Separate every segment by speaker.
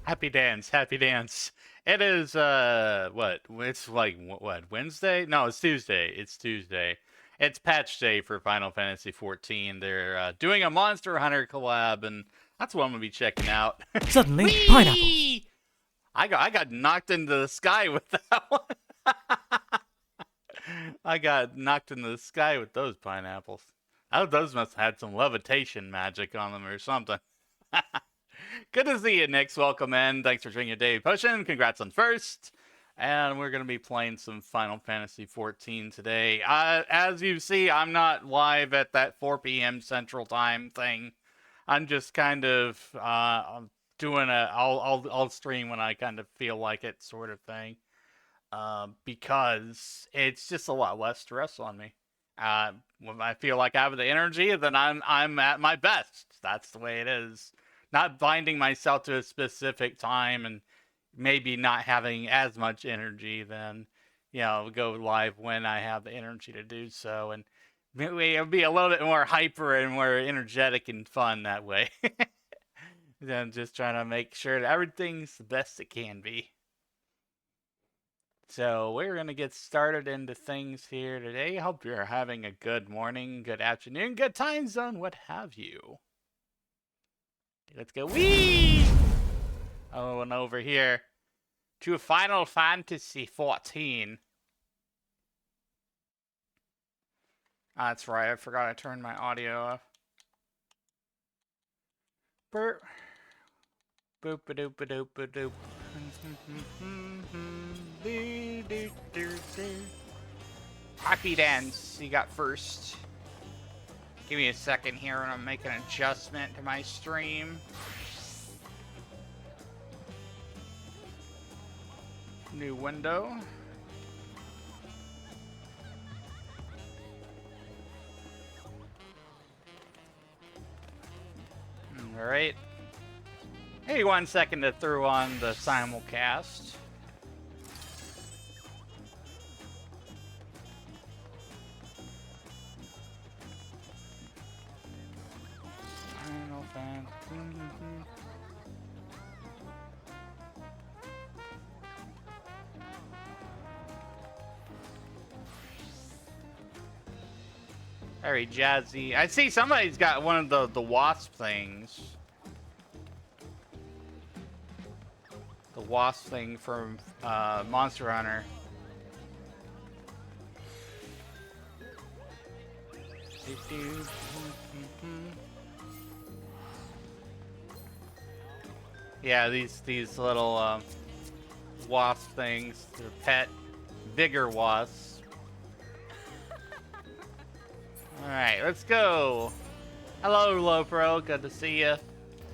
Speaker 1: Happy dance, happy dance. It is, what? It's like, what, Wednesday? No, it's Tuesday. It's Tuesday. It's patch day for Final Fantasy XIV. They're doing a Monster Hunter collab, and that's what I'm going to be checking out.
Speaker 2: Suddenly,
Speaker 1: Whee!
Speaker 2: pineapples.
Speaker 1: I got knocked into the sky with that one. I got knocked into the sky with those pineapples. Oh, those must have had some levitation magic on them or something. Good to see you, Nix. Welcome in. Thanks for drinking your daily potion. Congrats on first. And we're going to be playing some Final Fantasy XIV today. As you see, I'm not live at that 4 p.m. Central Time thing. I'm just kind of doing I'll stream when I kind of feel like it sort of thing. Because it's just a lot less stress on me. When I feel like I have the energy, then I'm at my best. That's the way it is. Not binding myself to a specific time and maybe not having as much energy, then, you know, go live when I have the energy to do so. And maybe it'll be a little bit more hyper and more energetic and fun that way. Than just trying to make sure that everything's the best it can be. So we're going to get started into things here today. Hope you're having a good morning, good afternoon, good time zone, what have you. Let's go. Whee! Oh, and over here to Final Fantasy XIV. That's right, I forgot I turned my audio off. Burp. Boop a doop a doop a doop. Happy dance, you got first. Give me a second here and I'm making an adjustment to my stream. New window. Alright. Hey, 1 second to throw on the simulcast. Final Fantasy. Very jazzy. I see somebody's got one of the wasp things. The wasp thing from Monster Hunter. Yeah, these little wasp things. They're pet, bigger wasps. Alright, let's go. Hello, Lopro. Good to see you.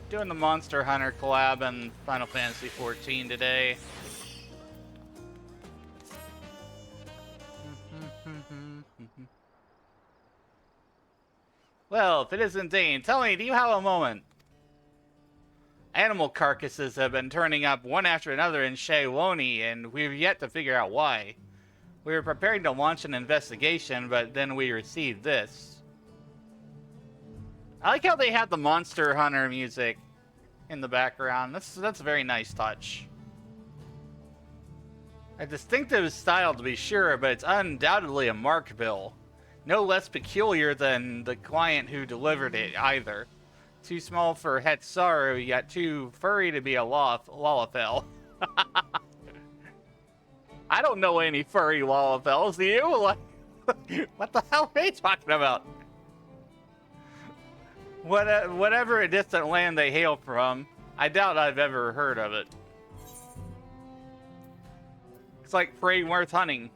Speaker 1: Doing the Monster Hunter collab in Final Fantasy XIV today. Well, if it isn't Dane, tell me, do you have a moment? Animal carcasses have been turning up one after another in Shailoni, and we've yet to figure out why. We were preparing to launch an investigation, but then we received this. I like how they have the Monster Hunter music in the background. That's a very nice touch. A distinctive style to be sure, but it's undoubtedly a marked bill. No less peculiar than the client who delivered it, either. Too small for Hetsaru, yet too furry to be a Lalafell. I don't know any furry Lalafells, do you? What the hell are they talking about? Whatever a distant land they hail from, I doubt I've ever heard of it. It's like prey worth hunting.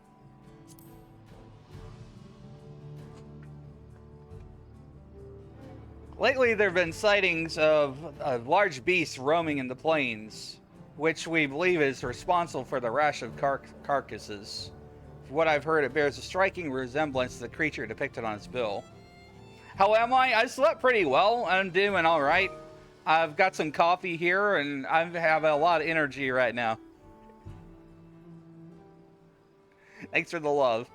Speaker 1: Lately, there have been sightings of large beasts roaming in the plains, which we believe is responsible for the rash of carcasses. From what I've heard, it bears a striking resemblance to the creature depicted on its bill. How am I? I slept pretty well. I'm doing all right. I've got some coffee here, and I have a lot of energy right now. Thanks for the love.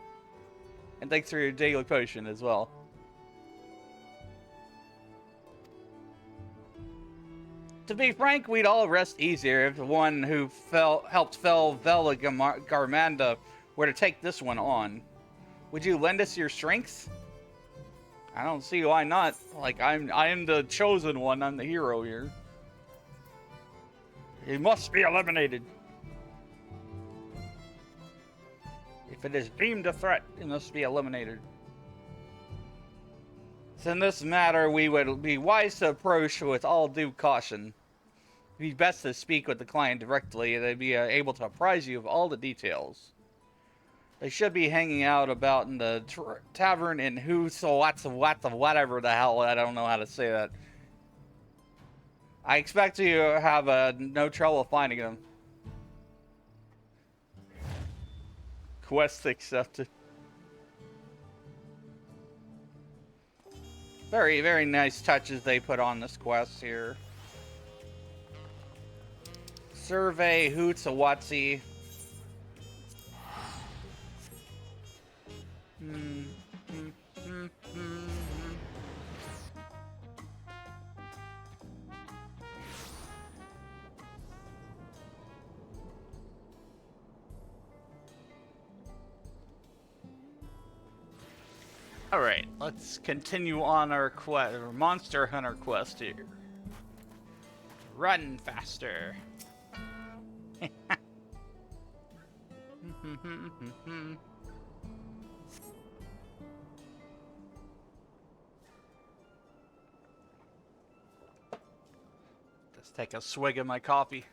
Speaker 1: And thanks for your daily potion as well. To be frank, we'd all rest easier if the one who helped fell Vela Garmanda were to take this one on. Would you lend us your strength? I don't see why not. Like, I am the chosen one. I'm the hero here. He must be eliminated. If it is deemed a threat, it must be eliminated. So in this matter, we would be wise to approach with all due caution. It'd be best to speak with the client directly, and they'd be able to apprise you of all the details. They should be hanging out about in the tavern in whatever the hell, I don't know how to say that. I expect you to have no trouble finding them. Quest accepted. Very, very nice touches they put on this quest here. Survey Hootsawatsi. Alright, let's continue on our quest, Monster Hunter quest here. Run faster. Let's take a swig of my coffee.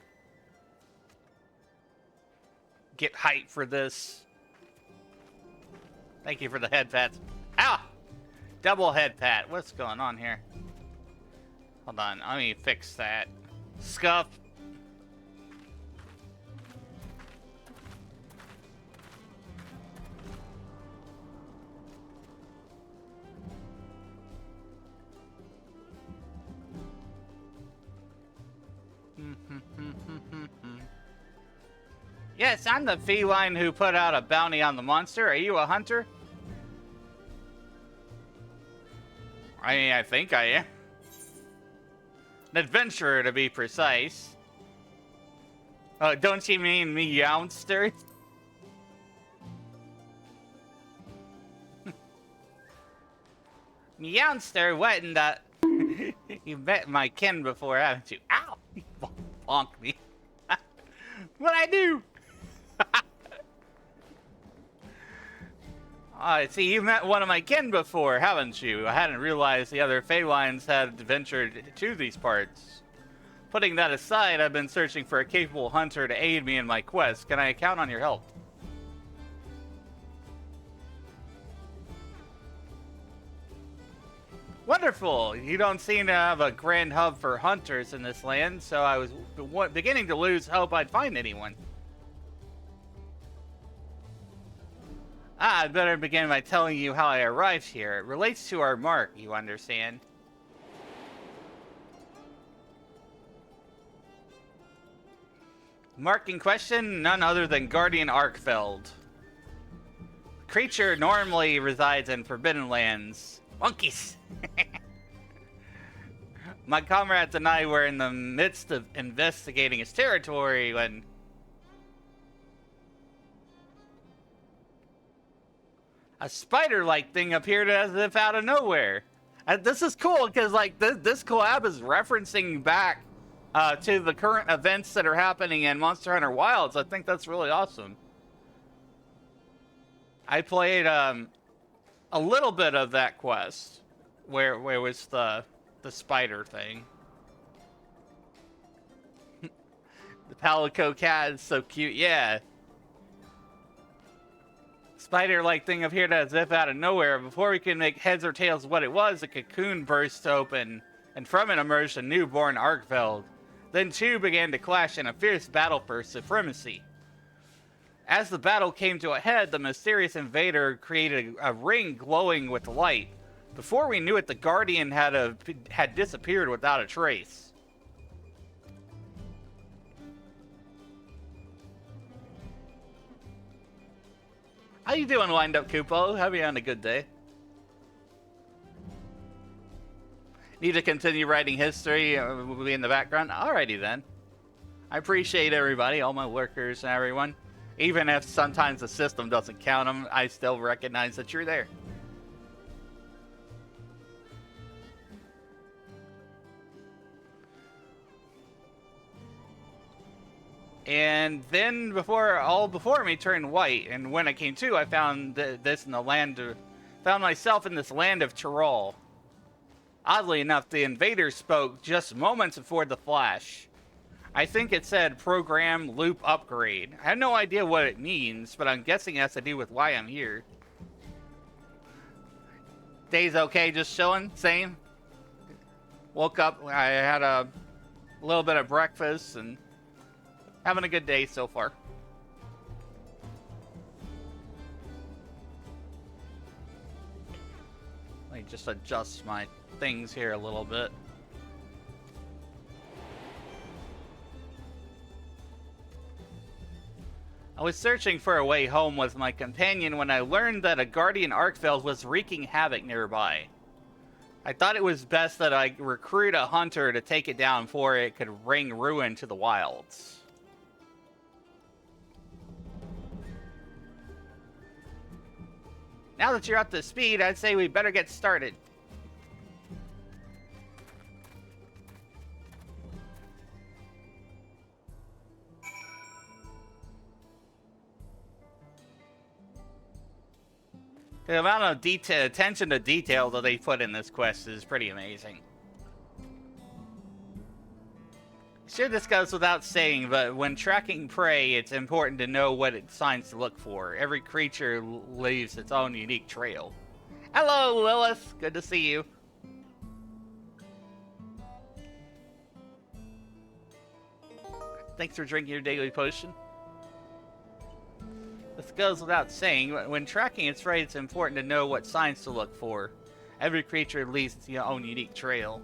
Speaker 1: Get hyped for this. Thank you for the head pats. Ah! Double head pat. What's going on here? Hold on. Let me fix that. Scuff. Yes, I'm the feline who put out a bounty on the monster. Are you a hunter? I mean, I think I am. An adventurer, to be precise. Oh, don't you mean me, youngster? Youngster, what in the... You met my kin before, haven't you? Ow! You bonked me. What'd I do? See, you met one of my kin before, haven't you? I hadn't realized the other felines had ventured to these parts. Putting that aside, I've been searching for a capable hunter to aid me in my quest. Can I count on your help? Wonderful! You don't seem to have a grand hub for hunters in this land, so I was beginning to lose hope I'd find anyone. I'd better begin by telling you how I arrived here. It relates to our mark, you understand. Mark in question, none other than Guardian Arkveld. The creature normally resides in forbidden lands. Monkeys! My comrades and I were in the midst of investigating his territory when... a spider-like thing appeared as if out of nowhere. This is cool because, like, this collab is referencing back to the current events that are happening in Monster Hunter Wilds. I think that's really awesome. I played a little bit of that quest where it was the spider thing. The Palico cat is so cute. Yeah. Spider-like thing appeared as if out of nowhere. Before we could make heads or tails of what it was, a cocoon burst open, and from it emerged a newborn Arkveld. Then two began to clash in a fierce battle for supremacy. As the battle came to a head, the mysterious invader created a ring glowing with light. Before we knew it, the Guardian had disappeared without a trace. How you doing, Wind Up Kupo? Hope you're having a good day. Need to continue writing history, will be in the background. Alrighty then. I appreciate everybody, all my workers and everyone. Even if sometimes the system doesn't count them, I still recognize that you're there. And then before me turned white, and when I came to, I found this in the found myself in this land of Tyrol. Oddly enough, the invader spoke just moments before the flash. I think it said program loop upgrade. I have no idea what it means, but I'm guessing it has to do with why I'm here. Day's okay, just chilling, same. Woke up, I had a little bit of breakfast, and having a good day so far. Let me just adjust my things here a little bit. I was searching for a way home with my companion when I learned that a Guardian Arkveld was wreaking havoc nearby. I thought it was best that I recruit a hunter to take it down before it could bring ruin to the wilds. Now that you're up to speed, I'd say we better get started. The amount of attention to detail that they put in this quest is pretty amazing. Sure, this goes without saying, but when tracking prey, it's important to know what signs to look for. Every creature leaves its own unique trail. Hello, Lilith. Good to see you. Thanks for drinking your daily potion. This goes without saying, when tracking its prey, it's important to know what signs to look for. Every creature leaves its own unique trail.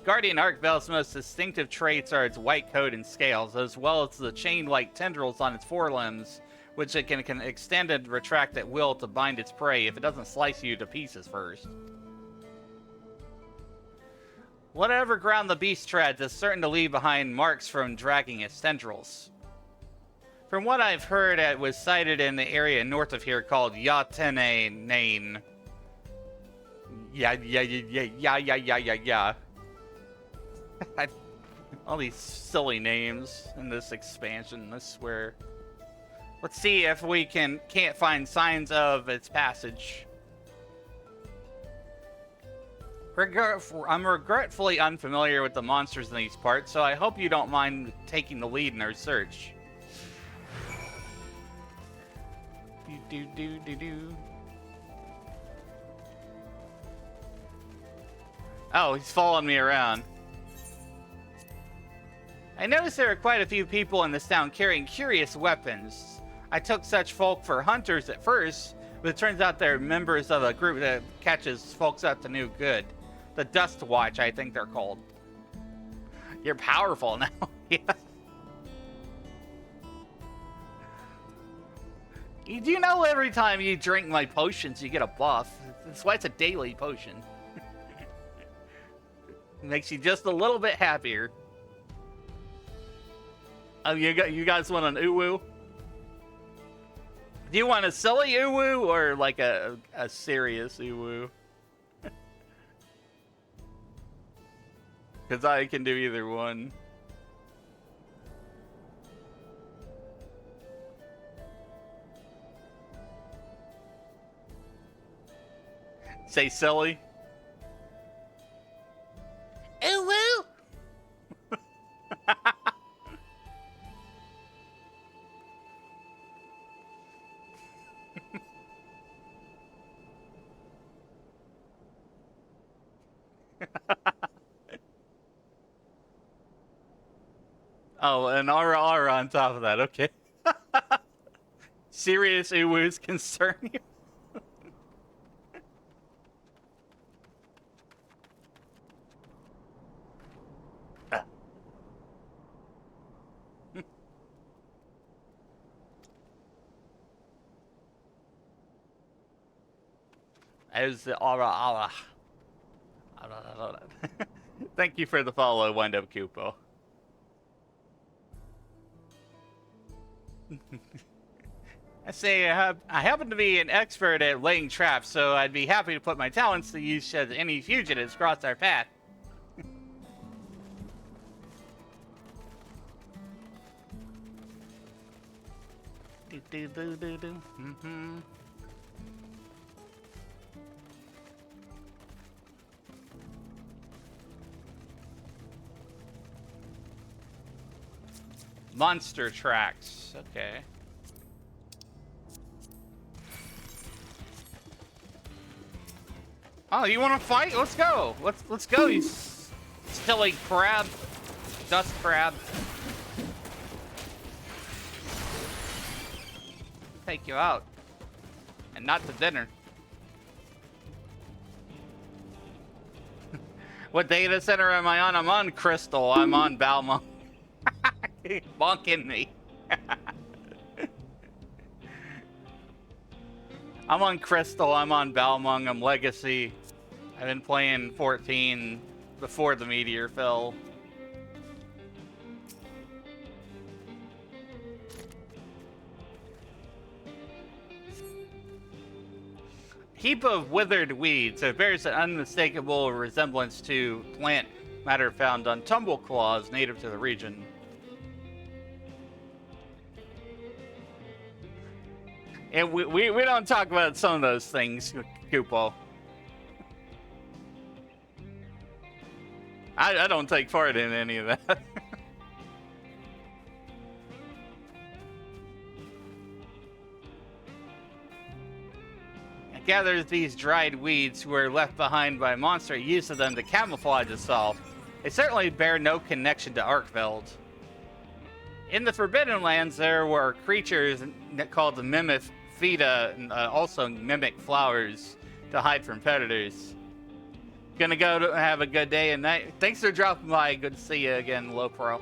Speaker 1: Guardian Arkveld's most distinctive traits are its white coat and scales, as well as the chain-like tendrils on its forelimbs, which it can extend and retract at will to bind its prey if it doesn't slice you to pieces first. Whatever ground the beast treads is certain to leave behind marks from dragging its tendrils. From what I've heard, it was sighted in the area north of here called Yatenane. Yeah. All these silly names in this expansion, I swear. Let's see if we can't find signs of its passage. I'm regretfully unfamiliar with the monsters in these parts, so I hope you don't mind taking the lead in our search. Oh, he's following me around. I noticed there are quite a few people in this town carrying curious weapons. I took such folk for hunters at first, but it turns out they're members of a group that catches folks up to no good. The Dust Watch, I think they're called. You're powerful now. Yeah. Do you know every time you drink my potions, you get a buff? That's why it's a daily potion. It makes you just a little bit happier. Oh, you guys want an uwu? Do you want a silly uwu or like a serious uwu? Because I can do either one. Say silly. Uwu. Oh, and RR on top of that, okay. Serious uwus concern you? As the aura. Hold on. Thank you for the follow, Wind Up Cupo. I say I happen to be an expert at laying traps, so I'd be happy to put my talents to use should any fugitives cross our path. Monster tracks. Okay. Oh, you want to fight? Let's go. Let's go, you silly crab. Dust crab. Take you out. And not to dinner. What data center am I on? I'm on Crystal. I'm on Balmont. Bonking me. I'm on Crystal, I'm on Balmung, I'm Legacy. I've been playing 14 before the meteor fell. Heap of withered weeds. It bears an unmistakable resemblance to plant matter found on tumble claws native to the region. And we don't talk about some of those things, Kupo. I don't take part in any of that. It gathers these dried weeds who were left behind by a monster, uses them to camouflage itself. They certainly bear no connection to Arkveld. In the Forbidden Lands, there were creatures called the Mimifida, and also mimic flowers to hide from predators. Gonna go to have a good day and night. Thanks for dropping by. Good to see you again, Low Pro.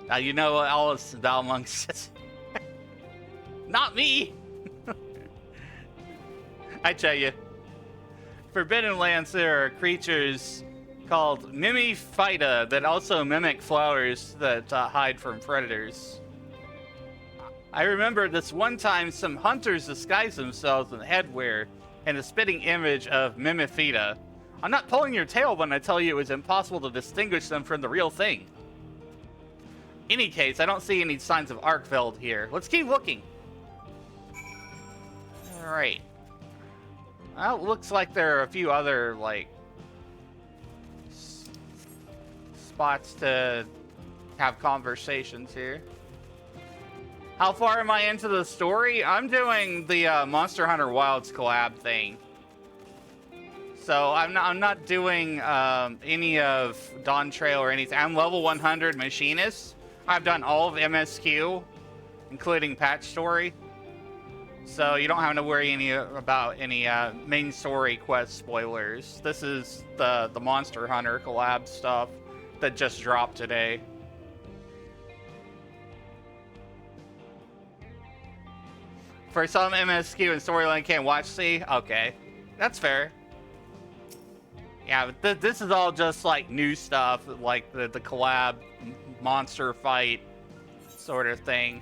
Speaker 1: Now you know what Alice Valmont says. Not me! I tell you. Forbidden Lands, there are creatures called Mimifida that also mimic flowers that hide from predators. I remember this one time some hunters disguised themselves in headwear and a spitting image of Mimifida. I'm not pulling your tail when I tell you it was impossible to distinguish them from the real thing. In any case, I don't see any signs of Arkveld here. Let's keep looking. Alright. Well, it looks like there are a few other, like, spots to have conversations here. How far am I into the story? I'm doing the Monster Hunter Wilds collab thing. So I'm not doing any of Dawn Trail or anything. I'm level 100 Machinist. I've done all of MSQ, including patch story. So you don't have to worry about any main story quest spoilers. This is the Monster Hunter collab stuff that just dropped today. For some MSQ and storyline can't watch see? Okay. That's fair. Yeah, but this is all just like new stuff, like the collab monster fight sort of thing.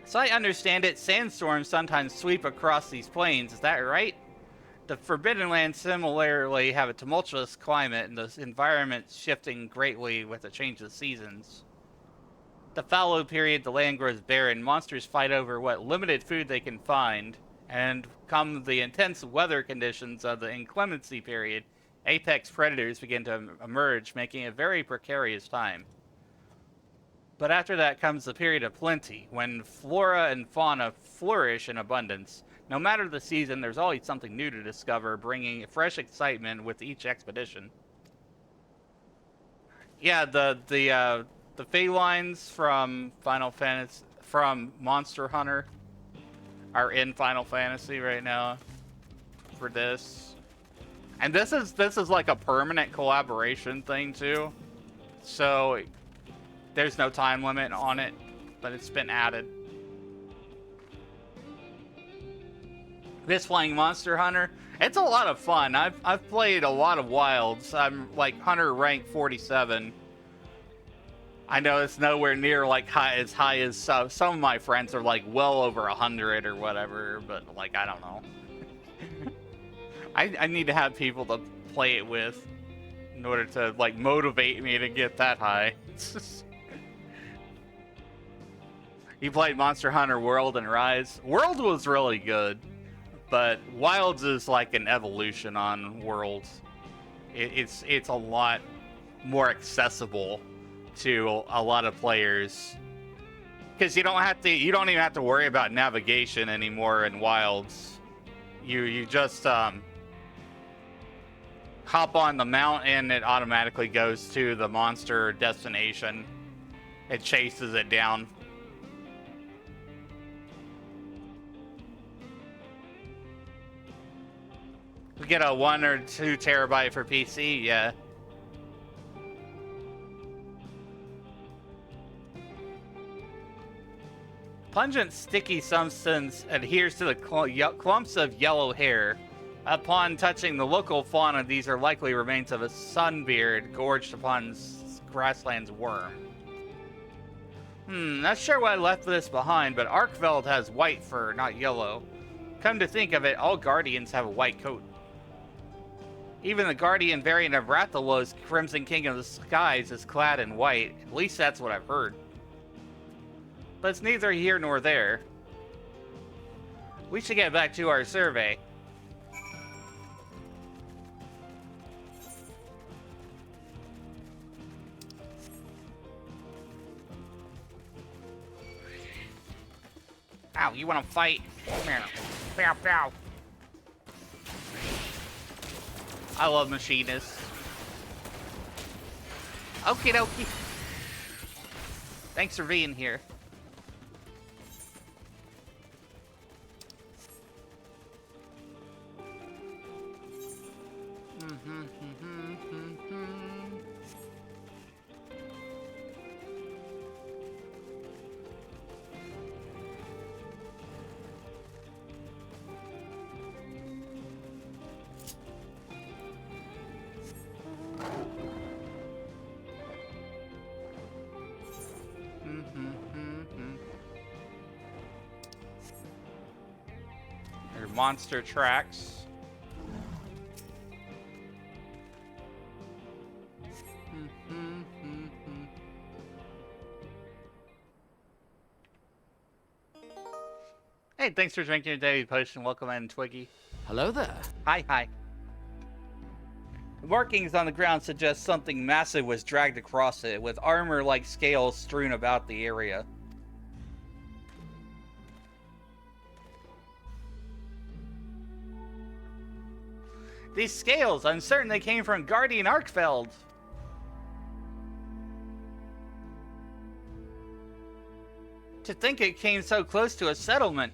Speaker 1: So I understand it, sandstorms sometimes sweep across these plains, is that right? The Forbidden Lands similarly have a tumultuous climate and the environment shifting greatly with the change of the seasons. The fallow period, the land grows barren, monsters fight over what limited food they can find, and come the intense weather conditions of the inclemency period, apex predators begin to emerge, making it a very precarious time. But after that comes the period of plenty, when flora and fauna flourish in abundance. No matter the season, there's always something new to discover, bringing fresh excitement with each expedition. Yeah, the felines from Final Fantasy, from Monster Hunter, are in Final Fantasy right now for this. And this is like a permanent collaboration thing too. So there's no time limit on it, but it's been added. This playing Monster Hunter, it's a lot of fun. I've played a lot of wilds. I'm like Hunter rank 47. I know it's nowhere near like as high as some of my friends are like well over 100 or whatever, but like I don't know. I need to have people to play it with in order to like motivate me to get that high. You played Monster Hunter World and Rise. World was really good, but Wilds is like an evolution on Worlds. It's a lot more accessible to a lot of players because you don't even have to worry about navigation anymore in Wilds. You just hop on the mountain, it automatically goes to the monster destination. It chases it down. We get a 1 or 2 terabyte for PC, yeah. Pungent sticky substance adheres to the clumps of yellow hair. Upon touching the local fauna, these are likely remains of a sunbeard gorged upon grassland's worm. Not sure why I left this behind, but Arkveld has white fur, not yellow. Come to think of it, all Guardians have a white coat. Even the Guardian variant of Rathalos, Crimson King of the Skies, is clad in white. At least that's what I've heard. But it's neither here nor there. We should get back to our survey. Ow, you wanna fight? Come here. Pow, pow. I love machinists. Okie dokie. Thanks for being here. Monster tracks. Hey, thanks for drinking your daily potion. Welcome in, Twiggy.
Speaker 2: Hello there.
Speaker 1: Hi. The markings on the ground suggest something massive was dragged across it, with armor-like scales strewn about the area. These scales, I'm certain they came from Guardian Arkveld. To think it came so close to a settlement.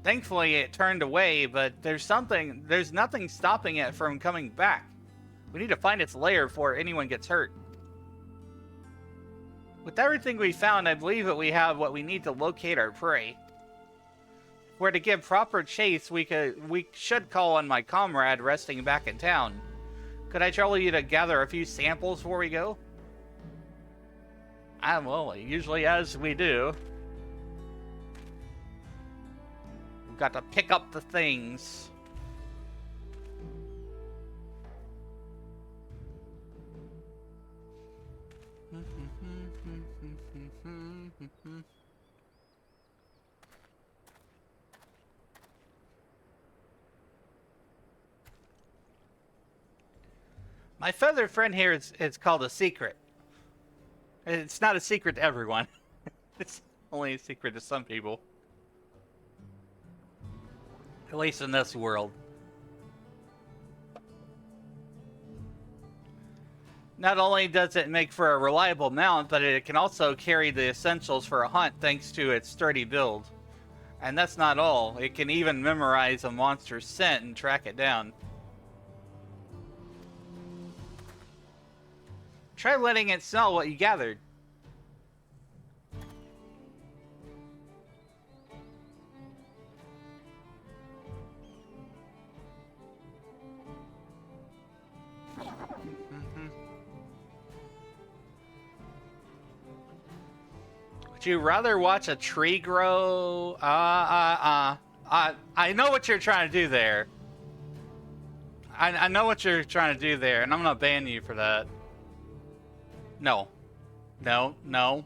Speaker 1: Thankfully it turned away, but there's nothing stopping it from coming back. We need to find its lair before anyone gets hurt. With everything we found, I believe that we have what we need to locate our prey. If we're to give proper chase, we should call on my comrade resting back in town. Could I trouble you to gather a few samples before we go? Well, usually as we do. We've got to pick up the things. My feathered friend here is called a Seikret. It's not a secret to everyone. It's only a secret to some people. At least in this world. Not only does it make for a reliable mount, but it can also carry the essentials for a hunt thanks to its sturdy build. And that's not all. It can even memorize a monster's scent and track it down. Try letting it smell what you gathered. Would you rather watch a tree grow? I know what you're trying to do there. I know what you're trying to do there, and I'm gonna ban you for that. No. No, no.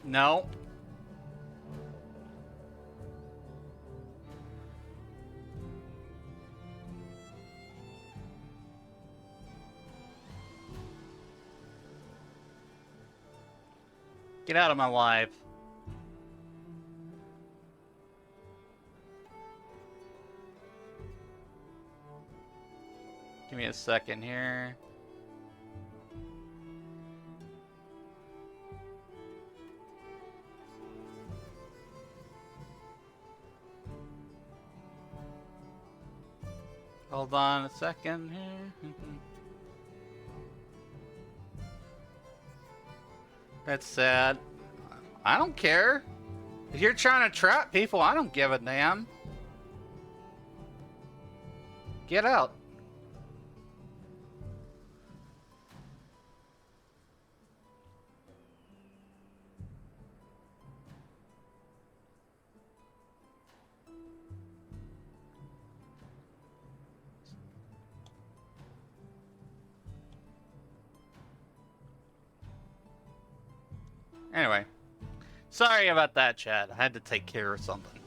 Speaker 1: No. Get out of my life. Give me a second here. Hold on a second here. That's sad. I don't care. If you're trying to trap people, I don't give a damn. Get out. Anyway, sorry about that, Chad. I had to take care of something.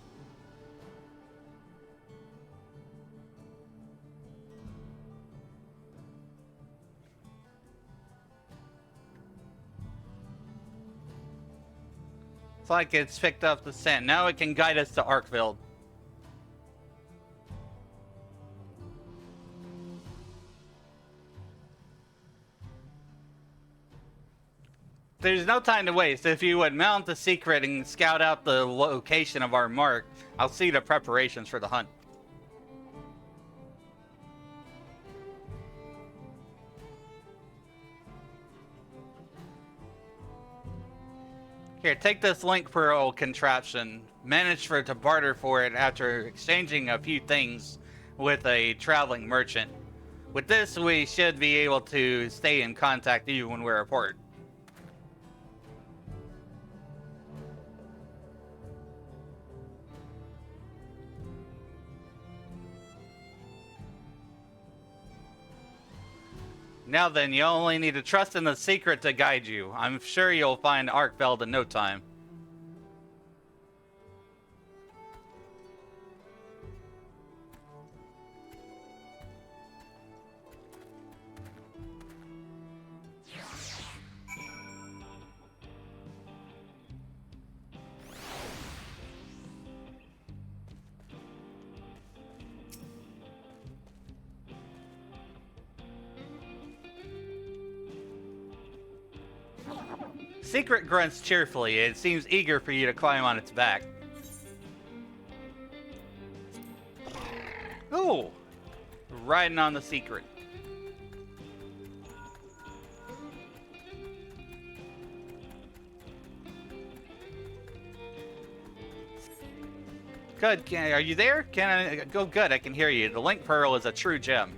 Speaker 1: It's like it's picked up the scent. Now it can guide us to Arkveld. There's no time to waste. If you would mount the Seikret and scout out the location of our mark, I'll see the preparations for the hunt. Here, take this link pearl contraption. Manage to barter for it after exchanging a few things with a traveling merchant. With this, we should be able to stay in contact even when we're apart. Now then, you only need to trust in the Seikret to guide you. I'm sure you'll find Arkveld in no time. Seikret grunts cheerfully. It seems eager for you to climb on its back. Ooh! Riding on the Seikret. Good. Are you there? Can I go? Good. I can hear you. The Link Pearl is a true gem.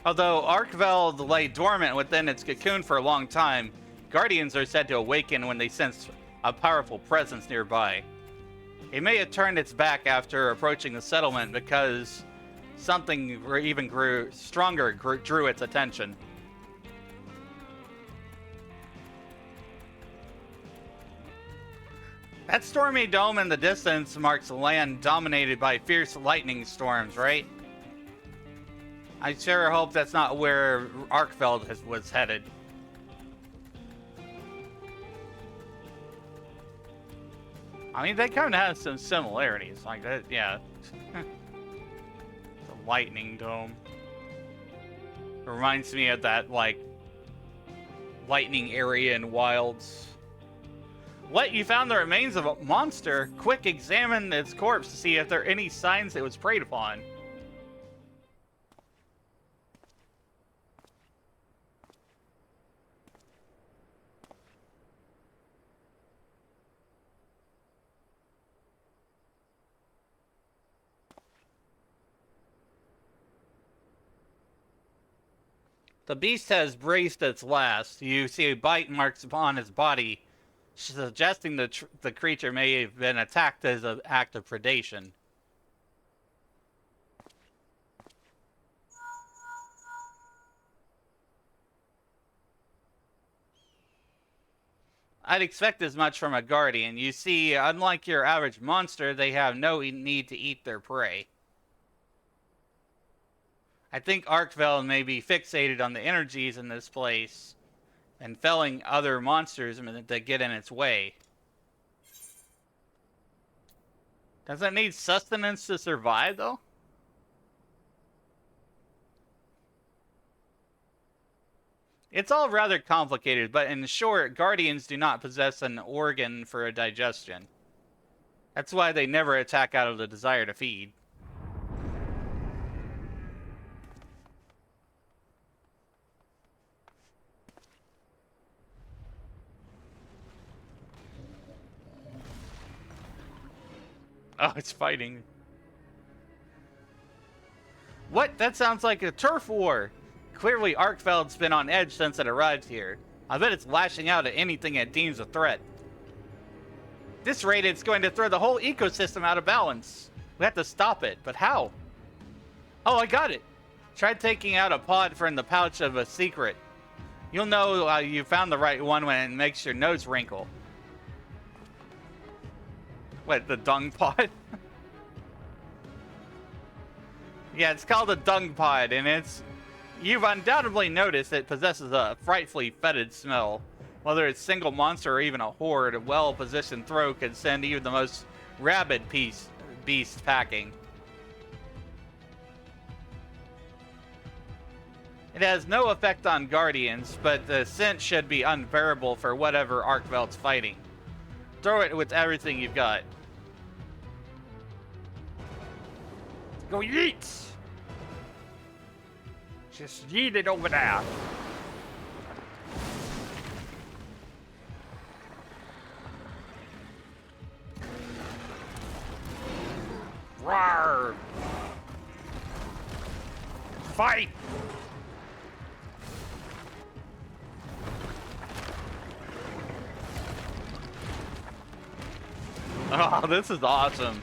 Speaker 1: Although Arkveld lay dormant within its cocoon for a long time, guardians are said to awaken when they sense a powerful presence nearby. It may have turned its back after approaching the settlement because something even drew its attention. That stormy dome in the distance marks a land dominated by fierce lightning storms, right? I sure hope that's not where Arkveld was headed. I mean, they kind of have some similarities, like that, yeah. The lightning dome. It reminds me of that, like, lightning area in Wilds. What? You found the remains of a monster? Quick, examine its corpse to see if there are any signs it was preyed upon. The beast has braced its last. You see bite marks upon his body, suggesting the creature may have been attacked as an act of predation. I'd expect as much from a guardian. You see, unlike your average monster, they have no need to eat their prey. I think Arkveld may be fixated on the energies in this place and felling other monsters that get in its way. Does it need sustenance to survive, though? It's all rather complicated, but in short, guardians do not possess an organ for digestion. That's why they never attack out of the desire to feed. Oh, it's fighting. What? That sounds like a turf war. Clearly, Arkveld's been on edge since it arrived here. I bet it's lashing out at anything it deems a threat. At this rate, it's going to throw the whole ecosystem out of balance. We have to stop it, but how? Oh, I got it. Try taking out a pod from the pouch of a Seikret. You'll know you found the right one when it makes your nose wrinkle. What, the dung pod? Yeah, it's called a dung pod, and you've undoubtedly noticed it possesses a frightfully fetid smell. Whether it's single monster or even a horde, a well-positioned throw could send even the most rabid beast packing. It has no effect on guardians, but the scent should be unbearable for whatever Arkveld's fighting. Throw it with everything you've got. Go yeet! Just yeet it over there. Roar! Fight! Oh, this is awesome.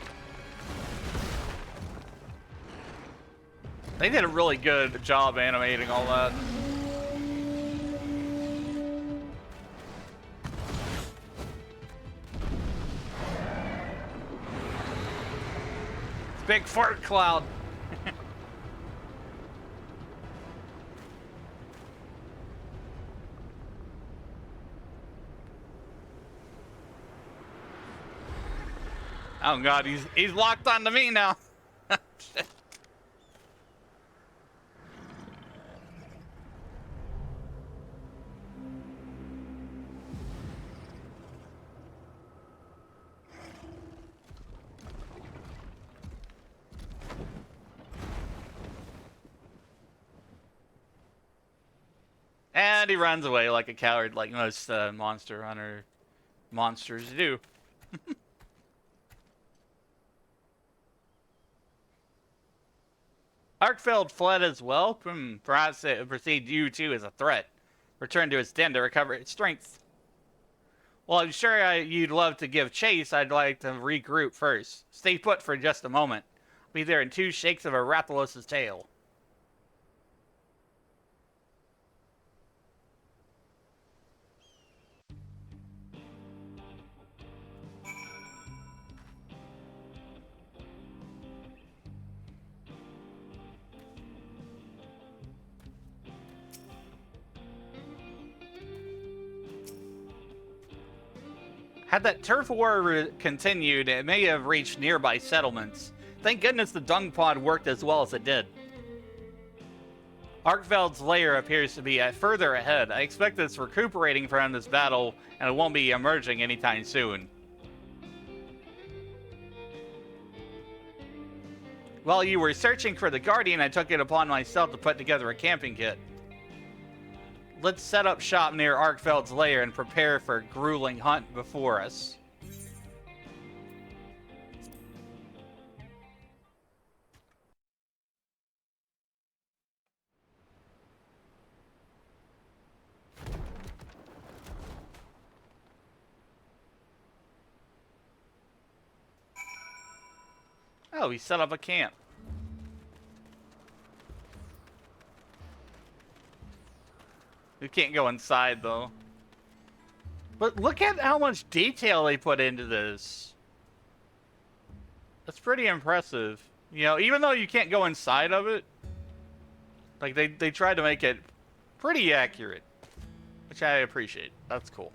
Speaker 1: They did a really good job animating all that. Big fart cloud. Oh god, he's locked onto me now. And he runs away like a coward, like most monster hunter monsters do. Arkveld fled as well. Perhaps it perceived you too as a threat. Returned to its den to recover its strength. Well, I'm sure you'd love to give chase. I'd like to regroup first. Stay put for just a moment. I'll be there in 2 shakes of a Rathalos' tail. Had that turf war continued, it may have reached nearby settlements. Thank goodness the dung pod worked as well as it did. Arkveld's lair appears to be further ahead. I expect it's recuperating from this battle, and it won't be emerging anytime soon. While you were searching for the Guardian, I took it upon myself to put together a camping kit. Let's set up shop near Arkveld's lair and prepare for a grueling hunt before us. Oh, we set up a camp. We can't go inside, though. But look at how much detail they put into this. That's pretty impressive. You know, even though you can't go inside of it, like, they tried to make it pretty accurate. Which I appreciate. That's cool.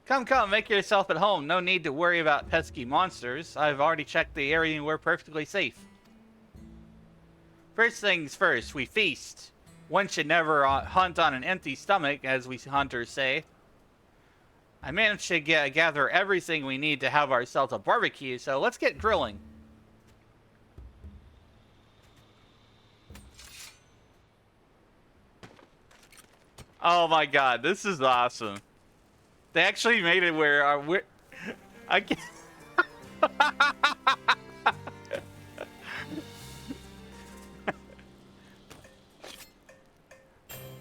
Speaker 1: Come, come, make yourself at home. No need to worry about pesky monsters. I've already checked the area and we're perfectly safe. First things first, we feast. One should never hunt on an empty stomach, as we hunters say. I managed to gather everything we need to have ourselves a barbecue, so let's get grilling. Oh my god, this is awesome. They actually made it where I can't.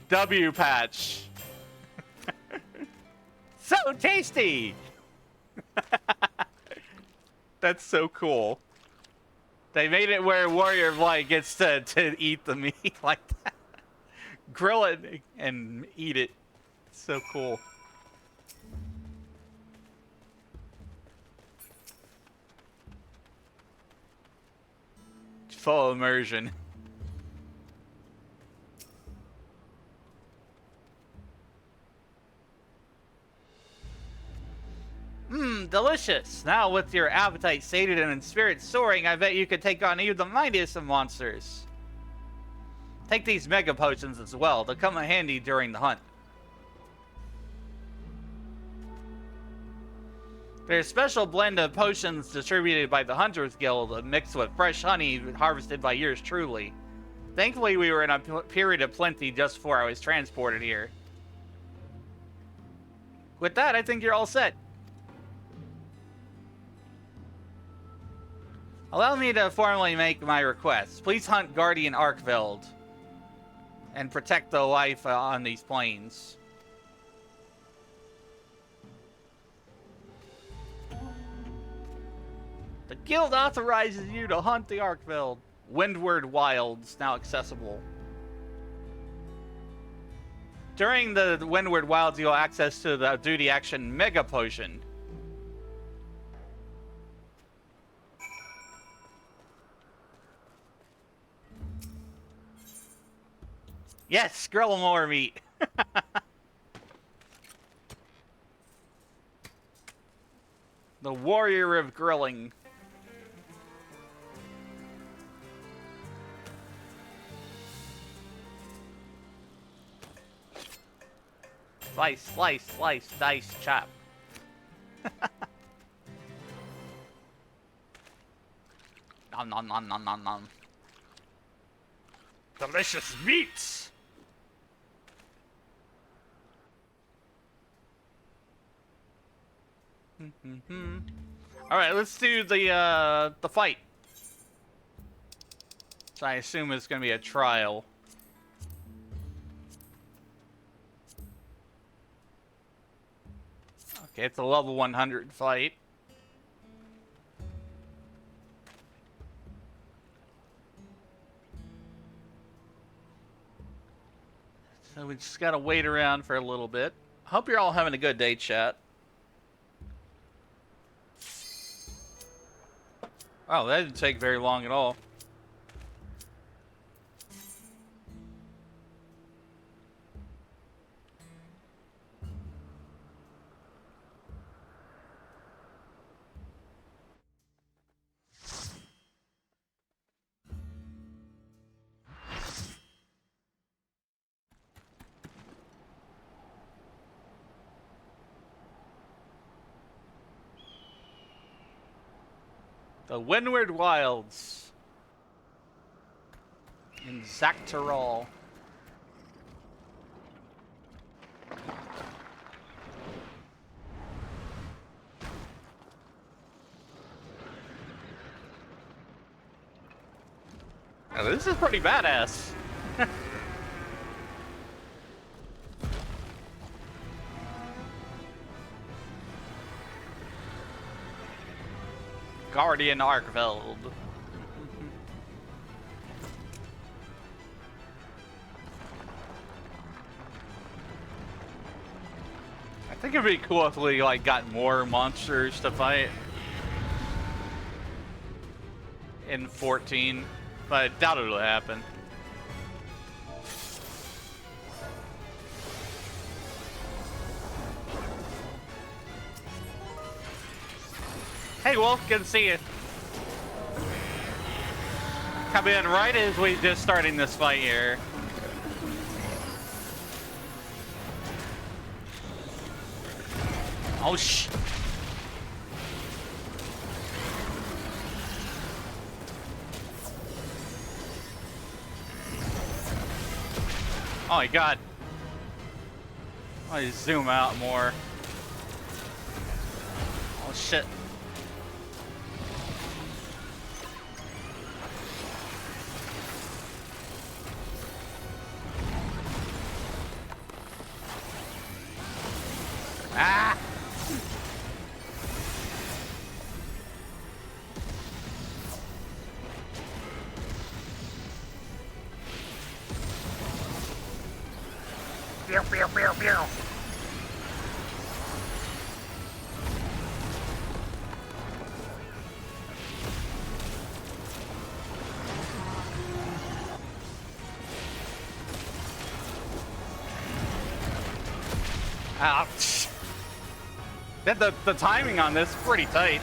Speaker 1: W patch. So tasty. That's so cool. They made it where Warrior of Light gets to eat the meat like that. Grill it and eat it. It's so cool. Full immersion. Mmm, delicious. Now with your appetite sated and spirits soaring, I bet you could take on even the mightiest of monsters. Take these mega potions as well. They'll come in handy during the hunt. There's a special blend of potions distributed by the Hunters Guild, mixed with fresh honey harvested by yours truly. Thankfully, we were in a period of plenty just before I was transported here. With that, I think you're all set. Allow me to formally make my request. Please hunt Guardian Arkveld and protect the life on these plains. The guild authorizes you to hunt the Arkveld. Windward Wilds, now accessible. During the Winward Wilds, you'll have access to the duty action Mega Potion. Yes, grill more meat. The warrior of grilling. Slice, slice, slice, dice, chop. Nom nom nom nom nom nom. Delicious meats! Alright, let's do the fight. So I assume it's gonna be a trial. Okay, it's a level 100 fight. So we just gotta wait around for a little bit. Hope you're all having a good day, chat. Oh, that didn't take very long at all. The Winward Wilds in Zaktaral. Oh, this is pretty badass. Guardian Arkveld. I think it'd be cool if we like got more monsters to fight in 14, but I doubt it'll happen. Hey Wolf, good to see you. Come in right as we just starting this fight here. Oh sh. Oh my god. Let me zoom out more. Oh shit. Ah! Pew, pew, pew, pew. Ouch. The timing on this is pretty tight.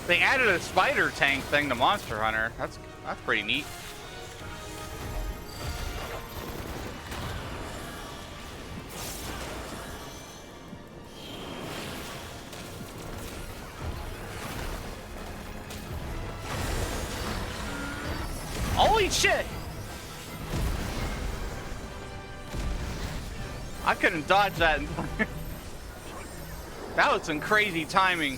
Speaker 1: They added a spider tank thing to Monster Hunter. That's pretty neat. Holy shit! I couldn't dodge that. That was some crazy timing.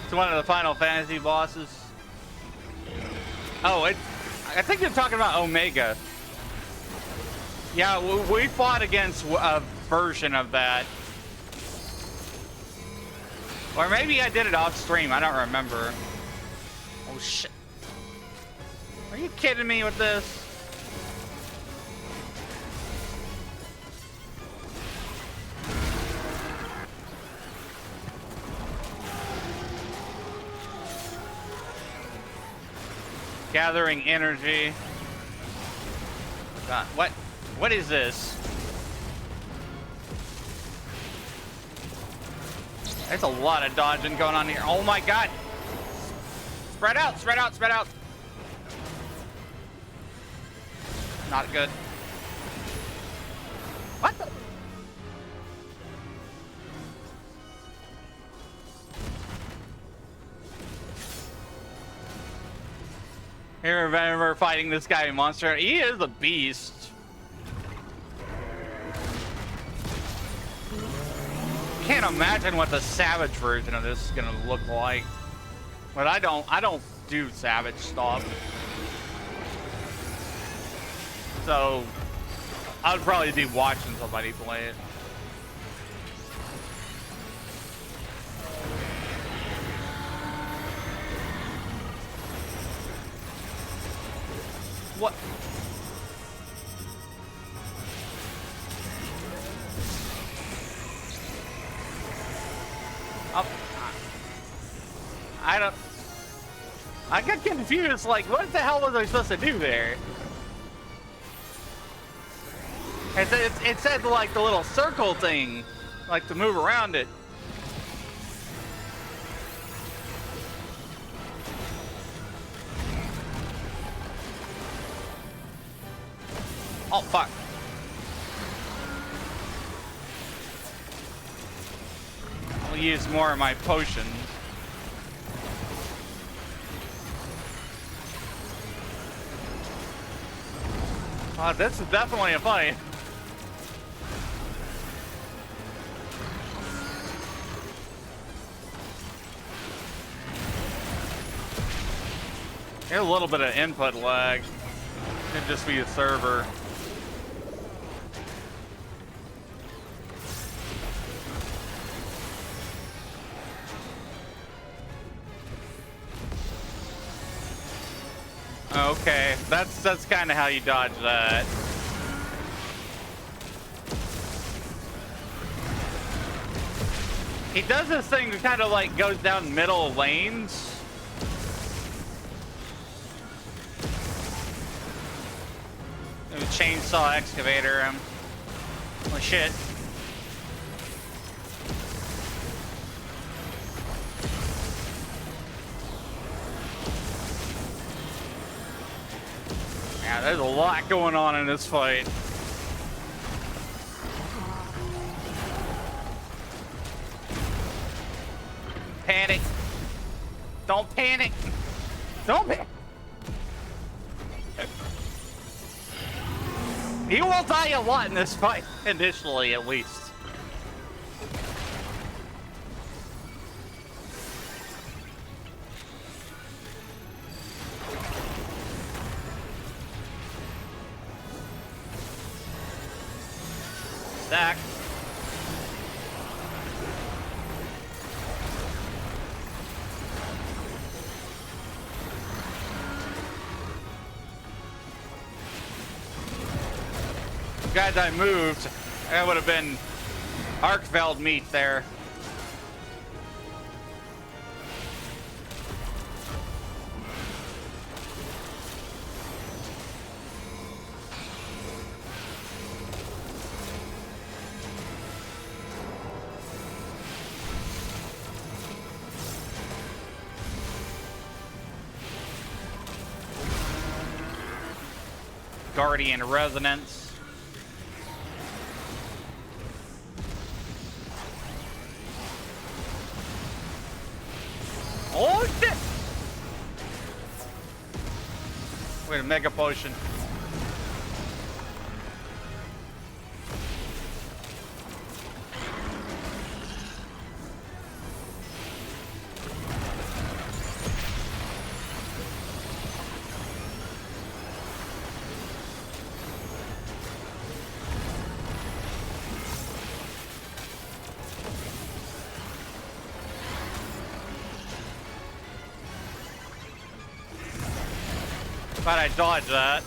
Speaker 1: It's one of the Final Fantasy bosses. Oh, I think you're talking about Omega. Yeah, we fought against a version of that. Or maybe I did it off stream, I don't remember. Oh shit. Are you kidding me with this? Gathering energy. God, what is this? There's a lot of dodging going on here. Oh my god. Spread out, spread out, spread out. Not good. What the? Here, remember fighting this guy in Monster. He is a beast. Can't imagine what the Savage version of this is gonna look like. But I don't do Savage stuff. So I would probably be watching somebody play it. What? Oh, I got confused, like, what the hell was I supposed to do there? It said, like, the little circle thing, like, to move around it. Oh, fuck. I'll use more of my potions. Oh, this is definitely a fight. There's a little bit of input lag. Could just be a server. Okay, that's kind of how you dodge that. He does this thing that kind of like goes down middle lanes. Chainsaw excavator him. Oh shit. Yeah, there's a lot going on in this fight. Panic. Don't panic. Don't panic. He will die a lot in this fight, initially at least. Stack. Guys, I moved. That would have been Arkveld meat there. Guardian resonance. Oh shit! Wait, a mega potion. But I dodged that.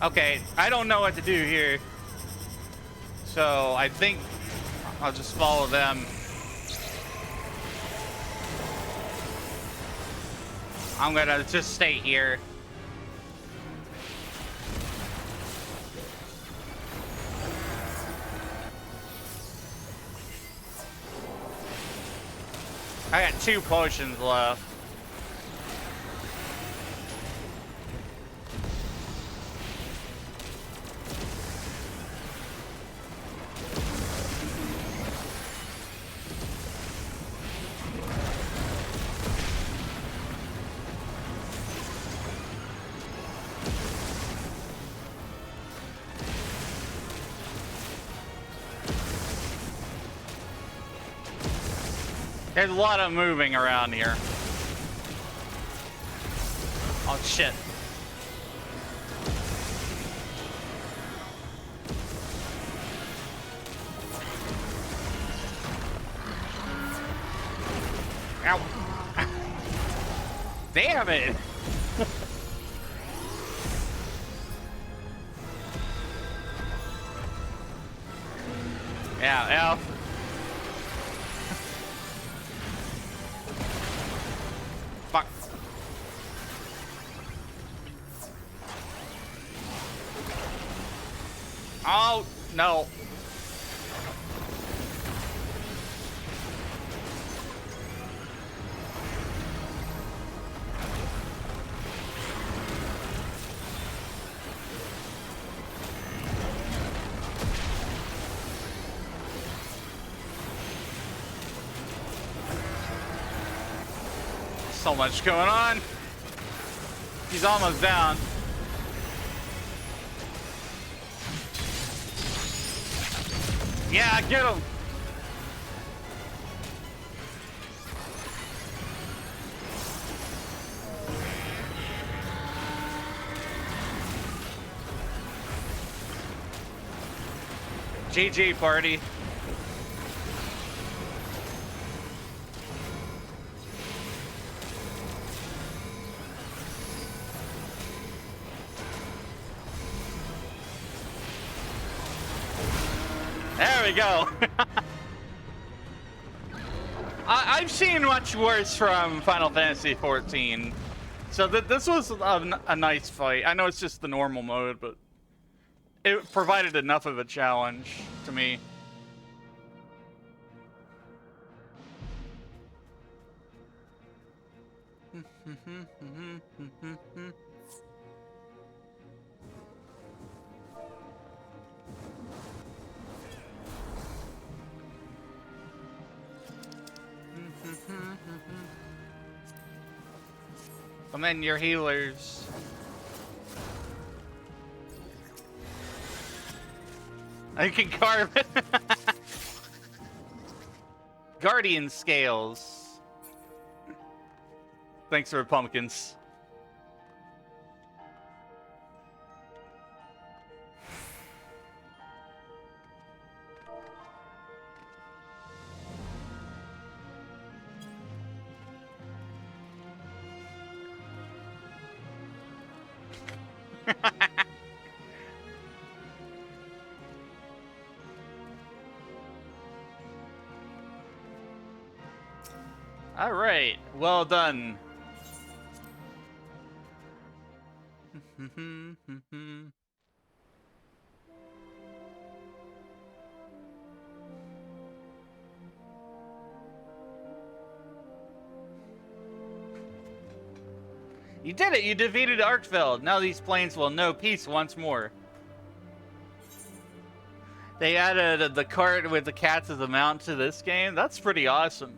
Speaker 1: Okay, I don't know what to do here. So I think I'll just follow them. I'm gonna just stay here. I got 2 potions left. There's a lot of moving around here. Oh shit. Ow. Damn it. Yeah. Fuck. Oh, no. So much going on. He's almost down. Yeah, get him. GG party. There we go. I've seen much worse from Final Fantasy XIV, so this was a nice fight. I know it's just the normal mode, but it provided enough of a challenge to me. Come in, your healers. I can carve it. Guardian scales. Thanks for pumpkins. All right, well done. You did it! You defeated Arkveld. Now these plains will know peace once more. They added the cart with the cats as a mount to this game. That's pretty awesome.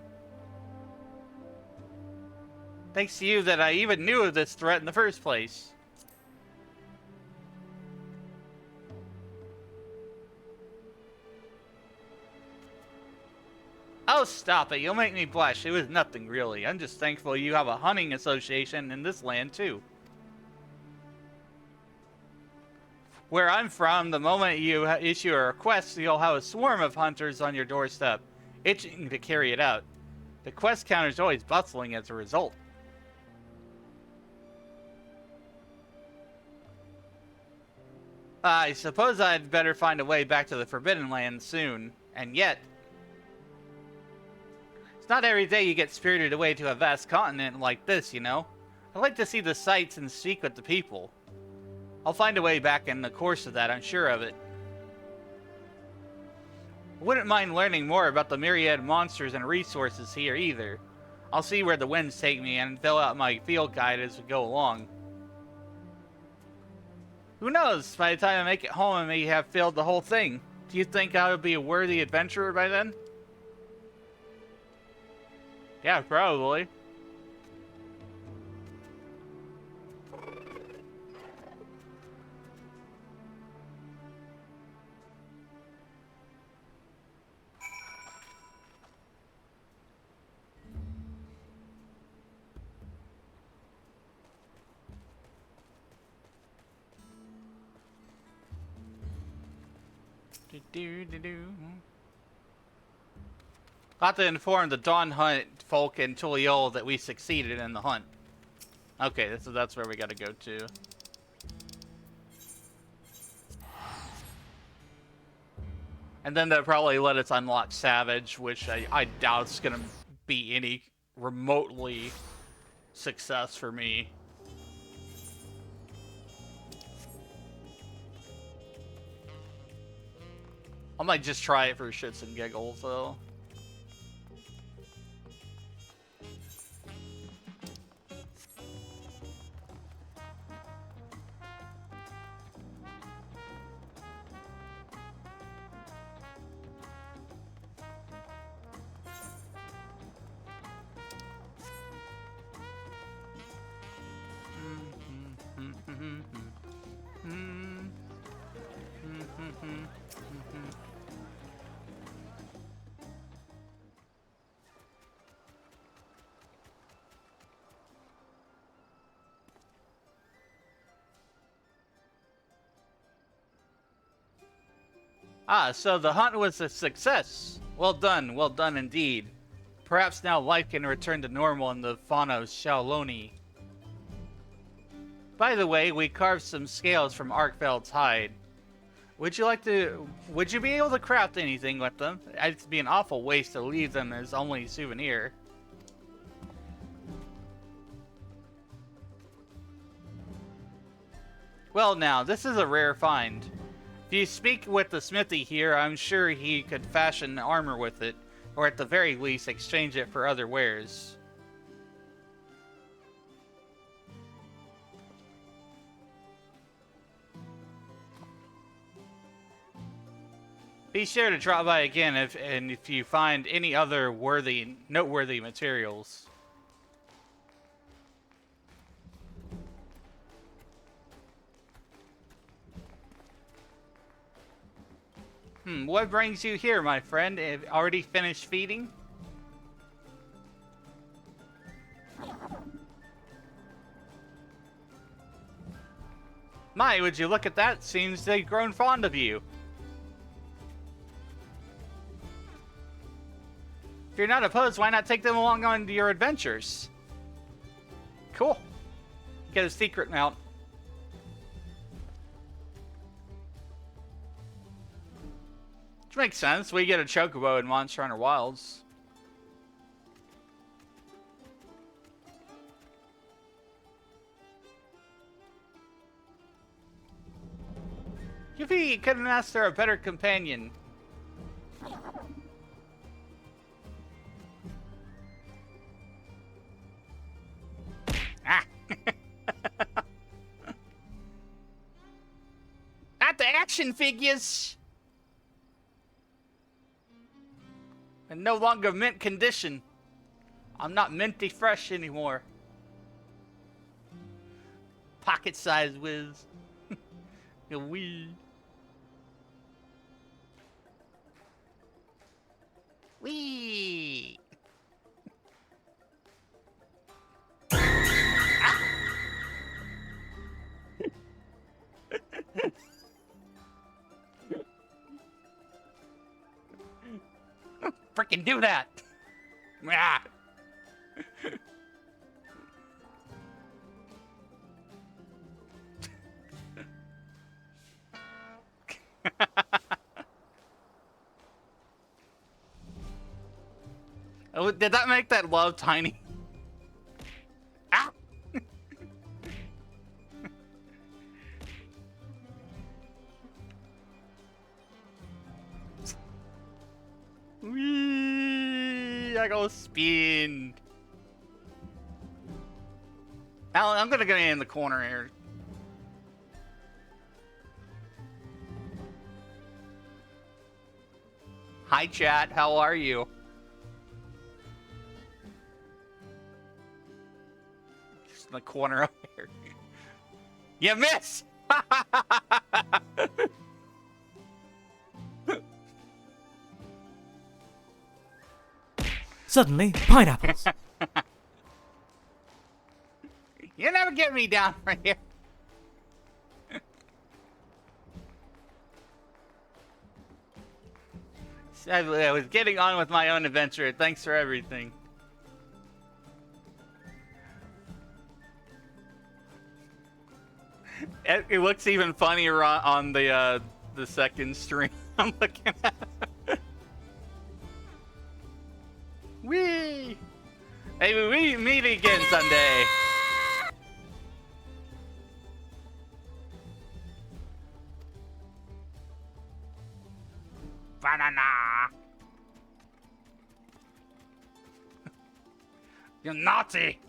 Speaker 1: Thanks to you that I even knew of this threat in the first place. Oh, stop it. You'll make me blush. It was nothing, really. I'm just thankful you have a hunting association in this land, too. Where I'm from, the moment you issue a request, you'll have a swarm of hunters on your doorstep, itching to carry it out. The quest counter's always bustling as a result. I suppose I'd better find a way back to the Forbidden Land soon. And yet, it's not every day you get spirited away to a vast continent like this, you know? I'd like to see the sights and speak with the people. I'll find a way back in the course of that, I'm sure of it. I wouldn't mind learning more about the myriad monsters and resources here either. I'll see where the winds take me and fill out my field guide as we go along. Who knows? By the time I make it home, I may have filled the whole thing. Do you think I would be a worthy adventurer by then? Yeah, probably. Got to inform the Dawn Hunt folk in Tuliol that we succeeded in the hunt. Okay, that's where we gotta go to. And then they'll probably let us unlock Savage, which I doubt is gonna be any remotely success for me. I might just try it for shits and giggles, though. Ah, so the hunt was a success. Well done indeed. Perhaps now life can return to normal in the Faunos Shaoloni. By the way, we carved some scales from Arkveld's hide. Would you be able to craft anything with them? It'd be an awful waste to leave them as only a souvenir. Well now, this is a rare find. If you speak with the smithy here, I'm sure he could fashion armor with it, or at the very least exchange it for other wares. Be sure to drop by again if you find any other noteworthy materials. What brings you here, my friend? Have already finished feeding? My, would you look at that? Seems they've grown fond of you. If you're not opposed, why not take them along on your adventures? Cool. Get a secret mount. Which makes sense. We get a chocobo in Monster Hunter Wilds. Yuffie couldn't ask for a better companion. Ah! Not the action figures! And no longer mint condition. I'm not minty fresh anymore. Pocket size whiz. Wee. Wee. Freaking do that! Ah. Oh, did that make that love tiny? Ah! Whee! I go spin. Alan, I'm gonna get in the corner here. Hi, chat. How are you? Just in the corner up here. You miss!
Speaker 2: Suddenly, pineapples.
Speaker 1: You never get me down from here. I was getting on with my own adventure. Thanks for everything. It looks even funnier on the second stream I'm looking at. Whee! Hey, we meet again Sunday. Banana. You're naughty.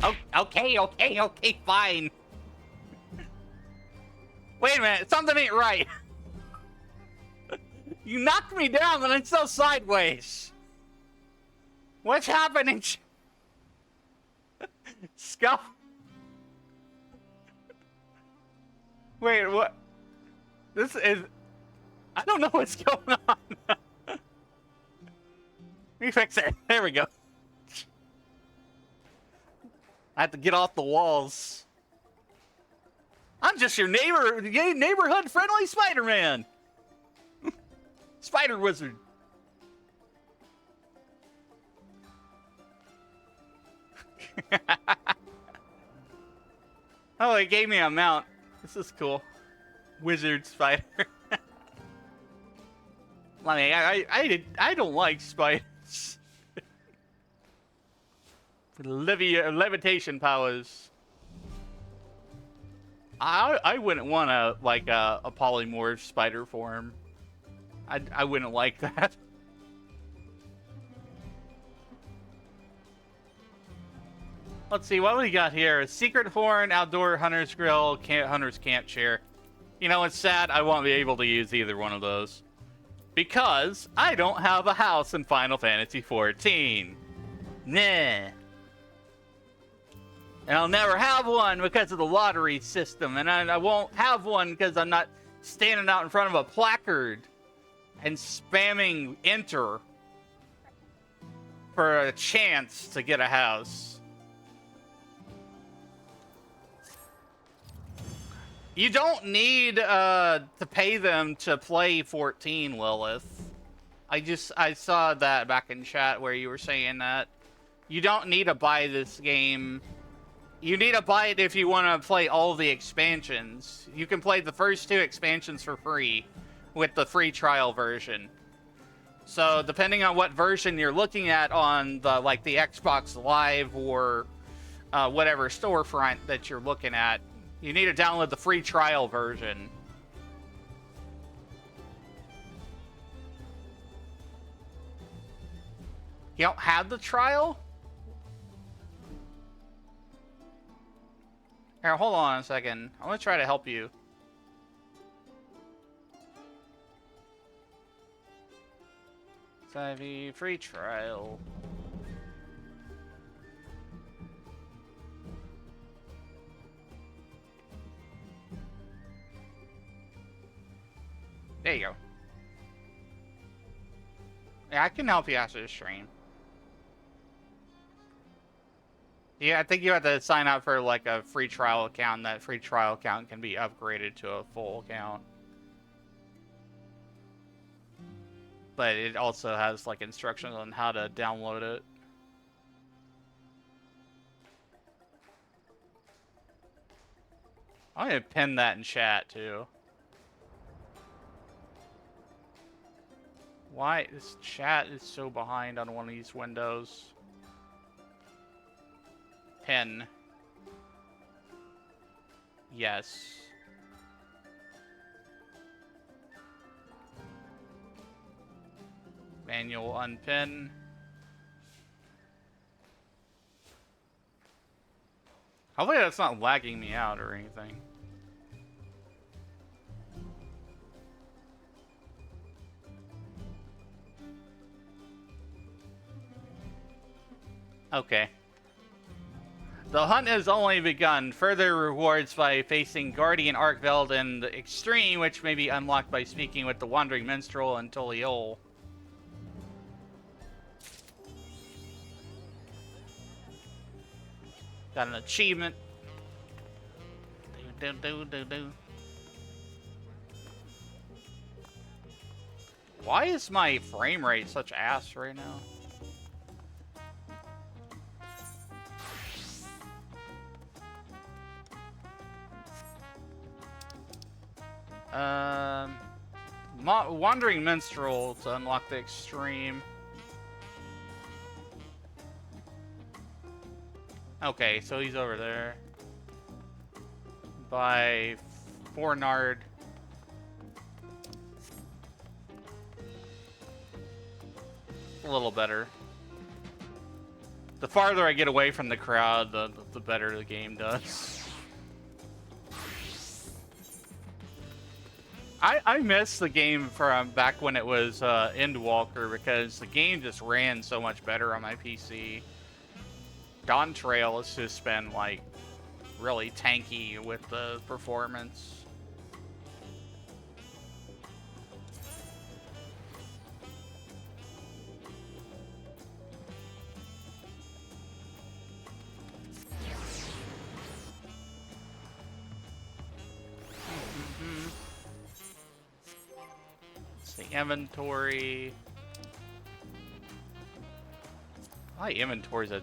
Speaker 1: Oh, okay, fine. Wait a minute, something ain't right. You knocked me down and I'm still sideways. What's happening? Scuff. Wait, what? This is... I don't know what's going on. Let me fix it. There we go. I have to get off the walls. I'm just your neighborhood friendly Spider-Man. Spider Wizard. Oh, it gave me a mount. This is cool. Wizard Spider. I mean, I don't like spiders. Levitation powers. I wouldn't want a polymorph spider form. I wouldn't like that. Let's see what we got here. Secret Horn, Outdoor Hunter's Grill, Hunter's Camp Chair. You know, it's sad I won't be able to use either one of those. Because I don't have a house in Final Fantasy XIV. Nah. And I'll never have one because of the lottery system. And I won't have one because I'm not standing out in front of a placard and spamming enter for a chance to get a house. You don't need to pay them to play 14, Lilith. I saw that back in chat where you were saying that. You don't need to buy this game. You need to buy it if you want to play all the expansions. You can play the first 2 expansions for free with the free trial version. So depending on what version you're looking at on the the Xbox Live or whatever storefront that you're looking at, you need to download the free trial version. You don't have the trial? Here, hold on a second. I'm gonna try to help you. FFXIV free trial. There you go. Yeah, I can help you after the stream. Yeah, I think you have to sign up for a free trial account. That free trial account can be upgraded to a full account. But it also has instructions on how to download it. I'm gonna pin that in chat too. Why this chat is so behind on one of these windows? Pin. Yes. Manual unpin. Hopefully that's not lagging me out or anything. Okay. The hunt has only begun. Further rewards by facing Guardian Arkveld in the Extreme, which may be unlocked by speaking with the Wandering Minstrel and Toliol. Got an achievement. Why is my frame rate such ass right now? Wandering Minstrel to unlock the Extreme. Okay, so he's over there. By Fornard. A little better. The farther I get away from the crowd, the better the game does. I miss the game from back when it was Endwalker because the game just ran so much better on my PC. Dawn Trail has just been really tanky with the performance. see, inventory. My inventory's an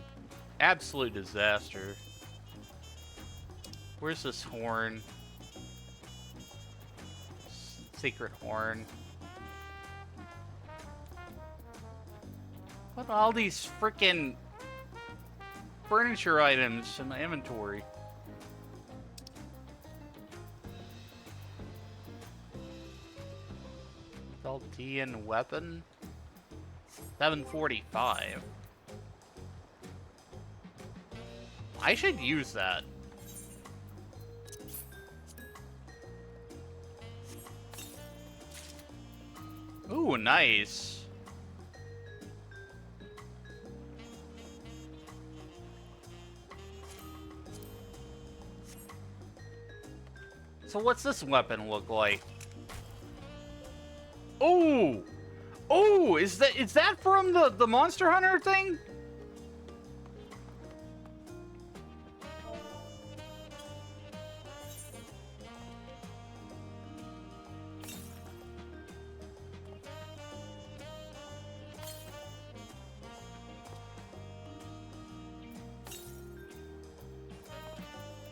Speaker 1: absolute disaster. Where's this horn? Secret horn. What are all these freaking furniture items in my inventory? Valdian weapon? 745. I should use that. Ooh, nice. So what's this weapon look like? Oh! Oh, is that from the Monster Hunter thing?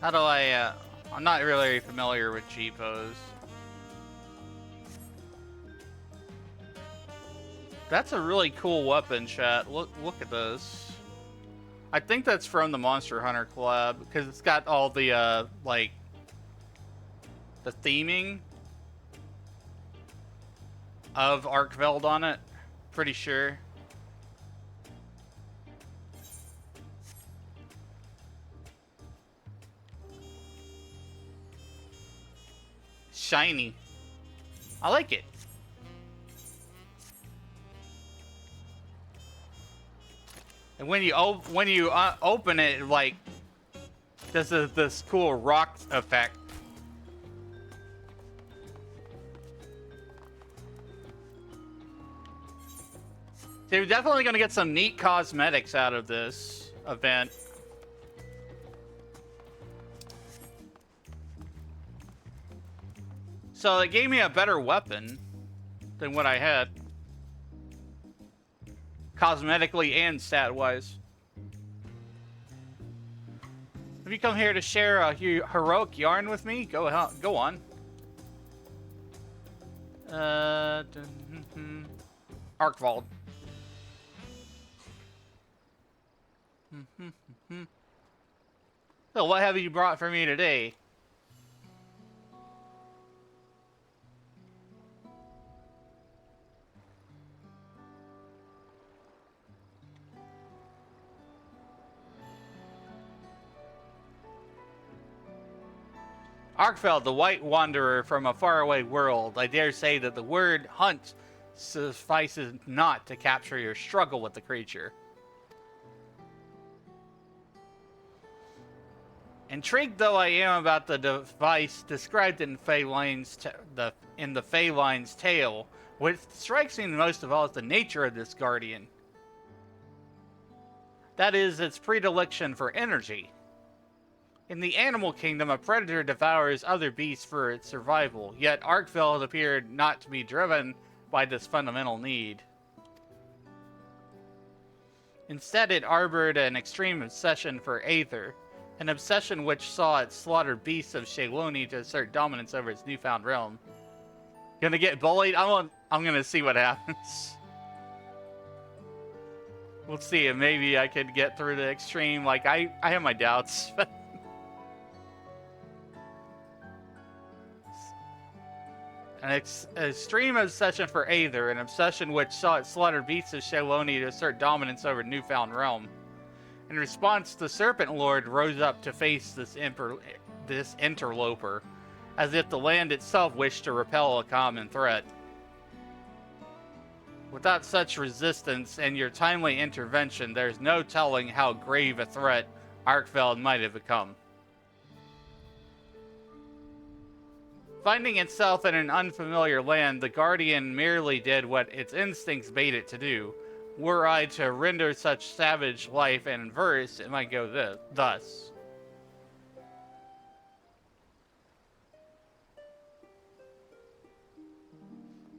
Speaker 1: How do I, I'm not really familiar with G-pose. That's a really cool weapon, chat. Look at this. I think that's from the Monster Hunter collab, because it's got all the, like, the theming of Arkveld on it. Pretty sure. Shiny. I like it. And when you open it, like, this is this cool rock effect. So you're definitely going to get some neat cosmetics out of this event. So it gave me a better weapon than what I had. Cosmetically and stat-wise. Have you come here to share a heroic yarn with me? Go on. Arkveld. So what have you brought for me today? Arkveld, the white wanderer from a faraway world. I dare say that the word hunt suffices not to capture your struggle with the creature. Intrigued though I am about the device described in the Feyline's tale, what strikes me most of all is the nature of this guardian. That is, its predilection for energy. In the animal kingdom, a predator devours other beasts for its survival, yet Arkveld appeared not to be driven by this fundamental need. Instead, it harbored an extreme obsession for Aether, an obsession which saw it slaughter beasts of Shayloni to assert dominance over its newfound realm. Gonna get bullied? I'm gonna see what happens. We'll see if maybe I could get through the extreme. Like, I have my doubts. An extreme obsession for Aether, an obsession which saw it slaughter beasts of Shayloni to assert dominance over newfound realm. In response, the Serpent Lord rose up to face this interloper, as if the land itself wished to repel a common threat. Without such resistance and your timely intervention, there's no telling how grave a threat Arkveld might have become. Finding itself in an unfamiliar land, the Guardian merely did what its instincts bade it to do. Were I to render such savage life in verse, it might go thus.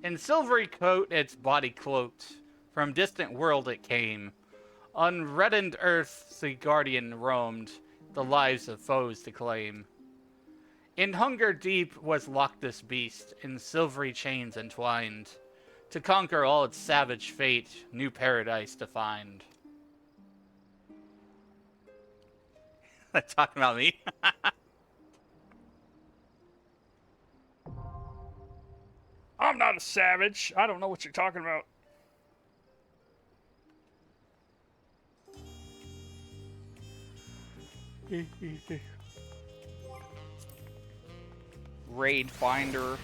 Speaker 1: In silvery coat, its body cloaked. From distant world it came. On reddened earth the Guardian roamed, the lives of foes to claim. In hunger deep was locked this beast, in silvery chains entwined, to conquer all its savage fate, new paradise to find. Talking about me? I'm not a savage. I don't know what you're talking about. Raid Finder.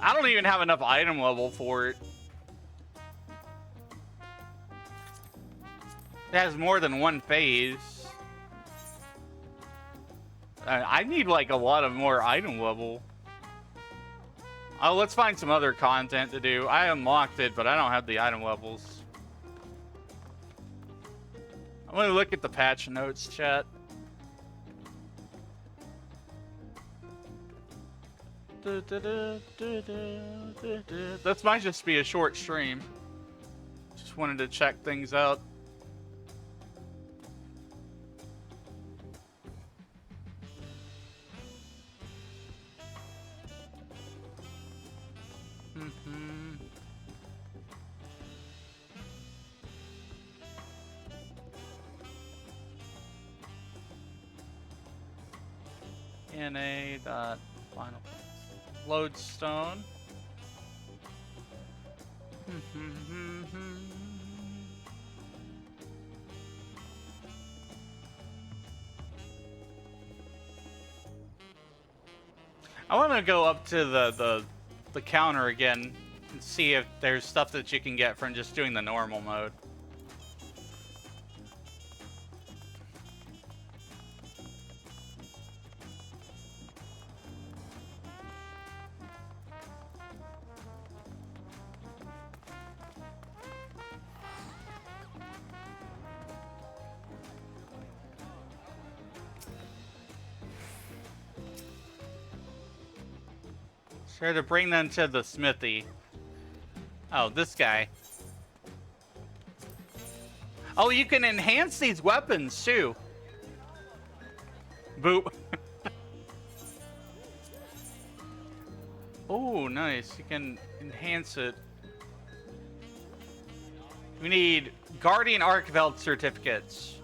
Speaker 1: I don't even have enough item level for it. It has more than one phase. I need like a lot of more item level. Oh, let's find some other content to do. I unlocked it, but I don't have the item levels. I'm gonna look at the patch notes, chat. This might just be a short stream. Just wanted to check things out. NA.final lodestone. I want to go up to the counter again and see if there's stuff that you can get from just doing the normal mode. Sure to bring them to the smithy. Oh, this guy. Oh, you can enhance these weapons too. Boop. Oh, nice. You can enhance it. We need Guardian Arkveld certificates.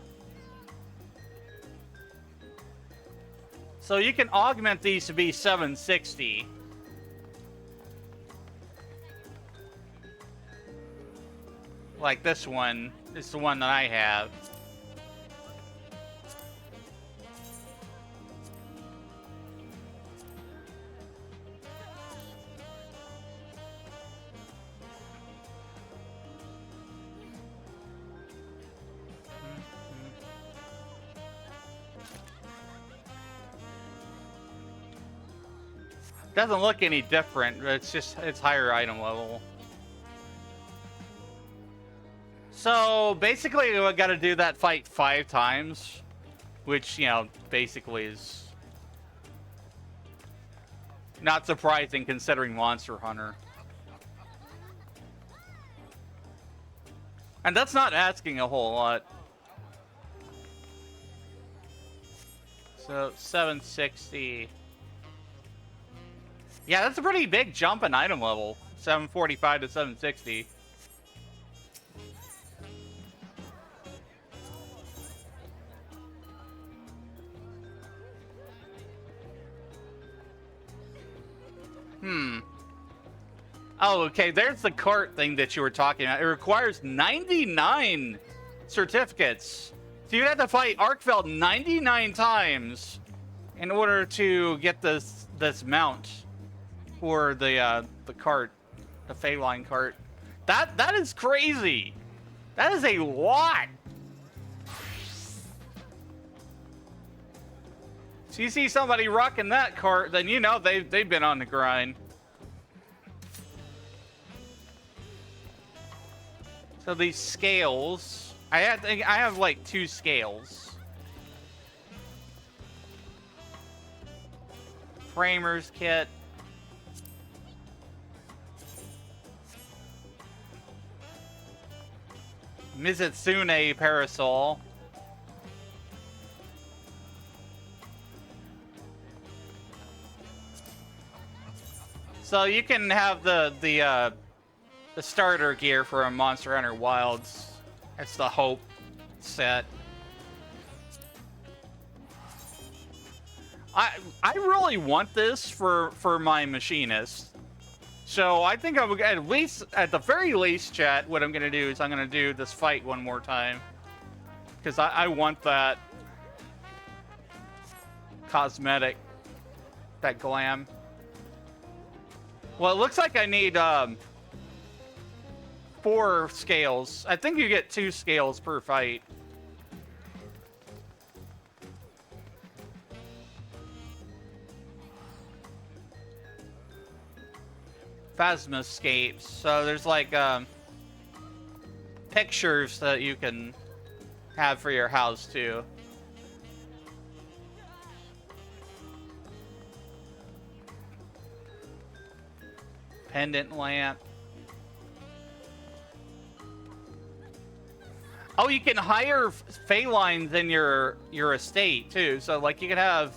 Speaker 1: So you can augment these to be 760. Like this one is the one that I have. Doesn't look any different, it's just, it's higher item level. So basically we gotta do that fight 5 times, which, you know, basically is not surprising considering Monster Hunter. And that's not asking a whole lot. So 760. Yeah, that's a pretty big jump in item level. 745 to 760. Oh, okay, there's the cart thing that you were talking about. It requires 99 certificates. So you'd have to fight Arkveld 99 times in order to get this mount for the cart, the Feyline cart. That is crazy. That is a lot. So you see somebody rocking that cart, then you know they've been on the grind. So these scales, I have like 2 scales. Framer's kit. Mizutsune parasol. So you can have the starter gear for a Monster Hunter Wilds. It's the Hope set. I really want this for my machinist. So I think I would, at the very least, chat, what I'm gonna do is I'm gonna do this fight one more time. Because I want that cosmetic, that glam. Well, it looks like I need 4 scales. I think you get 2 scales per fight. Phasmoscapes. So there's like pictures that you can have for your house too. Pendant lamp. Oh, you can hire Phalines in your estate too. So like you can have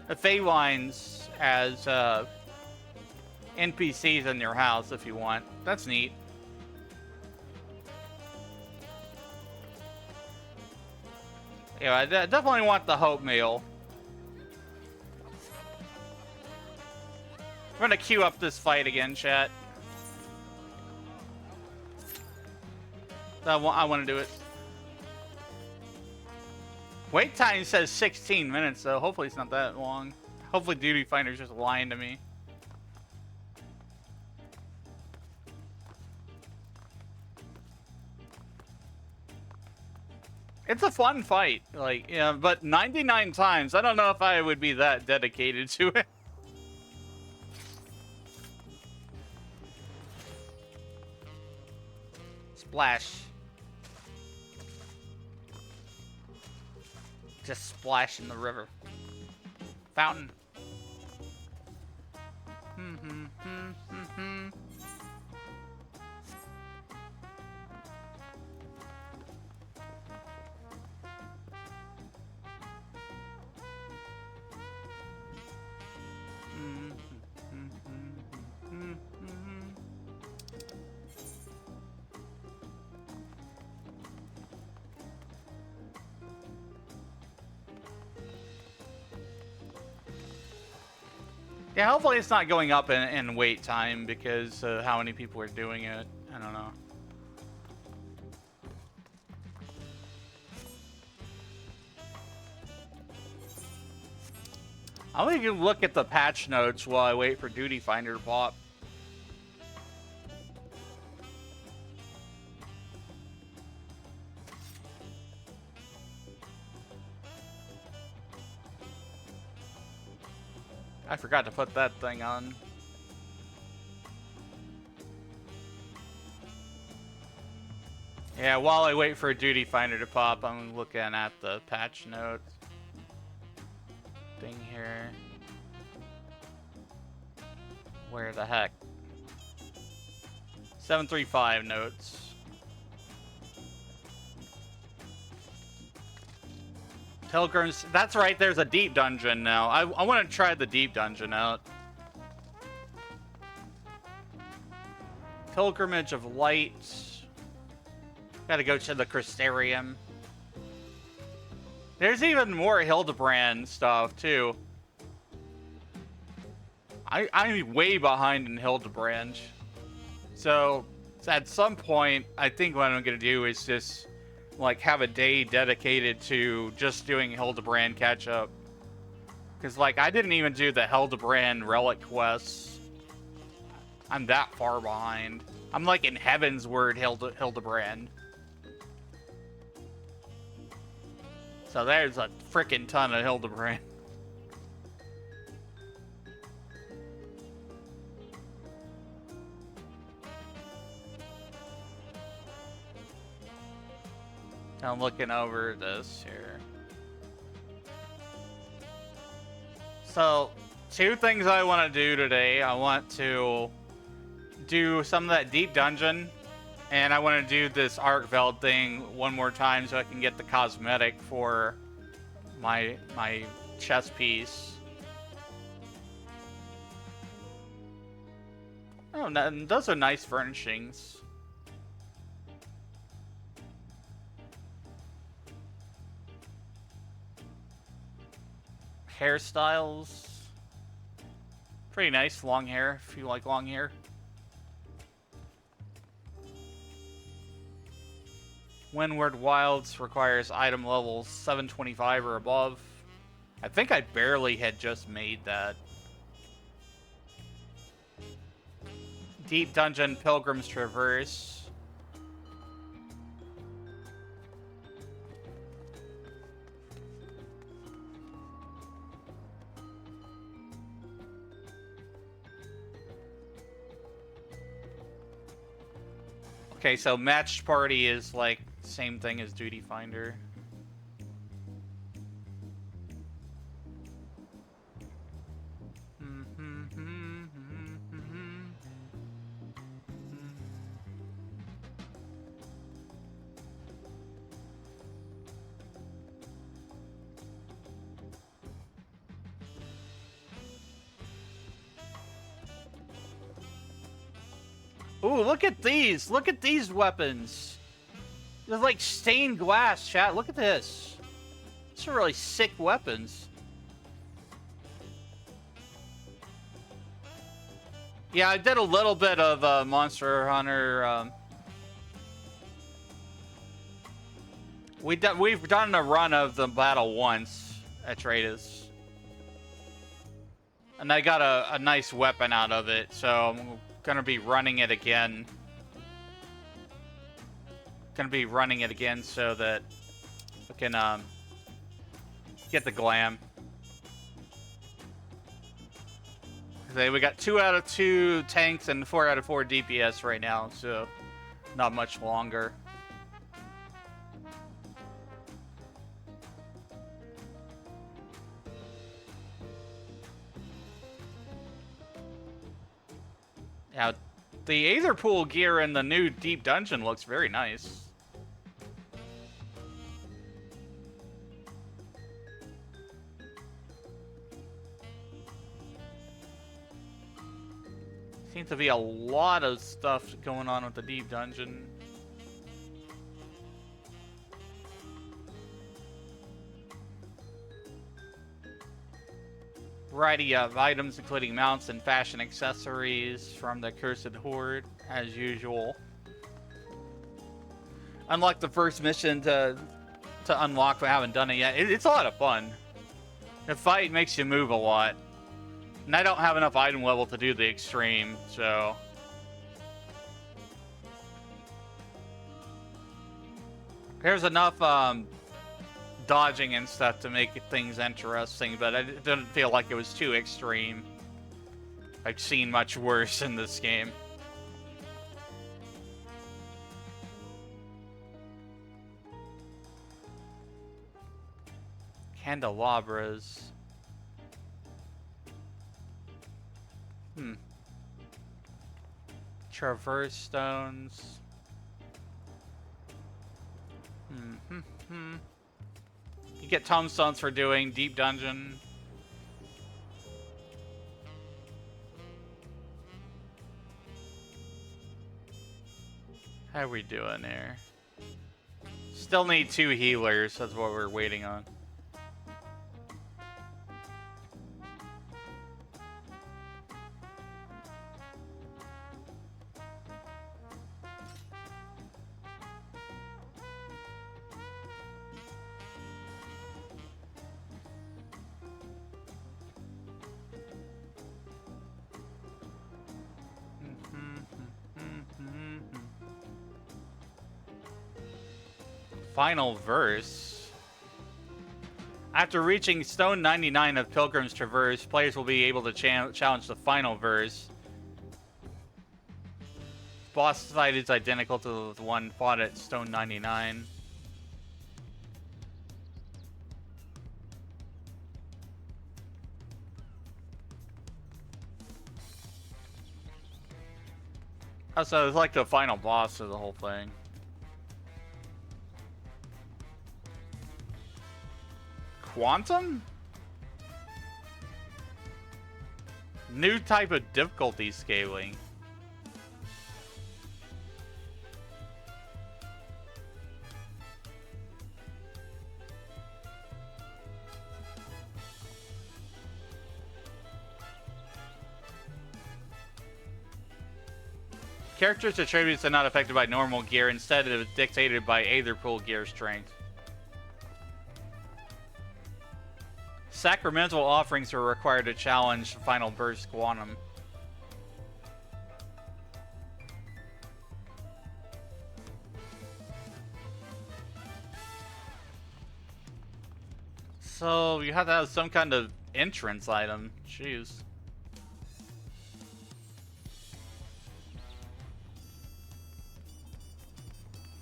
Speaker 1: the Phalines as NPCs in your house if you want. That's neat. Yeah, I definitely want the Hope Meal. I'm gonna queue up this fight again, chat. I want to do it. Wait time says 16 minutes, so hopefully it's not that long. Hopefully Duty Finder's just lying to me. It's a fun fight, like, yeah, but 99 times, I don't know if I would be that dedicated to it. Splash. Just splash in the river. Fountain. Yeah, hopefully it's not going up in wait time because how many people are doing it. I don't know. I'm gonna look at the patch notes while I wait for Duty Finder to pop. I forgot to put that thing on. Yeah, while I wait for a Duty Finder to pop, I'm looking at the patch notes thing here. Where the heck? 735 notes. Pilgrims, that's right, there's a deep dungeon now. I want to try the deep dungeon out. Pilgrimage of Light. Gotta go to the Crystarium. There's even more Hildebrand stuff, too. I'm way behind in Hildebrand. So, at some point, I think what I'm gonna do is just like have a day dedicated to just doing Hildebrand catch up. Cause like I didn't even do the Hildebrand relic quests. I'm that far behind. I'm like in Heaven's Word Hildebrand. So there's a freaking ton of Hildebrand. I'm looking over this here. So, Two things I want to do today. I want to do some of that deep dungeon, and I want to do this Arkveld thing one more time so I can get the cosmetic for my chess piece. Oh, those are nice furnishings. Hairstyles. Pretty nice, long hair, if you like long hair. Winward Wilds requires item level 725 or above. I think I barely had just made that. Deep Dungeon Pilgrim's Traverse. Okay, so Matched Party is like same thing as Duty Finder. Ooh, look at these! Look at these weapons! They're like stained glass, chat. Look at this. These are really sick weapons. Yeah, I did a little bit of Monster Hunter. We've done a run of the battle once at Tradus. And I got a nice weapon out of it, so I'm gonna be running it again. Gonna be running it again so that we can get the glam. We got 2 out of 2 tanks and 4 out of 4 DPS right now, so not much longer. Now, the Aether Pool gear in the new Deep Dungeon looks very nice. Seems to be a lot of stuff going on with the Deep Dungeon. Variety of items, including mounts and fashion accessories from the Cursed Horde, as usual. Unlock the first mission to unlock, but I haven't done it yet. It's a lot of fun. The fight makes you move a lot. And I don't have enough item level to do the extreme, so... There's enough dodging and stuff to make things interesting, but I didn't feel like it was too extreme. I've seen much worse in this game. Candelabras. Traverse stones. You get tombstones for doing Deep Dungeon. How are we doing there? Still need 2 healers. That's what we're waiting on. Final verse. After reaching Stone 99 of Pilgrim's Traverse, players will be able to challenge the final verse. Boss fight is identical to the one fought at Stone 99. Oh, so it's like the final boss of the whole thing. Quantum? New type of difficulty scaling. Characters' attributes are not affected by normal gear, instead it is dictated by Aether Pool gear strength. Sacramental offerings are required to challenge Final Burst Quantum. So you have to have some kind of entrance item. Jeez.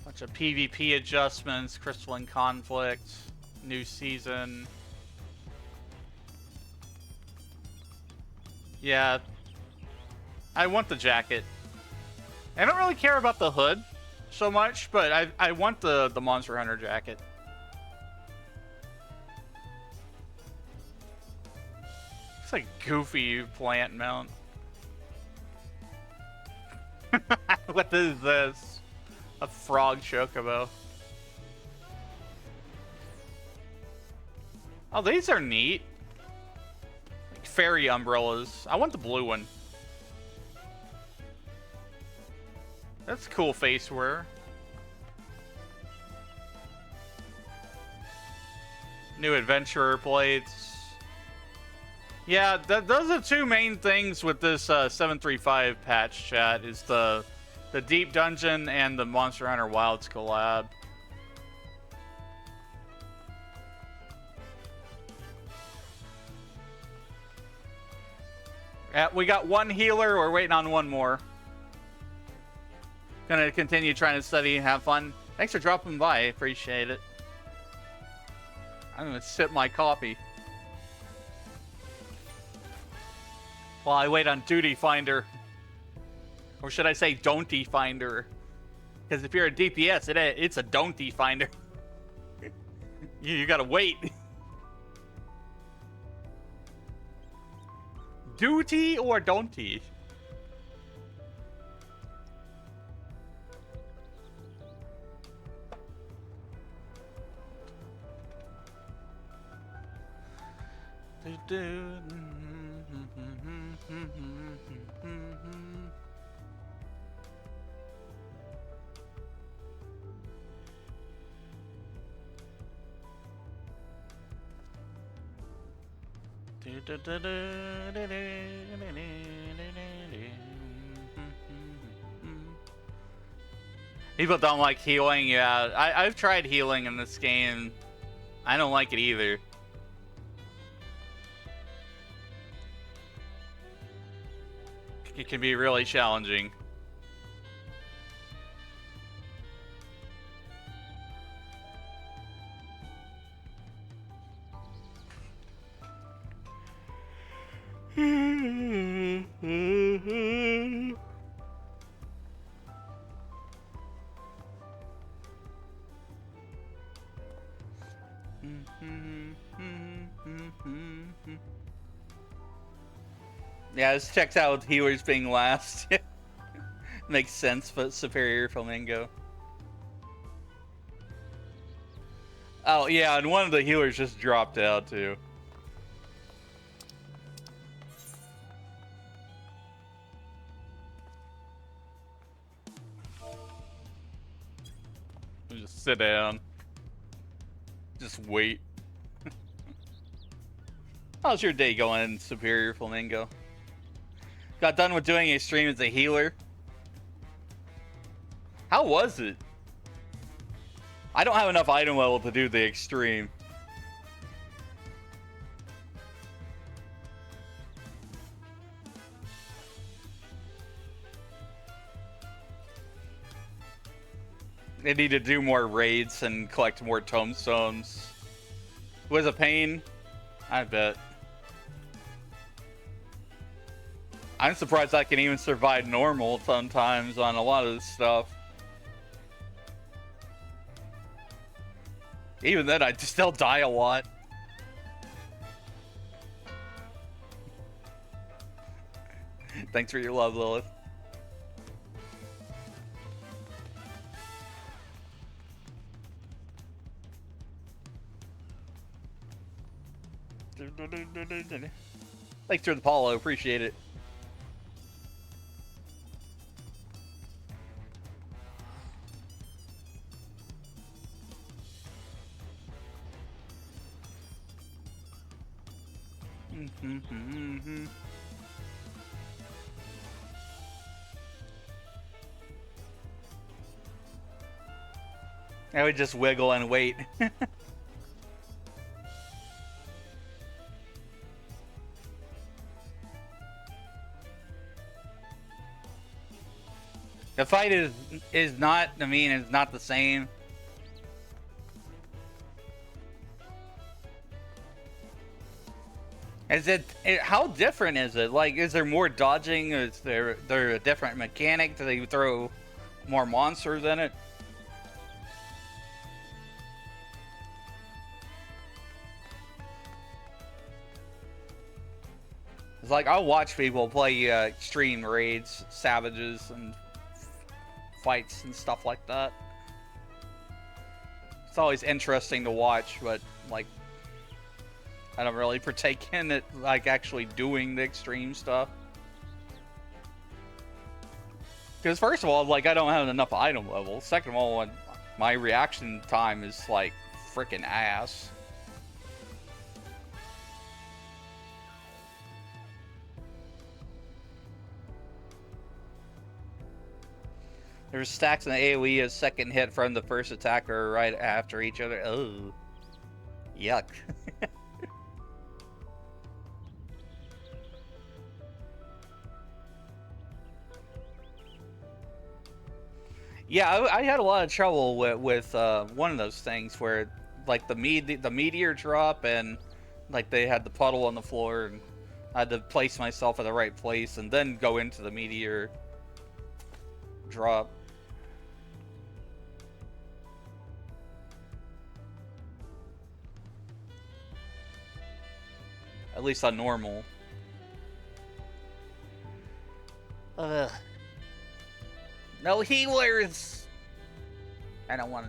Speaker 1: Bunch of PvP adjustments, Crystalline Conflict, new season. Yeah. I want the jacket. I don't really care about the hood so much, but I want the Monster Hunter jacket. It's like goofy plant mount. What is this? A frog chocobo. Oh, these are neat. Like fairy umbrellas. I want the blue one. That's cool face wear. New adventurer plates. Yeah, those are two main things with this 735 patch, chat, is the Deep Dungeon and the Monster Hunter Wilds collab. We got one healer, we're waiting on one more. Gonna continue trying to study and have fun. Thanks for dropping by, appreciate it. I'm gonna sip my coffee while I wait on Duty Finder. Or should I say Don't-y Finder? Because if you're a DPS, it's a Don't-y Finder. you gotta wait. Duty or Don't-y? People don't like healing. Yeah, I've tried healing in this game. I don't like it either. It can be really challenging. Yeah, this checks out with healers being last. Makes sense, but superior flamingo. Oh yeah, and one of the healers just dropped out too. Just sit down. Just wait. How's your day going, Superior Flamingo? Got done with doing a stream as a healer. How was it? I don't have enough item level to do the extreme. They need to do more raids and collect more tombstones. It was a pain, I bet. I'm surprised I can even survive normal sometimes on a lot of this stuff. Even then, I still die a lot. Thanks for your love, Lilith. Thanks for the Apollo, appreciate it. I would just wiggle and wait. The fight is not, I mean, it's not the same. Is it how different is it? Like, is there more dodging? Is there a different mechanic? Do they throw more monsters in it? It's like, I'll watch people play extreme raids, savages, and fights and stuff like that. It's always interesting to watch, but like, I don't really partake in it, like actually doing the extreme stuff. Because first of all, like, I don't have enough item levels. Second of all, my reaction time is like freaking ass. There's stacks in the AoE as second hit from the first attacker right after each other. Oh, yuck. Yeah, I had a lot of trouble with one of those things where, like, the meteor drop and like they had the puddle on the floor, and I had to place myself in the right place and then go into the meteor drop. At least on normal. Ugh. No healers! I don't want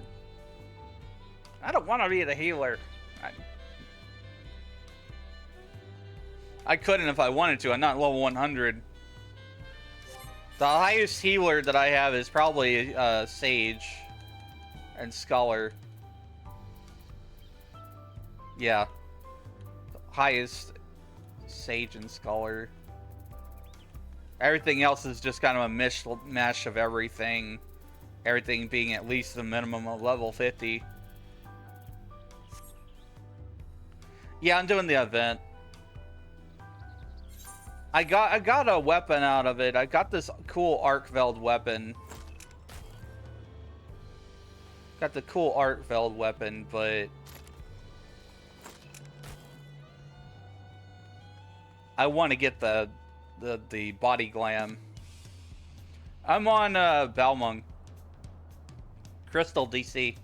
Speaker 1: to be the healer. I couldn't if I wanted to. I'm not level 100. The highest healer that I have is probably Sage and Scholar. Yeah. Highest Sage and Scholar. Everything else is just kind of a mesh of everything. Everything being at least the minimum of level 50. Yeah, I'm doing the event. I got a weapon out of it. I got this cool Arkveld weapon. Got the cool Arkveld weapon, but I want to get the body glam. I'm on Balmung. Crystal DC.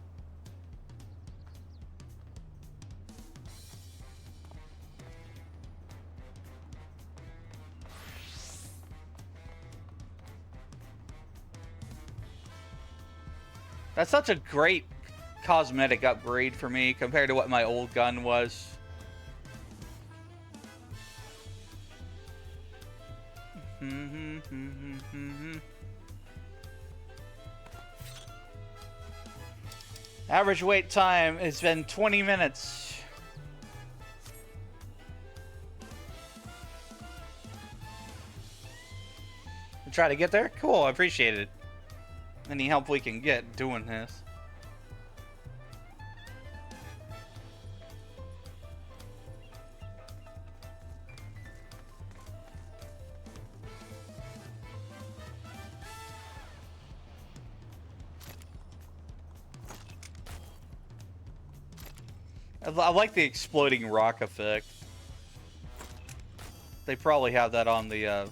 Speaker 1: That's such a great cosmetic upgrade for me compared to what my old gun was. Average wait time has been 20 minutes. Try to get there? Cool, I appreciate it. Any help we can get doing this. I like the exploding rock effect. They probably have that on the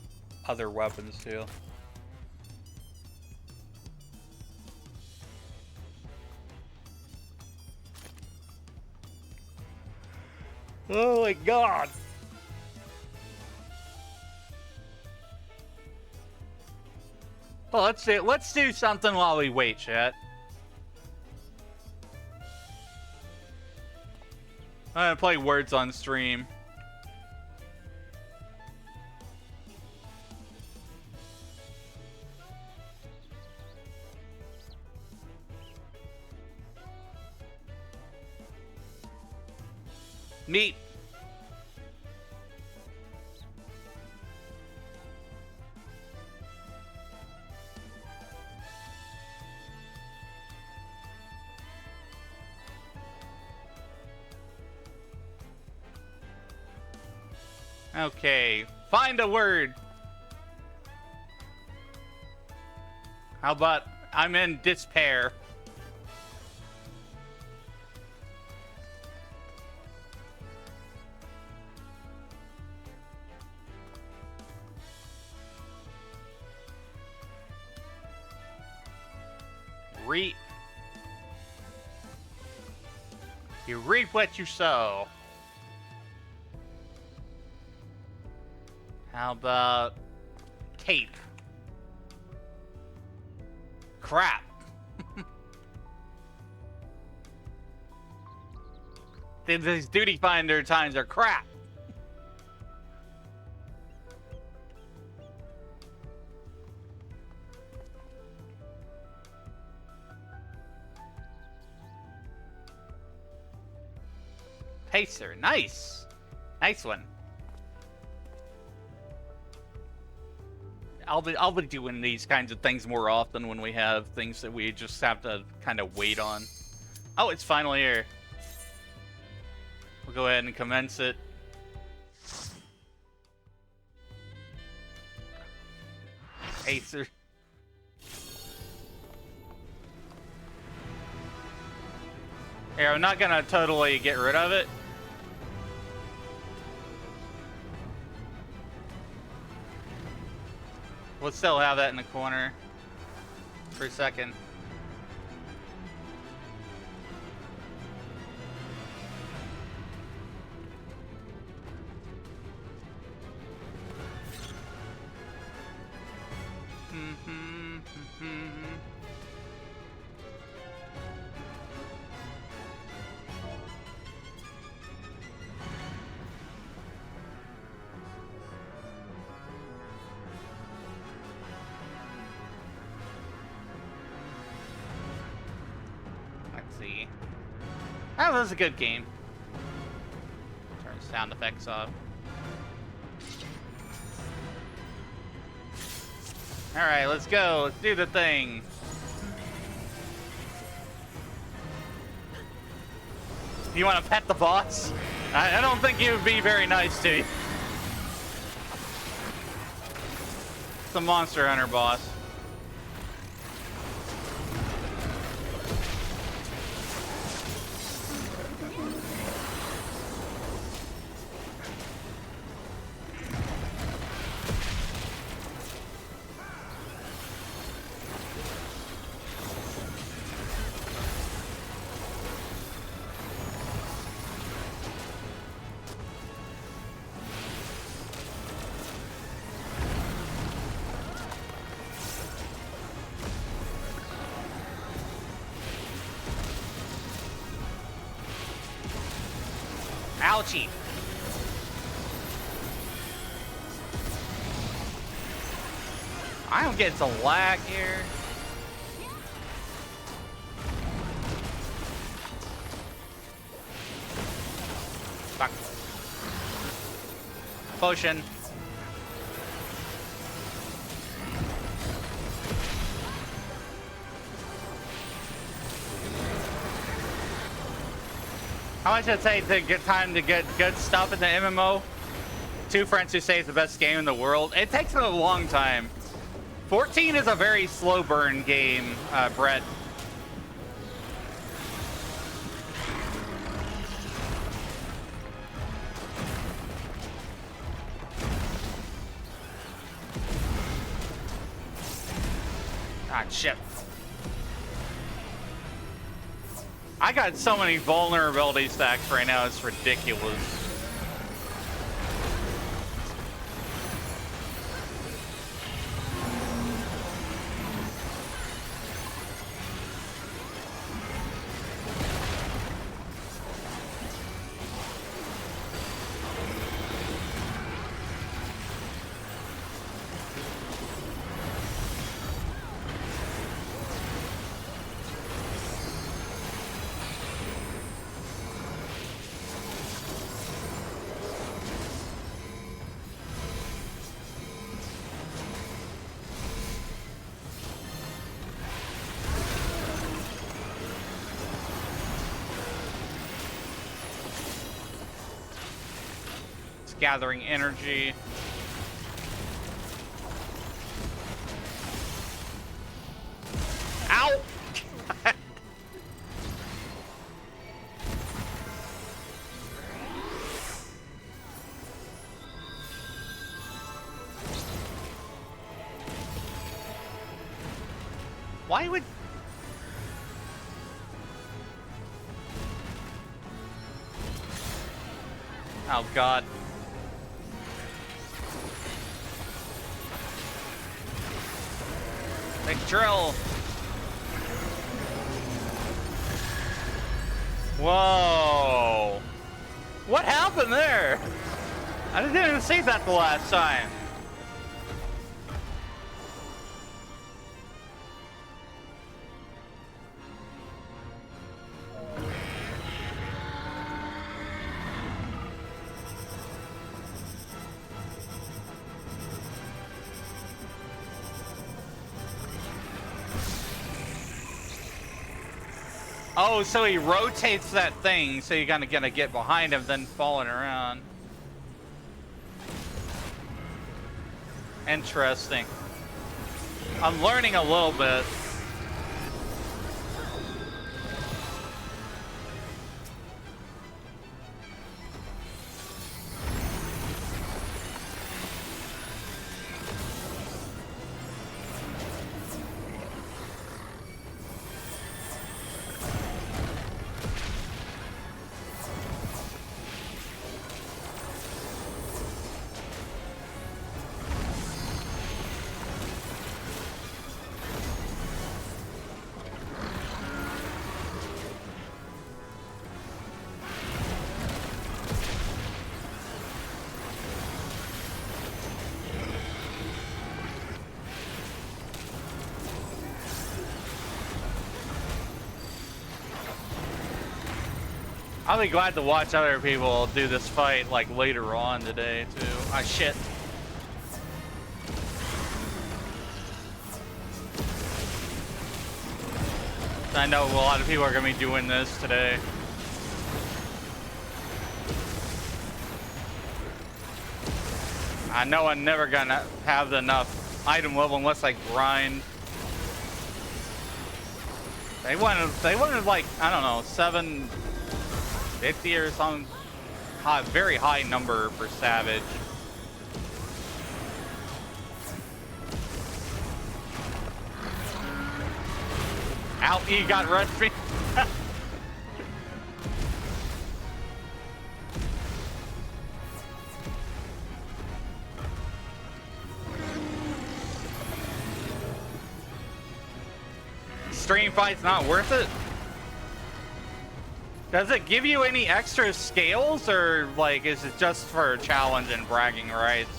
Speaker 1: other weapons too. Oh my god! Well, let's do something while we wait, chat. I'm gonna play Words on stream. Meat. Okay, find a word. How about I'm in despair? Reap. You reap what you sow. How about tape? Crap. These duty finder times are crap. Pacer, nice. Nice one. I'll be doing these kinds of things more often when we have things that we just have to kind of wait on. Oh, it's finally here. We'll go ahead and commence it. Acer. Here, I'm not gonna totally get rid of it. We'll still have that in the corner for a second. That was a good game. Turn sound effects off. Alright, let's go. Let's do the thing. You want to pet the boss? I don't think he would be very nice to you. It's the Monster Hunter boss. Ouchie. I don't get some lag here. Fuck. Potion. How much does it take to get time to get good stuff in the MMO? Two friends who say it's the best game in the world. It takes a long time. 14 is a very slow burn game, Brett. Ah, shit. I got so many vulnerability stacks right now, it's ridiculous. Gathering energy. Ow! Why would... Oh, God. Big drill. Whoa. What happened there? I didn't even see that the last time. Oh, so he rotates that thing, so you're gonna get behind him, then falling around. Interesting. I'm learning a little bit. I'll be glad to watch other people do this fight like later on today too. Ah, shit. I know a lot of people are gonna be doing this today. I know I'm never gonna have enough item level unless I grind. They wanted like, I don't know, 750 or some very high number for Savage. Out, he got rushed me. Stream fight's not worth it? Does it give you any extra scales, or like is it just for challenge and bragging rights?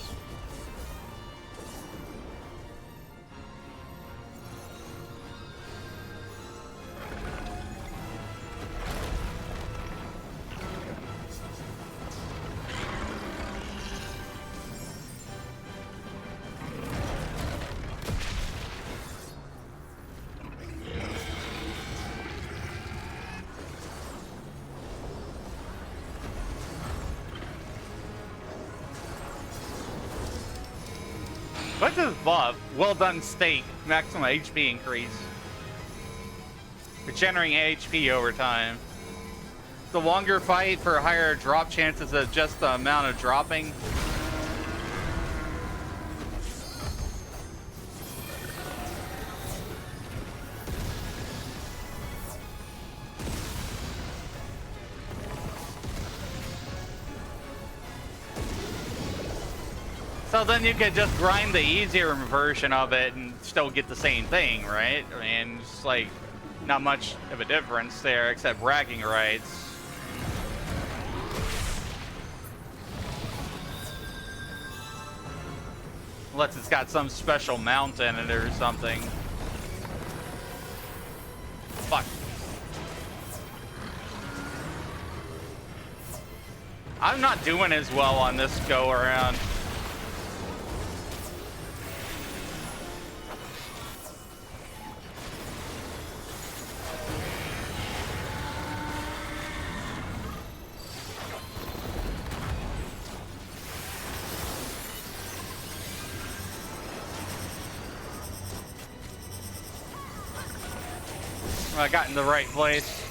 Speaker 1: What's this buff? Well done steak. Maximum HP increase. Regenerating HP over time. The longer fight for higher drop chances of just the amount of dropping. So then you could just grind the easier version of it and still get the same thing, right? I mean, it's like not much of a difference there except bragging rights. Unless it's got some special mount in it or something. Fuck. I'm not doing as well on this go around. I got in the right place.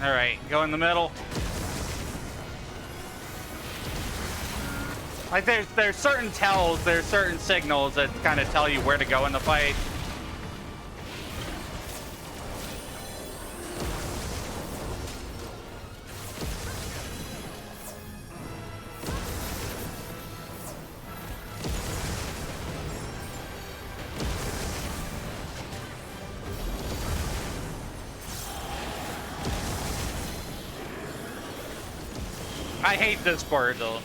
Speaker 1: All right, go in the middle. Like there's certain tells, there's certain signals that kind of tell you where to go in the fight. I hate this part though.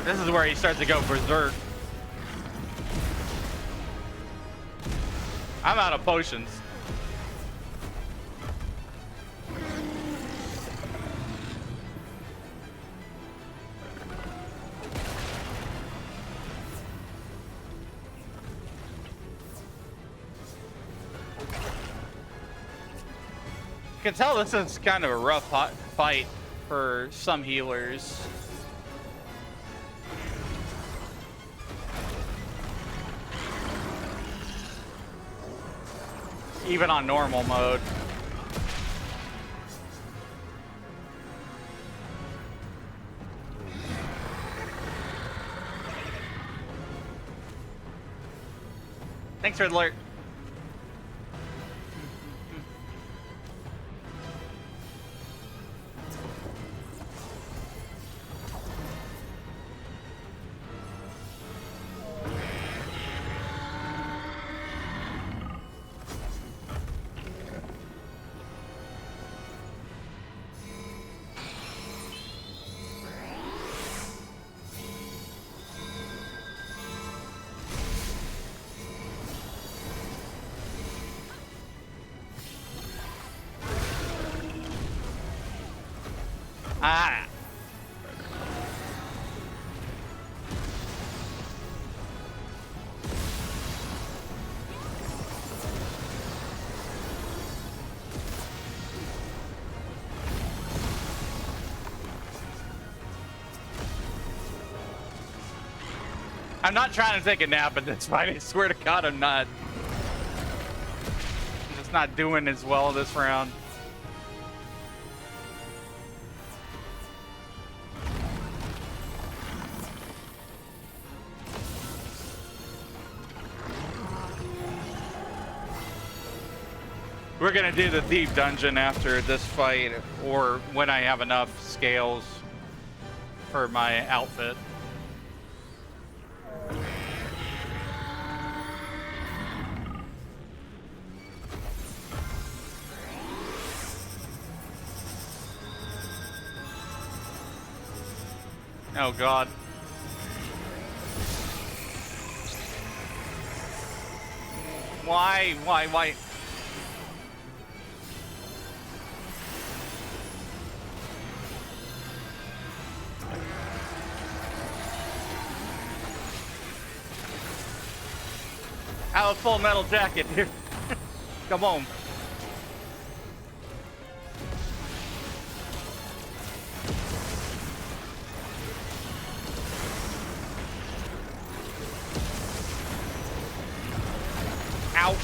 Speaker 1: This is where he starts to go berserk. I'm out of potions. You can tell this is kind of a rough fight for some healers. Even on normal mode. Thanks for the alert. Ah. I'm not trying to take a nap at this fight. I swear to God, I'm not. I'm just not doing as well this round. We're gonna do the Thief Dungeon after this fight, or when I have enough scales for my outfit. Oh God. Why? I have a full metal jacket, dude. Come on. Ow.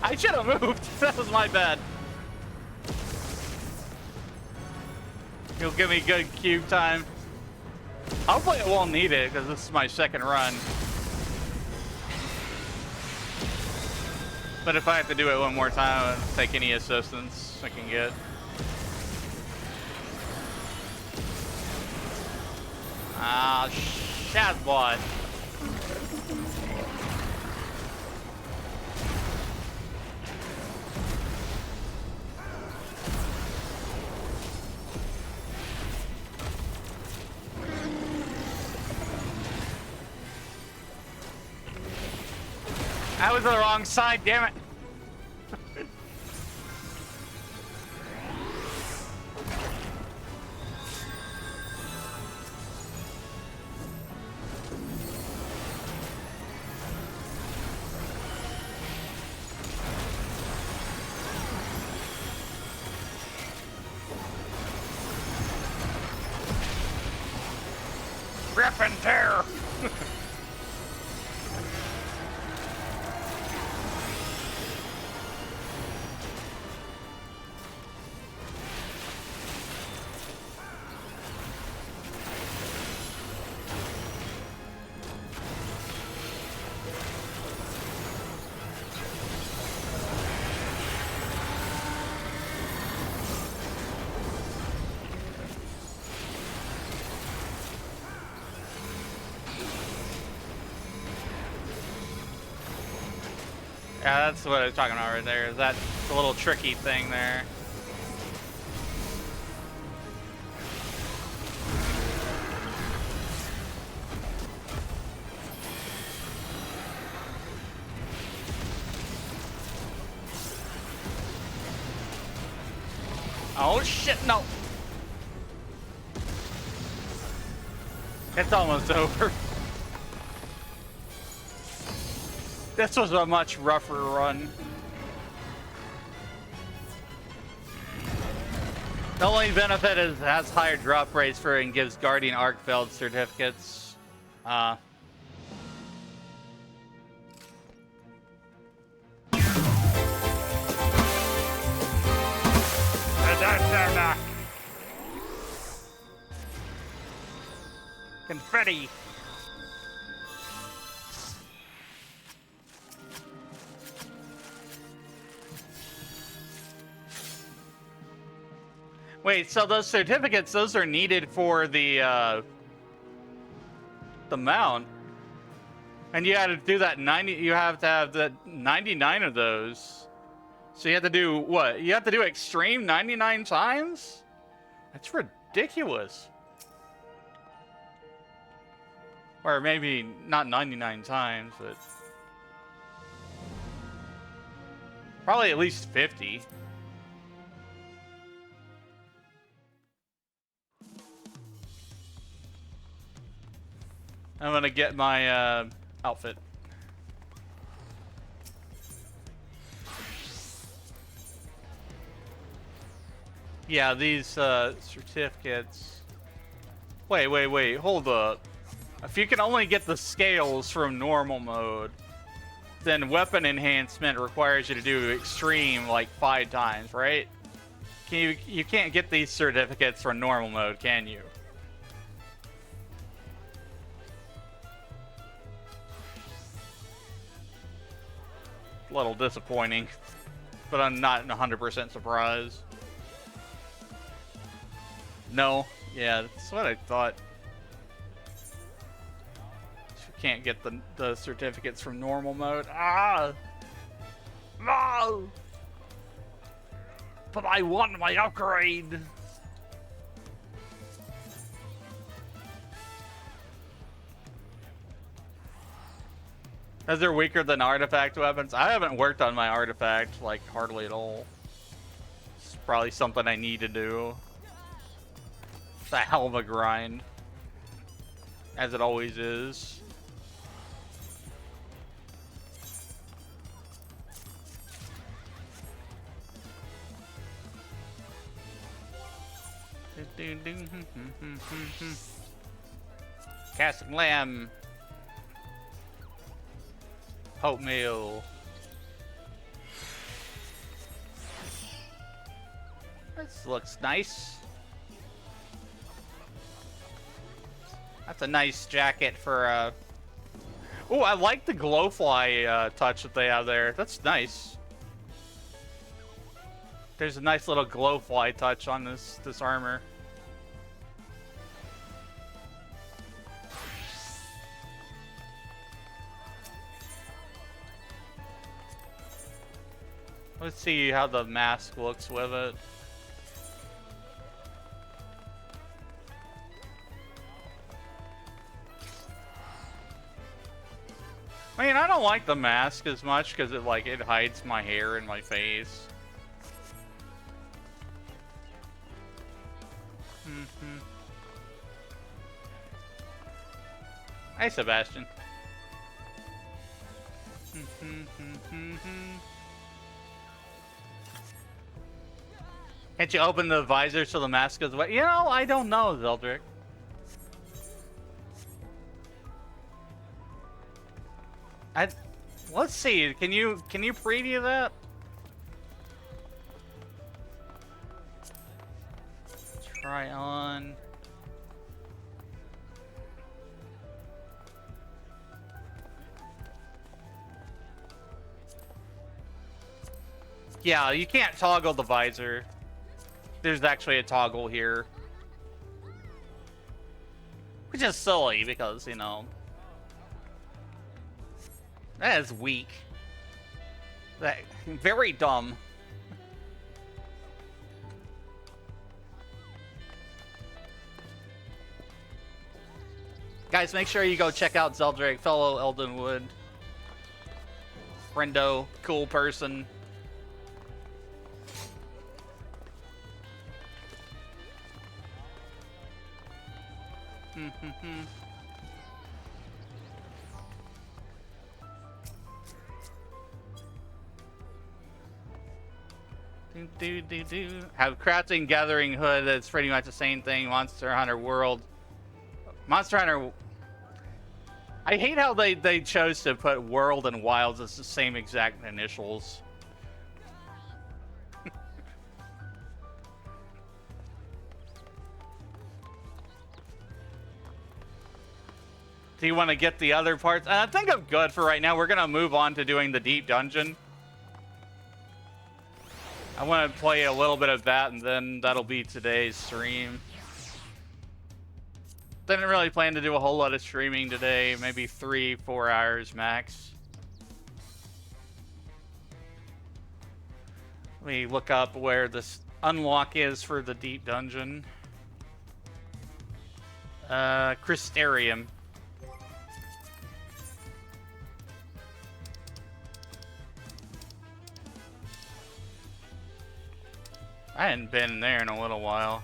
Speaker 1: I should have moved. That was my bad. He'll give me good cube time. Hopefully it won't need it, because this is my second run. But if I have to do it one more time, I'll take any assistance I can get. Ah, shit, boy. I was on the wrong side, damn it. Rip and tear. Yeah, that's what I was talking about right there. Is that the little tricky thing there? Oh shit, no. It's almost over. This was a much rougher run. The only benefit is it has higher drop rates for it and gives Guardian Arkveld certificates. Confetti. Wait, so those certificates, those are needed for the mount. And you had to do that 90, you have to have the 99 of those. So you have to do what? You have to do extreme 99 times? That's ridiculous. Or maybe not 99 times, but probably at least 50. I'm gonna get my outfit. Yeah, these certificates. Wait, hold up. If you can only get the scales from normal mode, then weapon enhancement requires you to do extreme like 5 times, right? You can't get these certificates from normal mode, can you? A little disappointing, but I'm not 100% surprised. No, yeah, that's what I thought. You can't get the certificates from normal mode. Ah! No! But I want my upgrade! As they're weaker than artifact weapons. I haven't worked on my artifact, like, hardly at all. It's probably something I need to do. It's a hell of a grind. As it always is. Casting lamb. Oatmeal. This looks nice. That's a nice jacket for, Oh, I like the glowfly touch that they have there. That's nice. There's a nice little glowfly touch on this armor. Let's see how the mask looks with it. I mean, I don't like the mask as much because it hides my hair and my face. Hi, Sebastian. Can't you open the visor so the mask goes away? You know, I don't know, Zeldrick. Let's see. Can you preview that? Try on. Yeah, you can't toggle the visor. There's actually a toggle here. Which is silly because, you know, that is weak. That very dumb. Guys, make sure you go check out Zeldrick, fellow Eldenwood. Friendo, cool person. Have crafting gathering hood. That's pretty much the same thing. Monster Hunter World. Monster Hunter. I hate how they chose to put World and Wilds as the same exact initials. Do you want to get the other parts? I think I'm good for right now. We're going to move on to doing the deep dungeon. I want to play a little bit of that, and then that'll be today's stream. Didn't really plan to do a whole lot of streaming today. Maybe 3-4 hours max. Let me look up where this unlock is for the deep dungeon. Crystarium. I hadn't been there in a little while.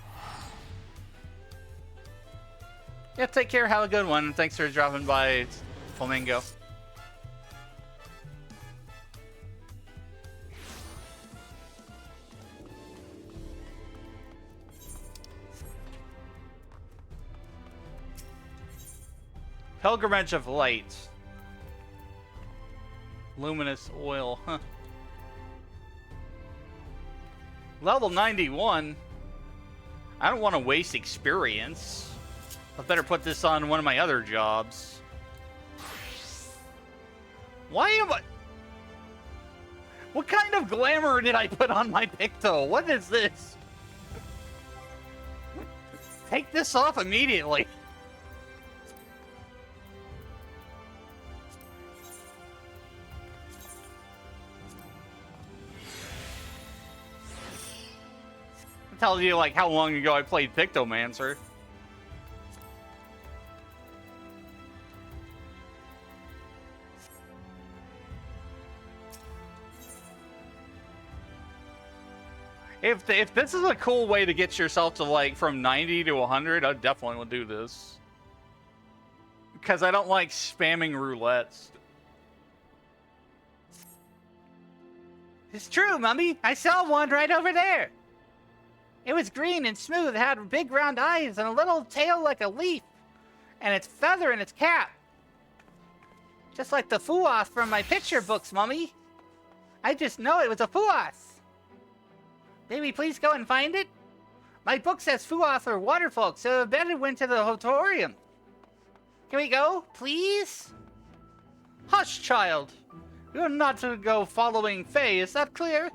Speaker 1: Yeah, take care. Have a good one. Thanks for dropping by, Flamingo. Pilgrimage of Light. Luminous oil, huh. Level 91? I don't want to waste experience. I better put this on one of my other jobs. Why am I... What kind of glamour did I put on my Picto? What is this? Take this off immediately. Tells you like how long ago I played Pictomancer. If this is a cool way to get yourself to like from 90 to 100, I definitely will do this. Because I don't like spamming roulettes. It's true, Mummy. I saw one right over there. It was green and smooth, had big round eyes and a little tail like a leaf. And its feather in its cap. Just like the Fuos from my picture books, Mummy. I just know it was a Fuos. Baby, please go and find it. My book says Fuoth are waterfolk, so I better went to the Hotorium. Can we go, please? Hush, child. You're not to go following Fae, is that clear?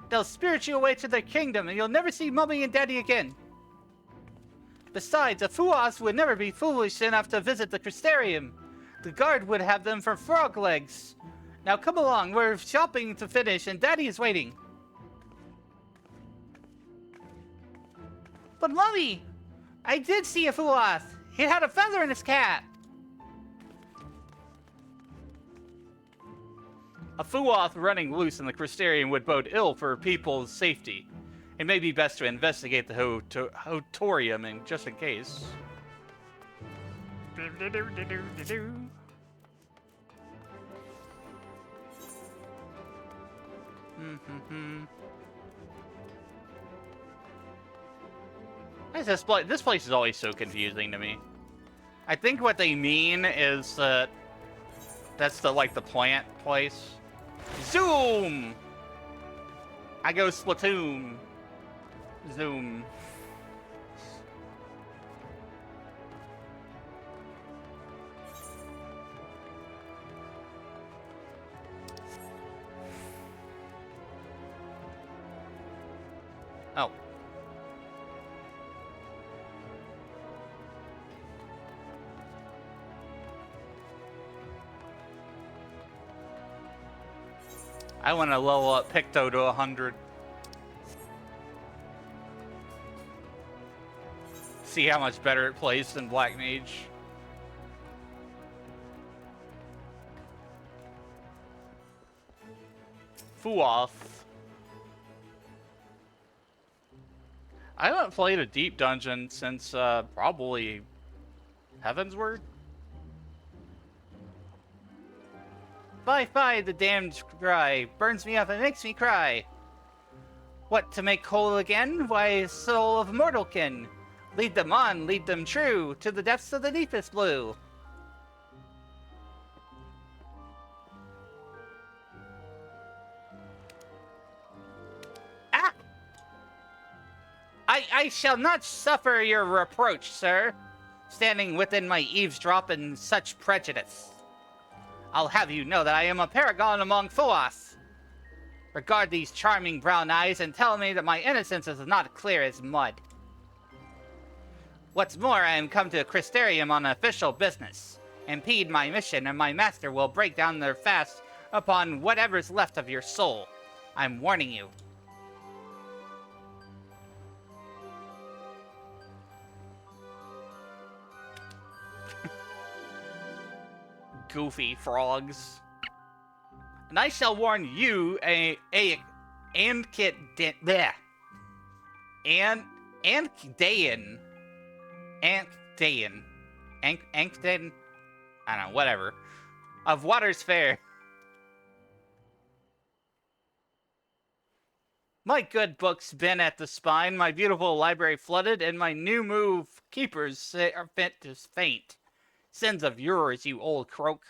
Speaker 1: They'll spirit you away to their kingdom, and you'll never see Mummy and Daddy again. Besides, a Fuoth would never be foolish enough to visit the Crystarium. The guard would have them for frog legs. Now come along, we're shopping to finish, and Daddy is waiting. But Mummy, I did see a Fuoth. He had a feather in his cap. A Fuoth running loose in the Crystarium would bode ill for people's safety. It may be best to investigate the Hotorium just in case. This place is always so confusing to me. I think what they mean is that that's the plant place. Zoom! I go Splatoon. Zoom. Oh. I want to level up Picto to 100. See how much better it plays than Black Mage. Fuoth. I haven't played a deep dungeon since probably Heaven's Word. Fie, the damned cry burns me up and makes me cry. What, to make whole again? Why, soul of mortalkin. Lead them on, lead them true, to the depths of the deepest blue. Ah! I shall not suffer your reproach, sir, standing within my eavesdrop in such prejudice. I'll have you know that I am a paragon among Fuoth. Regard these charming brown eyes and tell me that my innocence is not clear as mud. What's more, I am come to Crystarium on official business. Impede my mission, and my master will break down their fast upon whatever's left of your soul. I'm warning you. Goofy frogs. And I shall warn you, Ankdayan. Ankdayan, I don't know, whatever, of Water's Fair. My good book's been at the spine, my beautiful library flooded, and my new move keepers are fit to faint. Sins of yours, you old croak.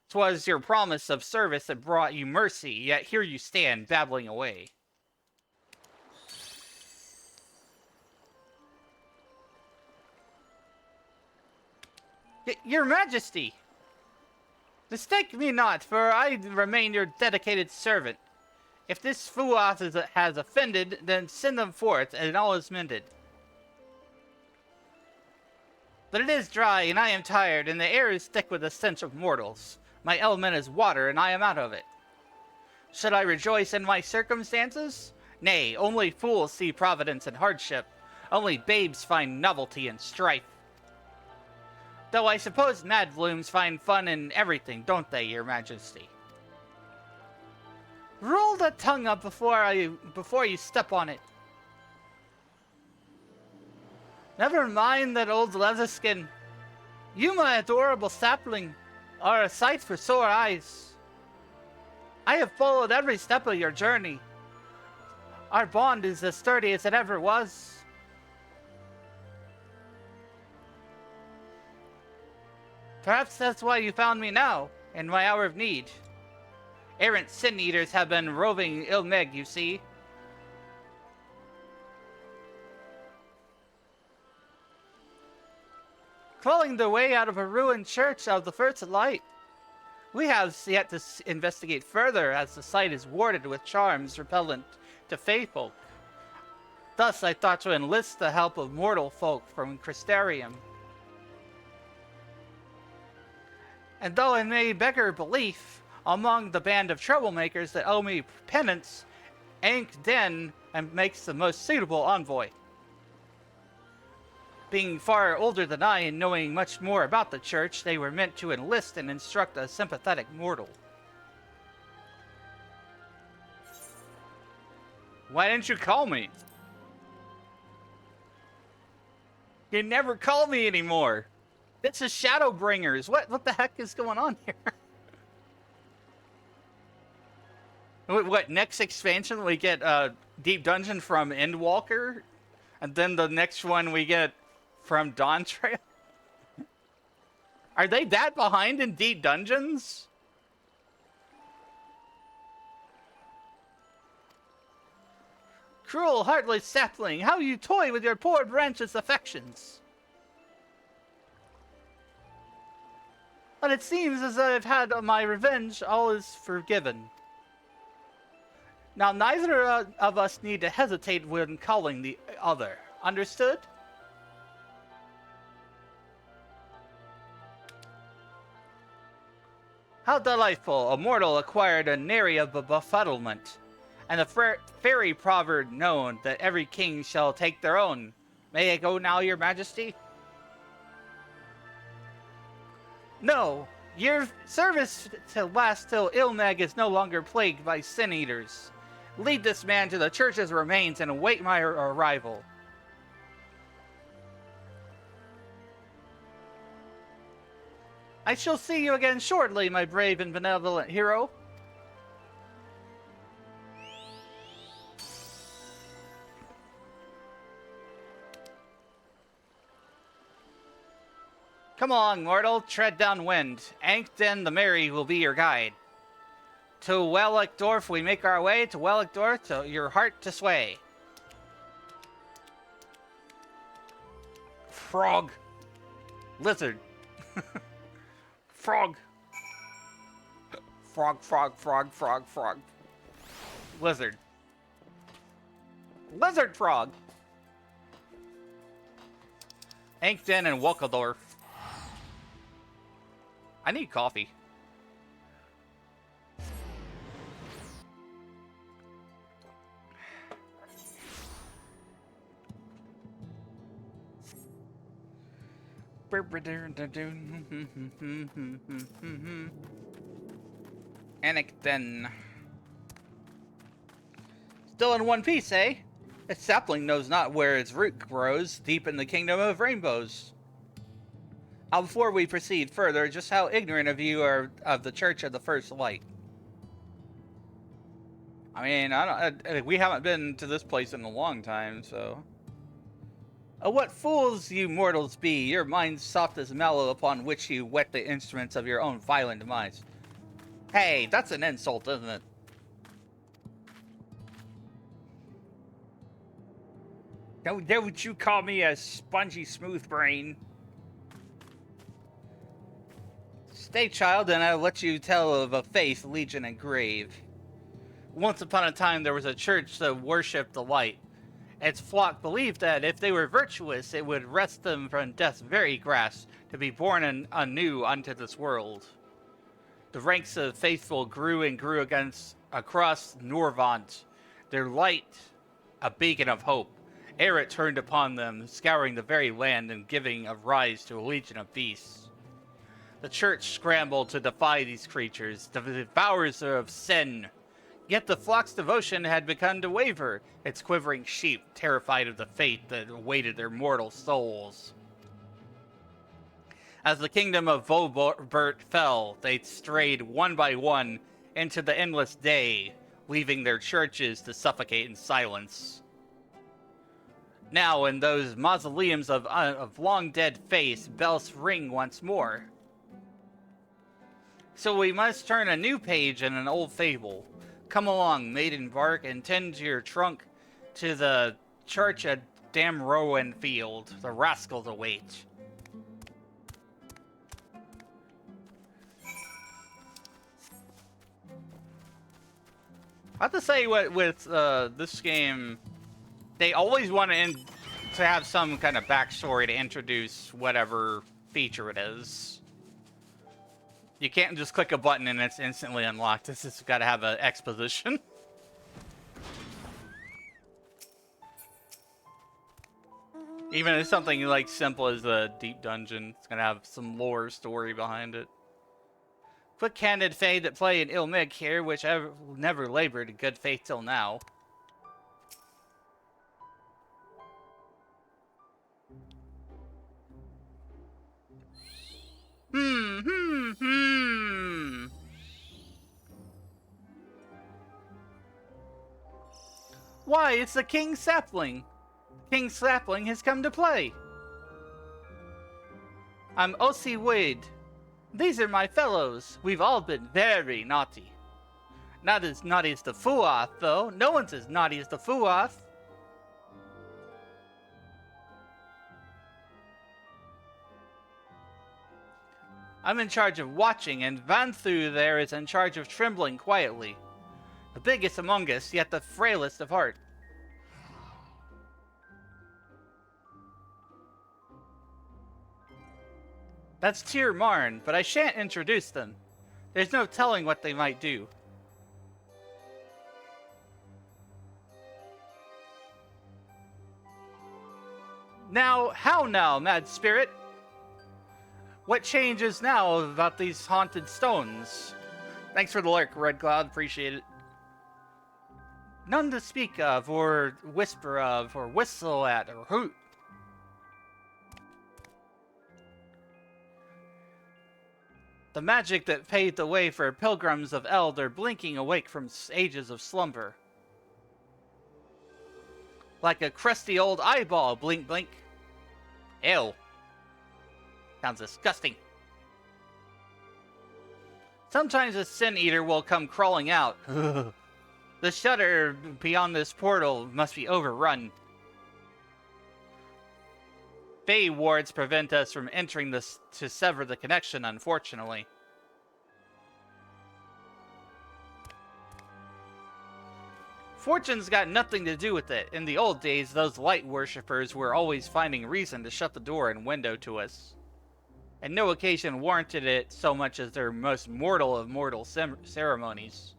Speaker 1: 'Twas your promise of service that brought you mercy, yet here you stand, babbling away. Your Majesty! Mistake me not, for I remain your dedicated servant. If this Fuoth has offended, then send them forth, and all is mended. But it is dry, and I am tired, and the air is thick with the stench of mortals. My element is water, and I am out of it. Should I rejoice in my circumstances? Nay, only fools see providence in hardship. Only babes find novelty in strife. Though I suppose mad blooms find fun in everything, don't they, Your Majesty? Roll that tongue up before you step on it. Never mind that old leatherskin. You, my adorable sapling, are a sight for sore eyes. I have followed every step of your journey. Our bond is as sturdy as it ever was. Perhaps that's why you found me now, in my hour of need. Errant sin-eaters have been roving Ilmeg, you see. Crawling their way out of a ruined church of the First Light. We have yet to investigate further, as the site is warded with charms repellent to faithful. Thus, I thought to enlist the help of mortal folk from Crystarium. And though I may beggar belief, among the band of troublemakers that owe me penance, Arkveld makes the most suitable envoy. Being far older than I and knowing much more about the church, they were meant to enlist and instruct a sympathetic mortal. Why didn't you call me? You never call me anymore. This is Shadowbringers. What the heck is going on here? What, next expansion we get Deep Dungeon from Endwalker? And then the next one we get from Dawn Trail? Are they that behind in Deep Dungeons? Cruel, heartless sapling, how you toy with your poor branch's affections. But it seems as I've had my revenge, all is forgiven. Now, neither of us need to hesitate when calling the other. Understood? How delightful! A mortal acquired a nary of a befuddlement, and the fairy proverb known that every king shall take their own. May I go now, your majesty? No, your service to last till Ilmeg is no longer plagued by sin-eaters. Lead this man to the church's remains and await my arrival. I shall see you again shortly, my brave and benevolent hero. Come along, mortal, tread downwind. Arkveld the Merry will be your guide. To Wildin we make our way, to Wildin, to your heart to sway. Frog. Lizard. Frog. Frog, frog, frog, frog, frog. Lizard. Lizard frog. Arkveld and Wildin. I need coffee. Arkveld. Still in one piece, eh? A sapling knows not where its root grows, deep in the kingdom of rainbows. Now, before we proceed further, just how ignorant of you are of the Church of the First Light. I mean, we haven't been to this place in a long time, so... Oh, what fools you mortals be, your minds soft as mallow upon which you whet the instruments of your own violent demise. Hey, that's an insult, isn't it? Don't you call me a spongy smooth brain. Stay, child, and I'll let you tell of a faith, legion, and grave. Once upon a time, there was a church that worshipped the light. Its flock believed that if they were virtuous, it would wrest them from death's very grasp to be born anew unto this world. The ranks of faithful grew and grew across Norvant, their light a beacon of hope, ere it turned upon them, scouring the very land and giving a rise to a legion of beasts. The church scrambled to defy these creatures, the devourers of sin. Yet the flock's devotion had begun to waver, its quivering sheep terrified of the fate that awaited their mortal souls. As the kingdom of Volbert fell, they strayed one by one into the endless day, leaving their churches to suffocate in silence. Now, in those mausoleums of long-dead faiths, bells ring once more. So we must turn a new page in an old fable. Come along, maiden bark, and tend to your trunk to the church at Damrowen Field. The rascals await. I have to say, with this game, they always want to have some kind of backstory to introduce whatever feature it is. You can't just click a button and it's instantly unlocked. This has got to have an exposition. Even if something like simple as a deep dungeon, it's gonna have some lore story behind it. Quick-handed Fade that play an ill mig here, which I've never labored in good faith till now. Why, it's the King Sapling. King Sapling has come to play. I'm O.C. Wade. These are my fellows. We've all been very naughty. Not as naughty as the Fuath, though. No one's as naughty as the Fuath. I'm in charge of watching, and Vanthu there is in charge of trembling quietly. The biggest among us, yet the frailest of heart. That's Tyr Marn, but I shan't introduce them. There's no telling what they might do. Now, how now, mad spirit? What changes now about these haunted stones? Thanks for the lurk, Red Cloud. Appreciate it. None to speak of, or whisper of, or whistle at, or hoot. The magic that paved the way for pilgrims of Eld are blinking awake from ages of slumber. Like a crusty old eyeball, blink blink. Ew. Sounds disgusting. Sometimes a sin eater will come crawling out. The shutter beyond this portal must be overrun. Fey wards prevent us from entering this to sever the connection, unfortunately. Fortune's got nothing to do with it. In the old days, those light worshippers were always finding reason to shut the door and window to us. And no occasion warranted it so much as their most mortal of mortal ceremonies.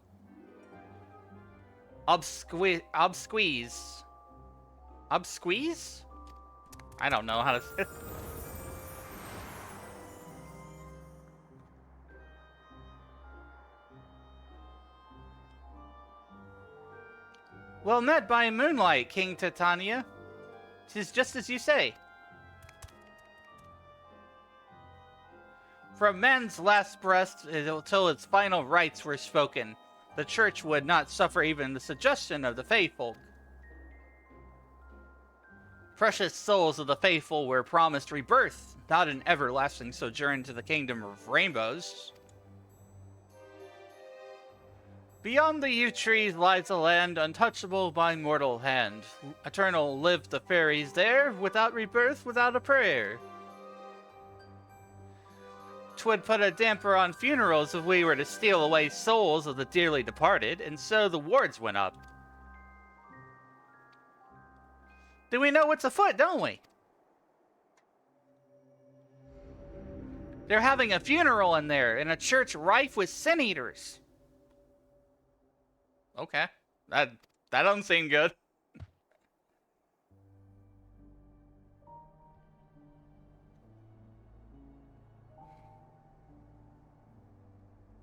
Speaker 1: Obsqueeze? Obsqueeze? I don't know how to say it. Well met by moonlight, King Titania. 'Tis just as you say. From man's last breath until its final rites were spoken, the church would not suffer even the suggestion of the faithful. Precious souls of the faithful were promised rebirth, not an everlasting sojourn to the kingdom of rainbows. Beyond the yew trees lies a land untouchable by mortal hand. Eternal live the fairies there, without rebirth, without a prayer. 'Twould put a damper on funerals if we were to steal away souls of the dearly departed, and so the wards went up. Do we know what's afoot, don't we? They're having a funeral in there, in a church rife with sin-eaters. Okay. That doesn't seem good.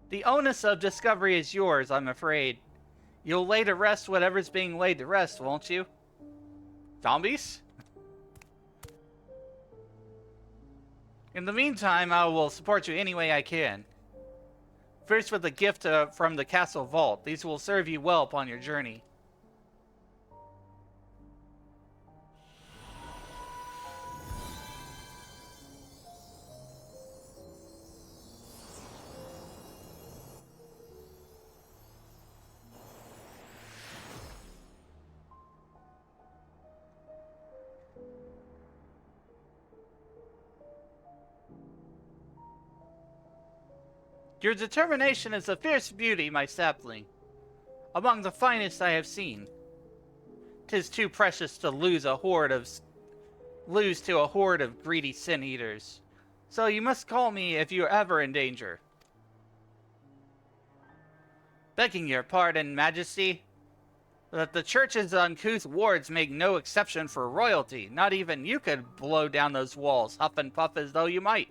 Speaker 1: The onus of discovery is yours, I'm afraid. You'll lay to rest whatever's being laid to rest, won't you? Zombies? In the meantime, I will support you any way I can. First with a gift from the castle vault. These will serve you well upon your journey. Your determination is a fierce beauty, my sapling. among the finest I have seen. 'Tis too precious to lose to a horde of greedy sin-eaters. So you must call me if you are ever in danger. Begging your pardon, Majesty, but the church's uncouth wards make no exception for royalty. Not even you could blow down those walls, huff and puff as though you might.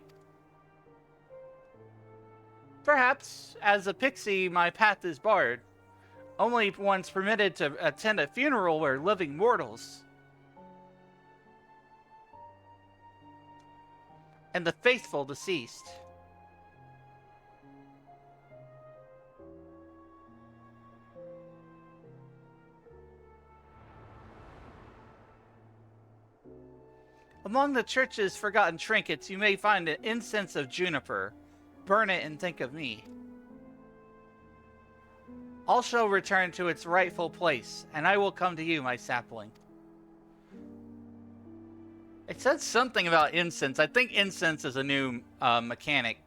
Speaker 1: Perhaps, as a pixie, my path is barred. Only ones permitted to attend a funeral are living mortals. And the faithful deceased. Among the church's forgotten trinkets, you may find an incense of juniper. Burn it and think of me. All shall return to its rightful place, and I will come to you, my sapling. It said something about incense. I think incense is a new mechanic.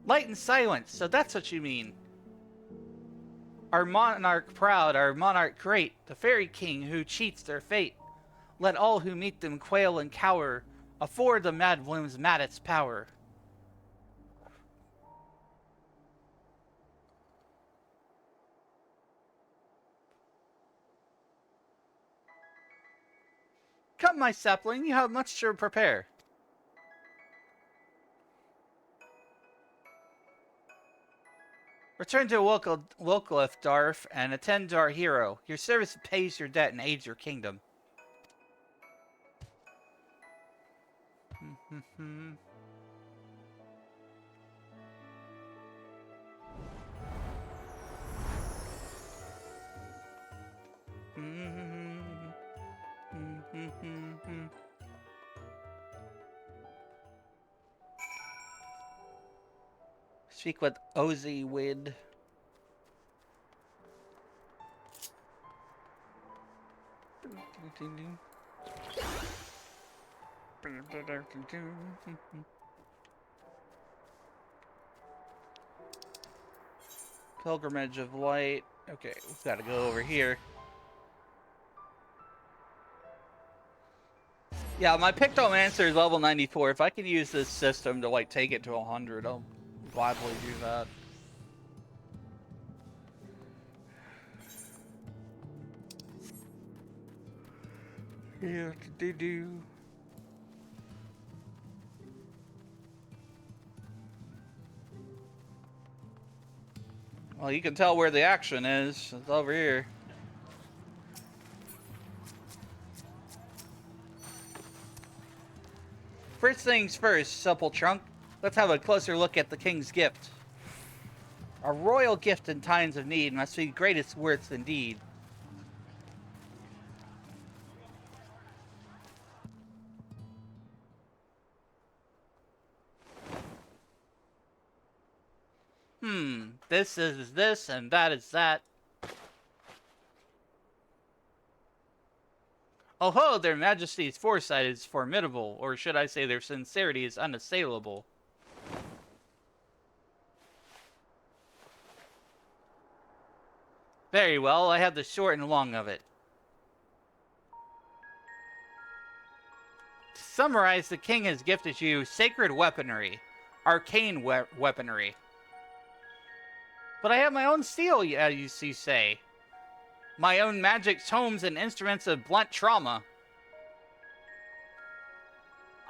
Speaker 1: Light and silence, so that's what you mean. Our monarch proud, our monarch great, the fairy king who cheats their fate. Let all who meet them quail and cower, afford the mad bloom's maddest power. Come, my sapling, you have much to prepare. Return to Wildin and attend to our hero. Your service pays your debt and aids your kingdom. Speak with Ozzy Wid. Pilgrimage of Light. Okay, we've got to go over here. Yeah, my Pictomancer is level 94. If I can use this system to like take it to 100, I'll gladly do that. Yeah, do. Well, you can tell where the action is. It's over here. First things first, supple trunk. Let's have a closer look at the king's gift. A royal gift in times of need must be greatest worth indeed. This is this and that is that. Oh ho, their majesty's foresight is formidable, or should I say their sincerity is unassailable. Very well, I have the short and long of it. To summarize, the king has gifted you sacred weaponry, arcane weaponry. But I have my own steel, you say. My own magic tomes and instruments of blunt trauma.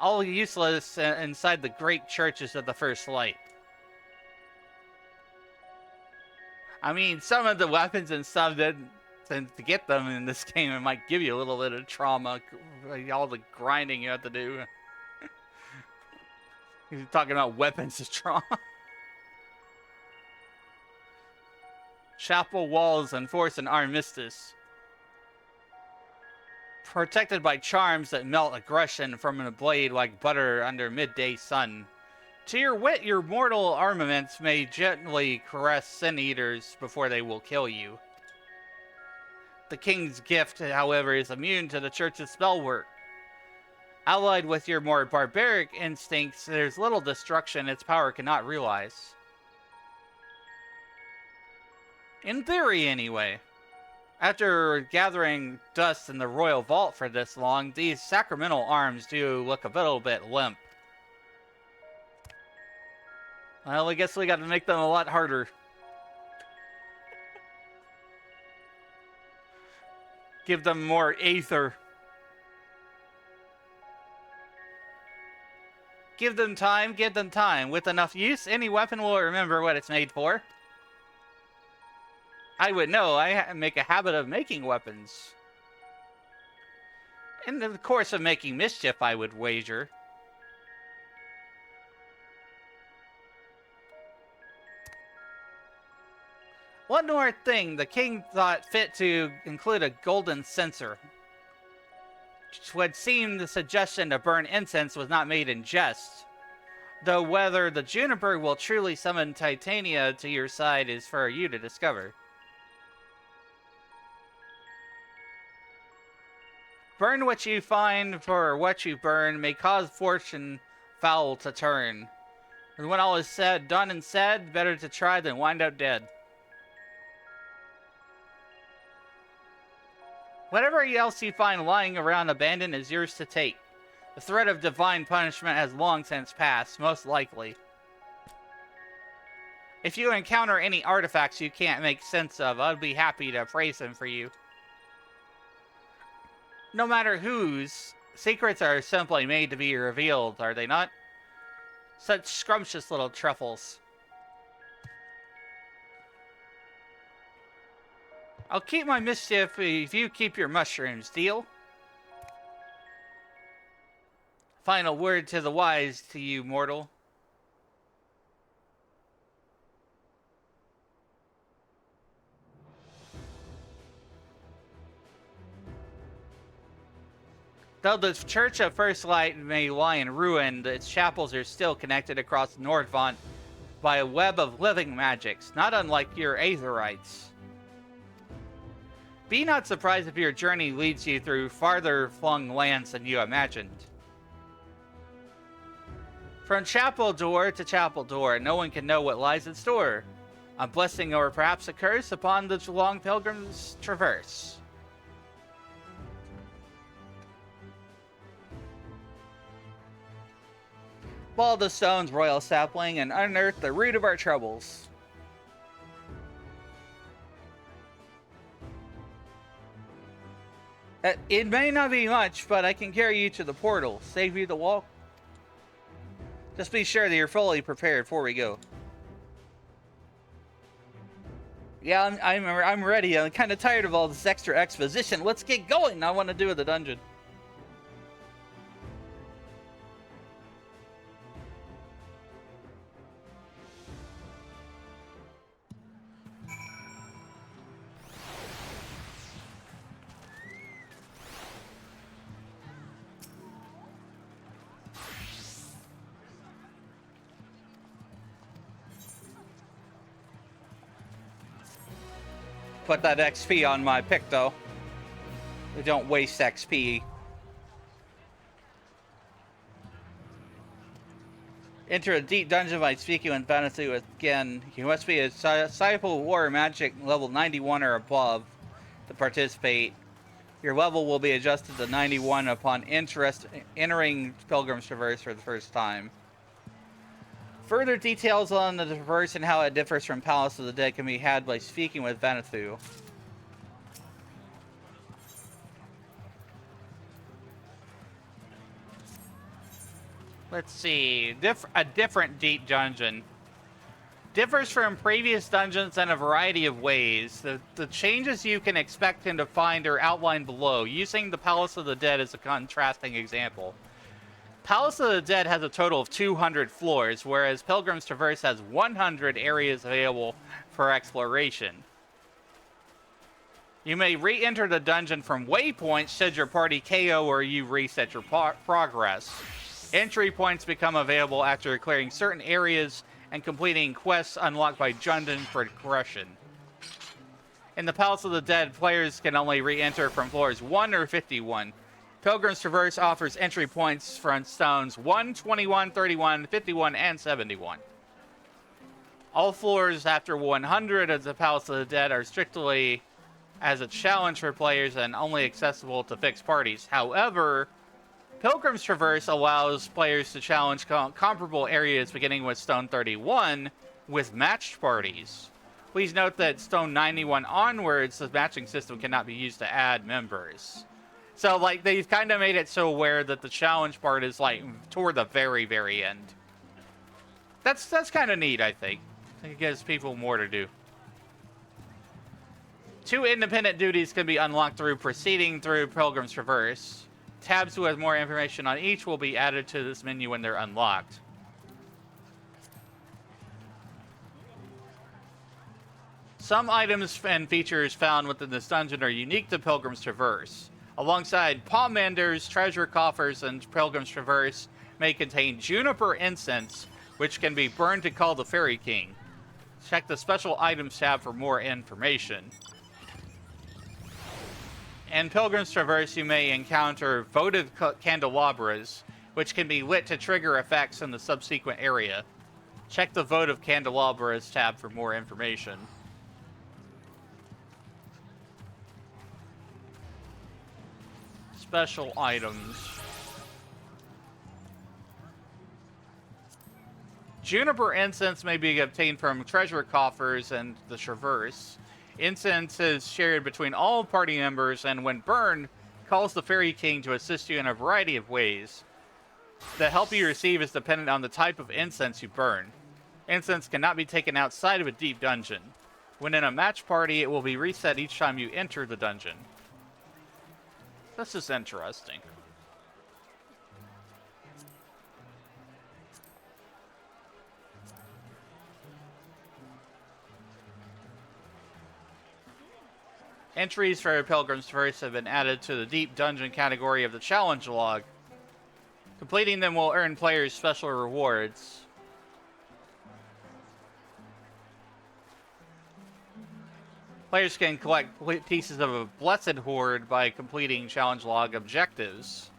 Speaker 1: All useless inside the great churches of the First Light. I mean, some of the weapons and stuff that to get them in this game, it might give you a little bit of trauma. All the grinding you have to do. You're talking about weapons of trauma. Chapel walls enforce an armistice. Protected by charms that melt aggression from a blade like butter under midday sun. To your wit, your mortal armaments may gently caress sin-eaters before they will kill you. The king's gift, however, is immune to the church's spell work. Allied with your more barbaric instincts, there's little destruction its power cannot realize. In theory, anyway. After gathering dust in the royal vault for this long, these sacramental arms do look a little bit limp. Well, I guess we gotta make them a lot harder. Give them more aether. Give them time, give them time. With enough use, any weapon will remember what it's made for. I would know. I make a habit of making weapons. In the course of making mischief, I would wager. One more thing. The king thought fit to include a golden censer, which would seem the suggestion to burn incense was not made in jest. Though whether the juniper will truly summon Titania to your side is for you to discover. Burn what you find, for what you burn may cause fortune foul to turn. And when all is said, done and said, better to try than wind up dead. Whatever else you find lying around abandoned is yours to take. The threat of divine punishment has long since passed, most likely. If you encounter any artifacts you can't make sense of, I'd be happy to appraise them for you. No matter whose, secrets are simply made to be revealed, are they not? Such scrumptious little truffles. I'll keep my mischief if you keep your mushrooms, deal? Final word to the wise to you, mortal. Though the Church of First Light may lie in ruin, its chapels are still connected across Nordvant by a web of living magics, not unlike your Aetherites. Be not surprised if your journey leads you through farther-flung lands than you imagined. From chapel door to chapel door, no one can know what lies in store. A blessing or perhaps a curse upon the long pilgrim's traverse. Ball the stones, royal sapling, and unearth the root of our troubles. It may not be much, but I can carry you to the portal, save you the walk. Just be sure that you're fully prepared before we go. Yeah, I'm ready. I'm kind of tired of all this extra exposition. Let's get going. I want to do the dungeon. Put that XP on my pick, though. We don't waste XP. Enter a deep dungeon by speaking with Vanity again. You must be a disciple war magic level 91 or above to participate. Your level will be adjusted to 91 upon entering Pilgrim's Traverse for the first time. Further details on the Traverse and how it differs from Palace of the Dead can be had by speaking with Vanithu. Let's see. A different deep dungeon. Differs from previous dungeons in a variety of ways. The changes you can expect him to find are outlined below, using the Palace of the Dead as a contrasting example. Palace of the Dead has a total of 200 floors, whereas Pilgrim's Traverse has 100 areas available for exploration. You may re-enter the dungeon from waypoints should your party KO or you reset your progress. Entry points become available after clearing certain areas and completing quests unlocked by dungeon progression. In the Palace of the Dead, players can only re-enter from floors 1 or 51. Pilgrim's Traverse offers entry points from stones 1, 21, 31, 51, and 71. All floors after 100 of the Palace of the Dead are strictly as a challenge for players and only accessible to fixed parties. However, Pilgrim's Traverse allows players to challenge comparable areas beginning with Stone 31 with matched parties. Please note that Stone 91 onwards, the matching system cannot be used to add members. So, like, they've kind of made it so aware that the challenge part is, like, toward the very, very end. That's kind of neat, I think. It gives people more to do. 2 independent duties can be unlocked through proceeding through Pilgrim's Traverse. Tabs with more information on each will be added to this menu when they're unlocked. Some items and features found within this dungeon are unique to Pilgrim's Traverse. Alongside Palmander's treasure coffers and Pilgrim's Traverse may contain juniper incense, which can be burned to call the Fairy King. Check the Special Items tab for more information. In Pilgrim's Traverse, you may encounter votive candelabras, which can be lit to trigger effects in the subsequent area. Check the votive candelabras tab for more information. Special items. Juniper incense may be obtained from treasure coffers and the Traverse. Incense is shared between all party members and when burned, calls the Fairy King to assist you in a variety of ways. The help you receive is dependent on the type of incense you burn. Incense cannot be taken outside of a deep dungeon. When in a match party, it will be reset each time you enter the dungeon. This is interesting. Entries for Pilgrim's Traverse have been added to the Deep Dungeon category of the Challenge Log. Completing them will earn players special rewards. Players can collect pieces of a Blessed Hoard by completing Challenge Log objectives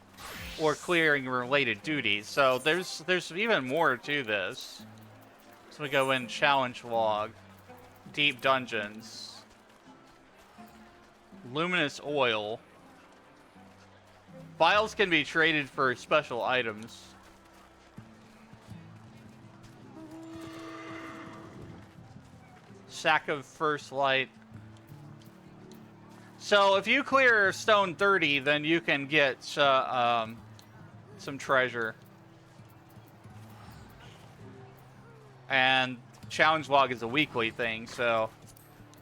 Speaker 1: or clearing related duties. So there's even more to this. So we go in Challenge Log, Deep Dungeons. Luminous oil. Vials can be traded for special items. Sack of First Light. So if you clear Stone 30, then you can get some treasure. And Challenge Log is a weekly thing, so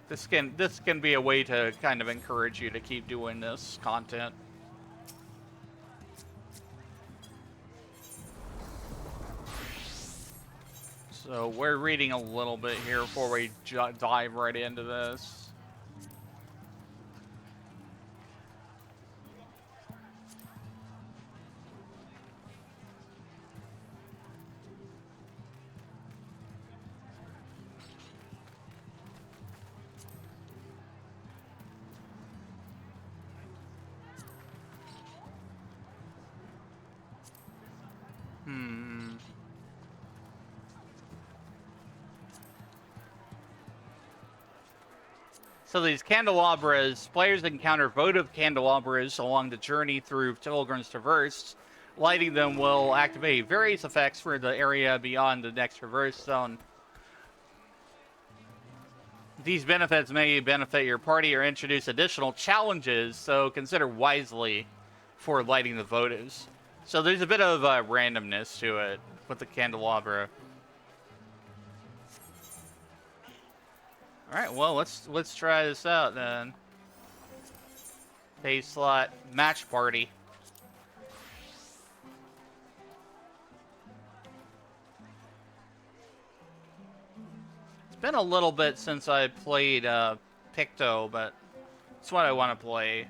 Speaker 1: this can be a way to kind of encourage you to keep doing this content. So we're reading a little bit here before we dive right into this. So these candelabras, players encounter votive candelabras along the journey through Pilgrim's Traverse. Lighting them will activate various effects for the area beyond the next traverse zone. These benefits may benefit your party or introduce additional challenges, so consider wisely for lighting the votives. So there's a bit of randomness to it with the candelabra. Alright, well, let's try this out then. Pay slot, match party. It's been a little bit since I played Picto, but it's what I want to play.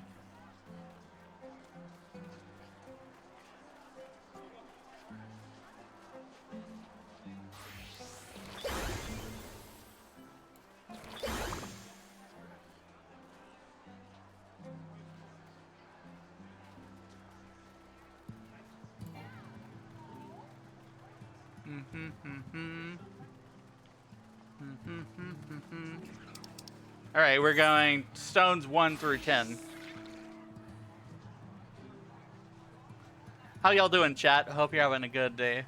Speaker 1: Alright, we're going stones 1 through 10. How y'all doing, chat? Hope you're having a good day.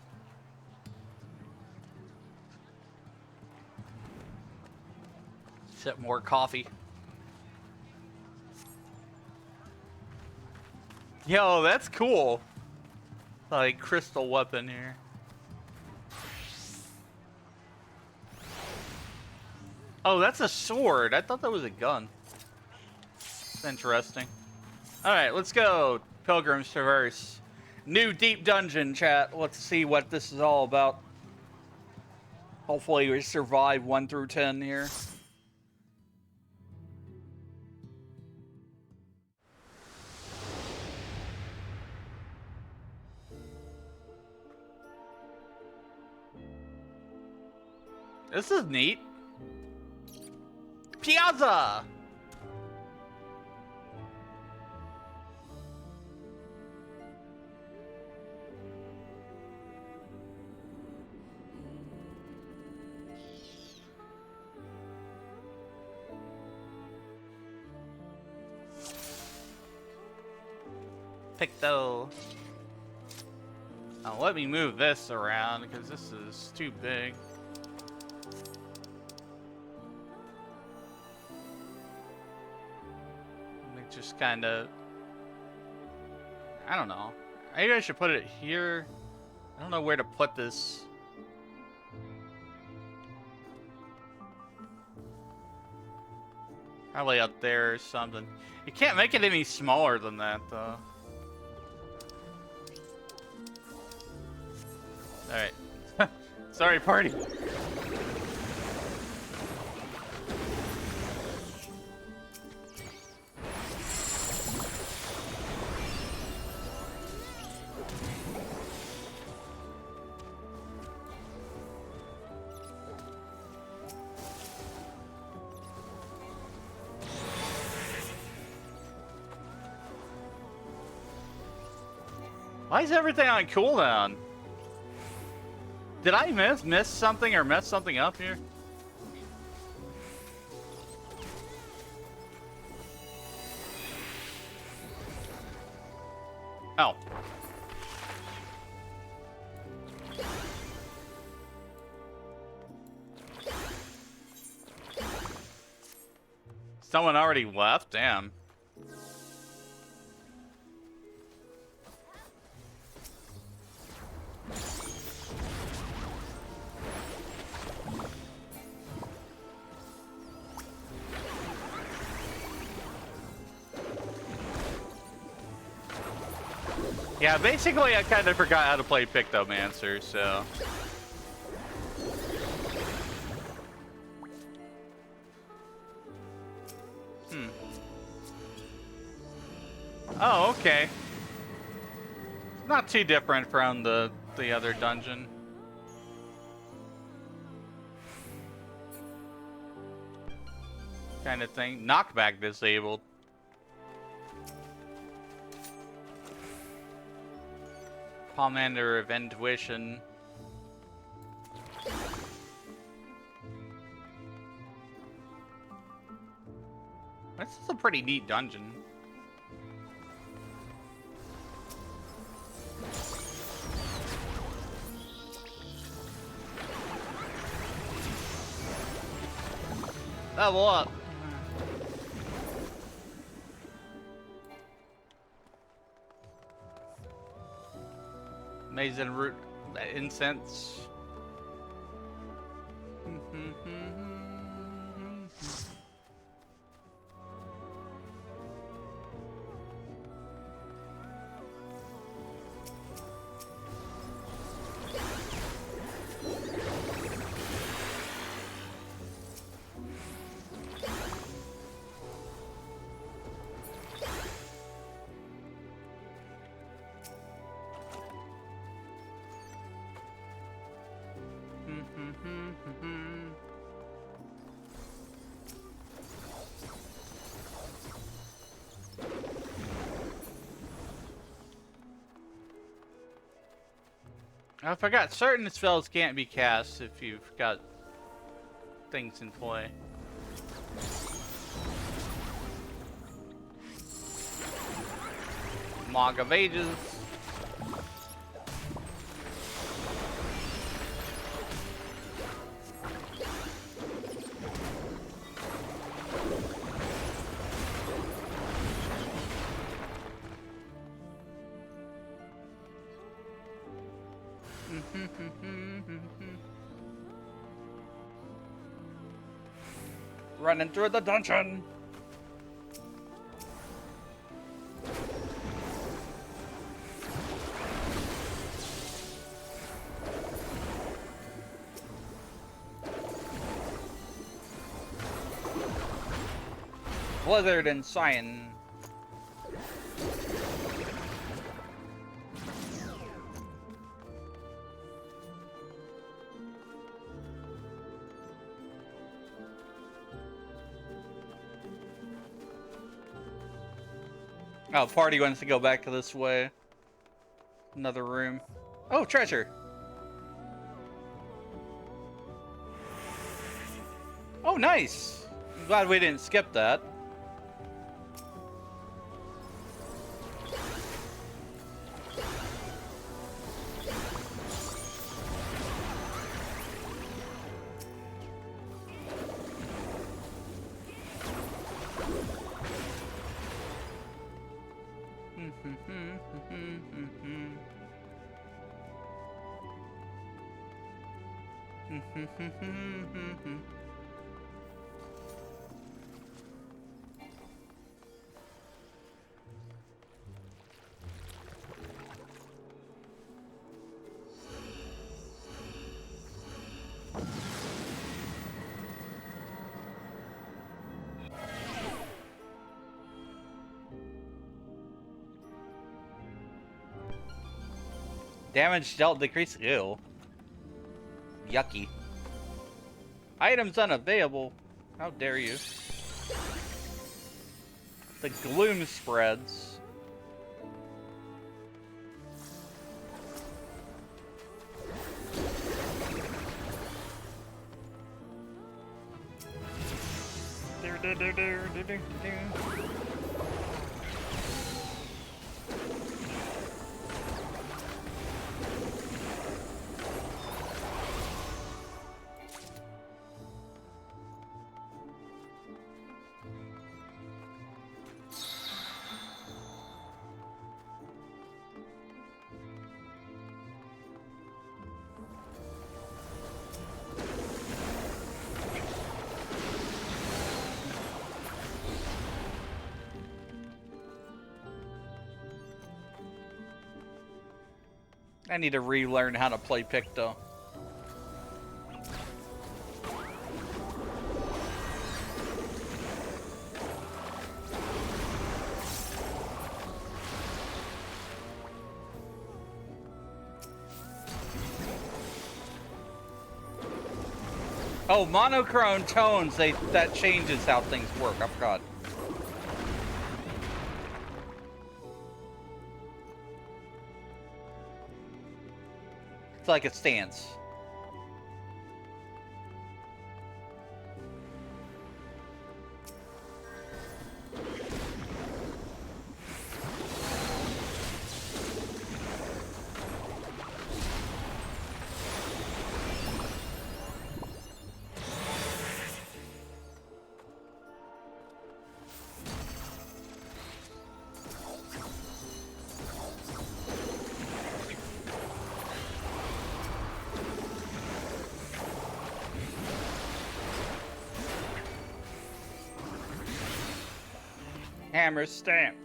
Speaker 1: Sip more coffee. Yo, that's cool. Like crystal weapon here. Oh, that's a sword. I thought that was a gun. That's interesting. Alright, let's go. Pilgrim's Traverse. New deep dungeon, chat. Let's see what this is all about. Hopefully we survive 1 through 10 here. This is neat. Piazza! Picto. Now let me move this around because this is too big. Just kind of, I don't know. Maybe I should put it here. I don't know where to put this. Probably up there or something. You can't make it any smaller than that, though. Alright. Sorry, party. Why is everything on cooldown? Did I miss something or mess something up here? Oh. Someone already left? Damn. Yeah, basically I kind of forgot how to play Pictomancer, so... Oh, okay. Not too different from the other dungeon. Kind of thing. Knockback disabled. Commander of Intuition. This is a pretty neat dungeon. Level up. Amazing root incense. I forgot certain spells can't be cast if you've got things in play. Mog of Ages. Running through the dungeon. Blizzard and Cyan. Oh, party wants to go back to this way. Another room. Oh, treasure! Oh, nice! I'm glad we didn't skip that. Damage dealt decrease. Ew. Yucky. Items unavailable. How dare you? The gloom spreads. I need to relearn how to play Picto. Oh, monochrome tones, that changes how things work. I forgot. It's like a stance. Hammer stamp.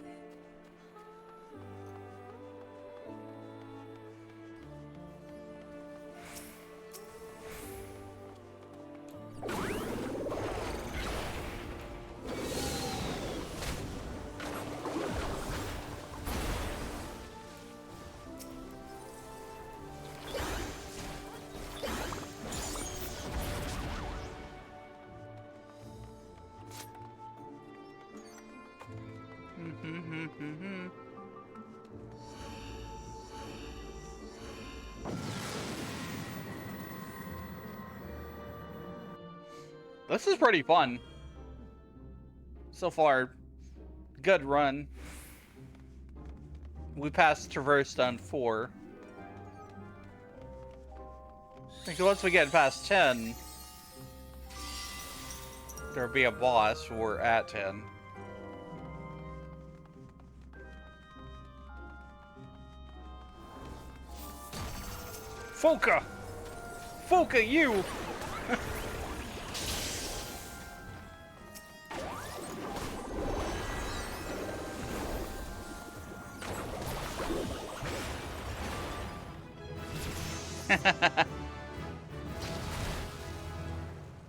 Speaker 1: This is pretty fun. So far, good run. We passed Traverse Stone 4. I think once we get past 10, there'll be a boss. We're at 10. Foka! Foka, you!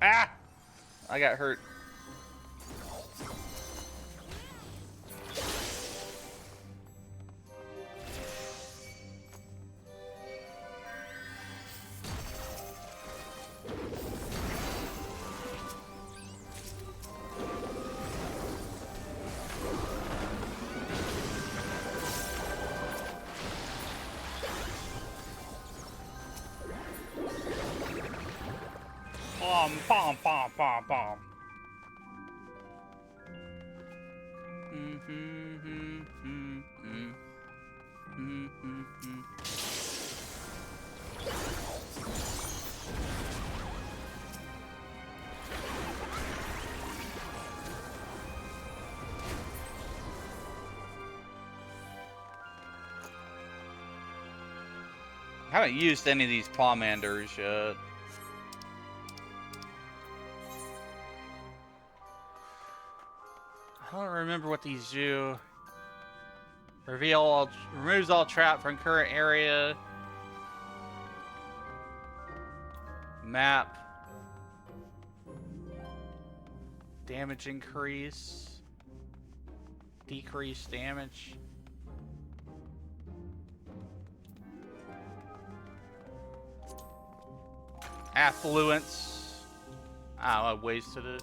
Speaker 1: Ah! I got hurt. Bomb, bomb, bomb, bomb. I haven't used any of these pomanders yet. I don't remember what these do. Removes all trap from current area. Map. Damage increase. Decrease damage. Affluence. Oh, I wasted it.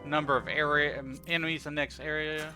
Speaker 1: Number of enemies in the next area.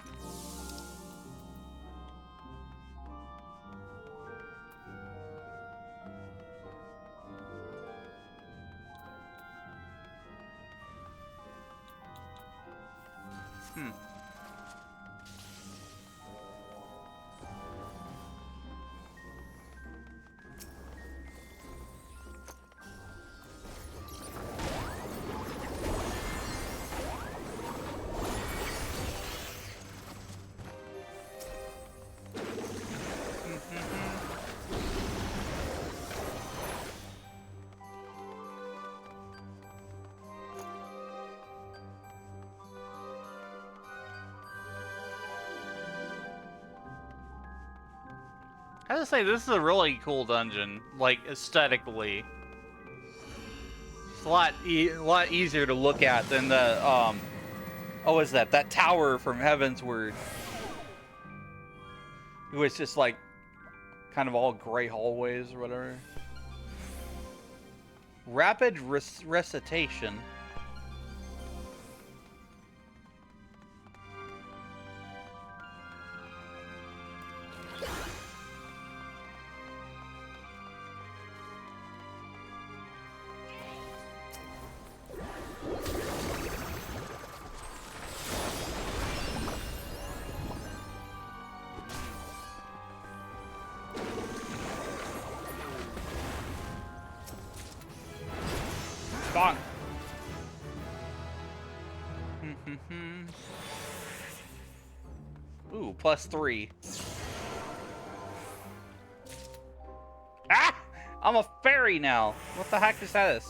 Speaker 1: I have to say, this is a really cool dungeon, like, aesthetically. It's a lot easier to look at than the, oh, what is that? That tower from Heavensward. It was just, like, kind of all gray hallways or whatever. Rapid recitation. Bonk. Ooh, +3. Ah! I'm a fairy now. What the heck is this?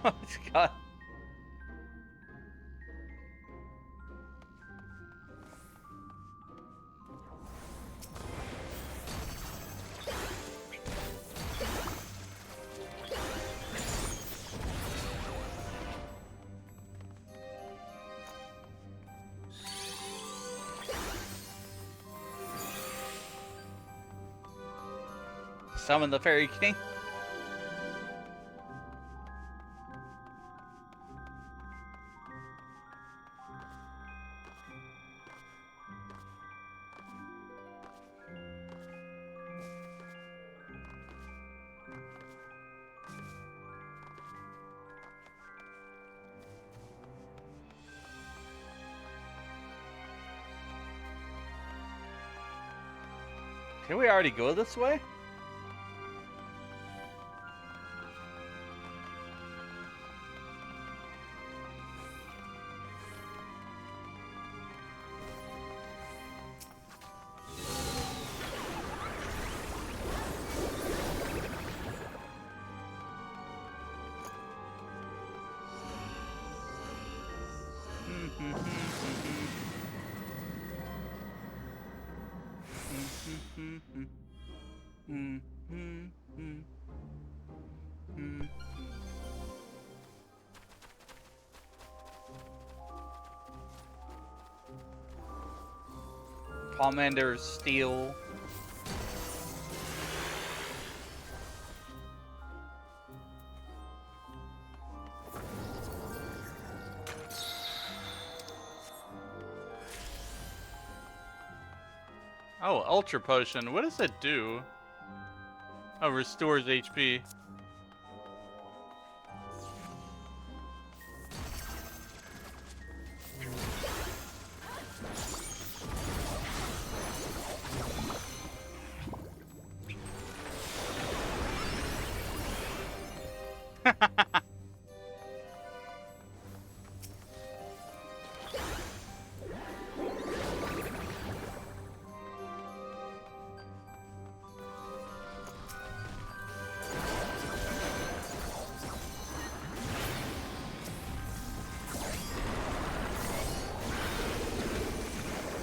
Speaker 1: Oh, God. Summon the Fairy King. Can we already go this way? Pomander Steel. Oh, Ultra Potion. What does it do? Oh, restores HP.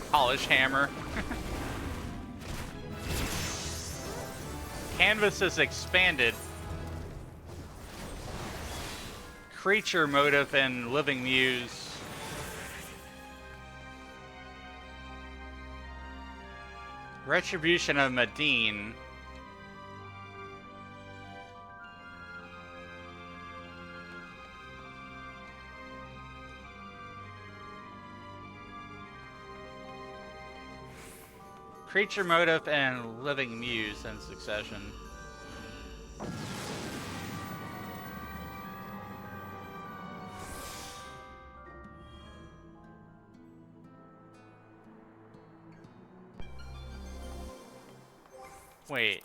Speaker 1: Polish hammer. Canvas is expanded. Creature motive and living muse. Retribution of Medine. Creature motive and living muse in succession. Wait.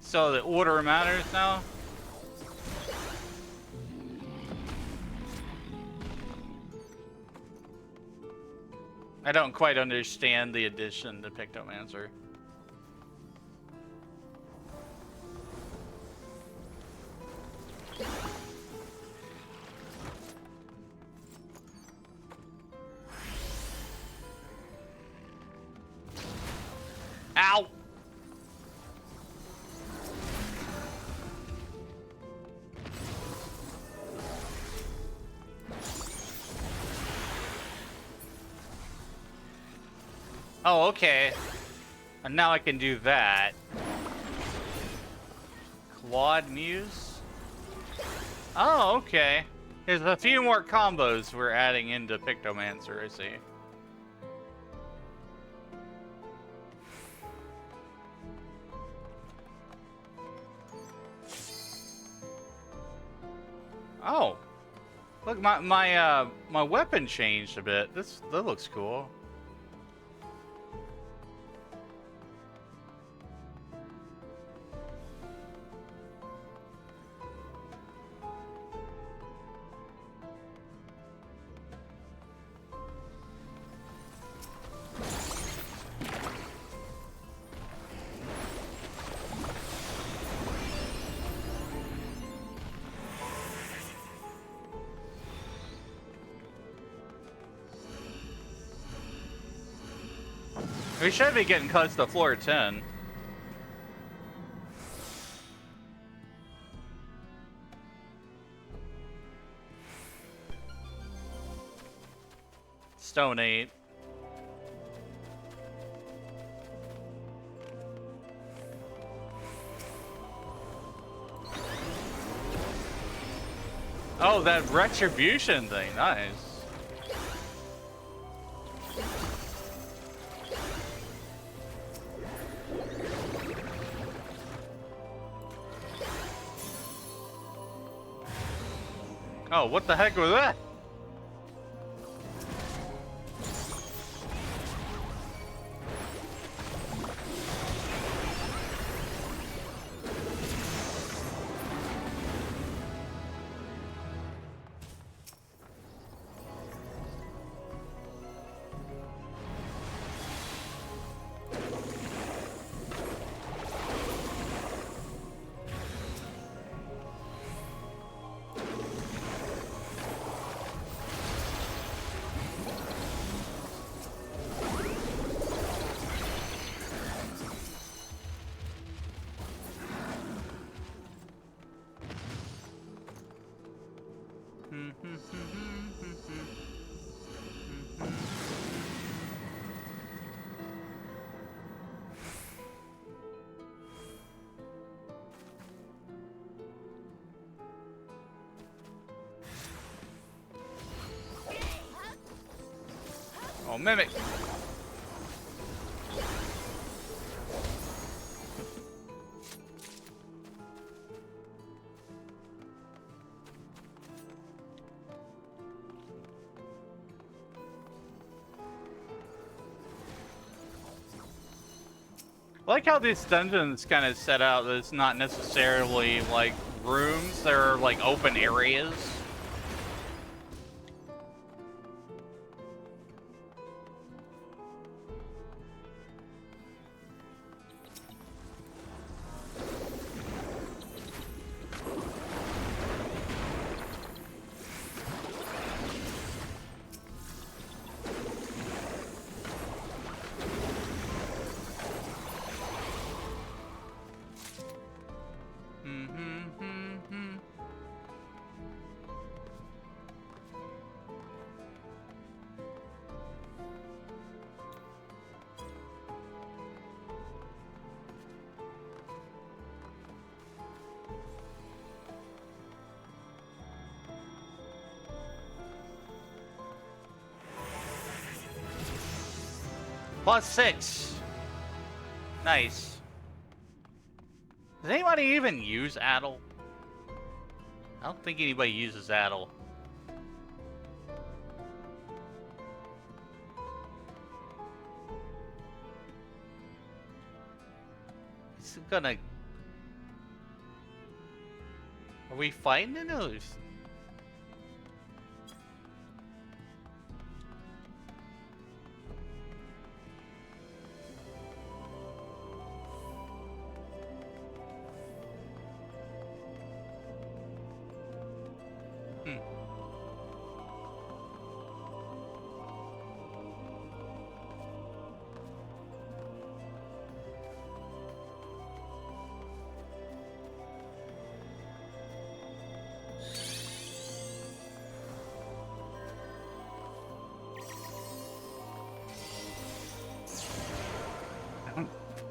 Speaker 1: So the order matters now? I don't quite understand the addition to Pictomancer. Ow! Oh, okay. And now I can do that. Quad Muse? Oh, okay. There's a few more combos we're adding into Pictomancer, I see. Oh. Look, my weapon changed a bit. That looks cool. We should be getting close to floor 10. stonate. Oh, that retribution thing, nice. Oh, what the heck was that? Oh, mimic. I like how these dungeons kind of set out that it's not necessarily like rooms, they're like open areas. +6. Nice. Does anybody even use Addle? I don't think anybody uses Addle. It's gonna... Are we fighting in those?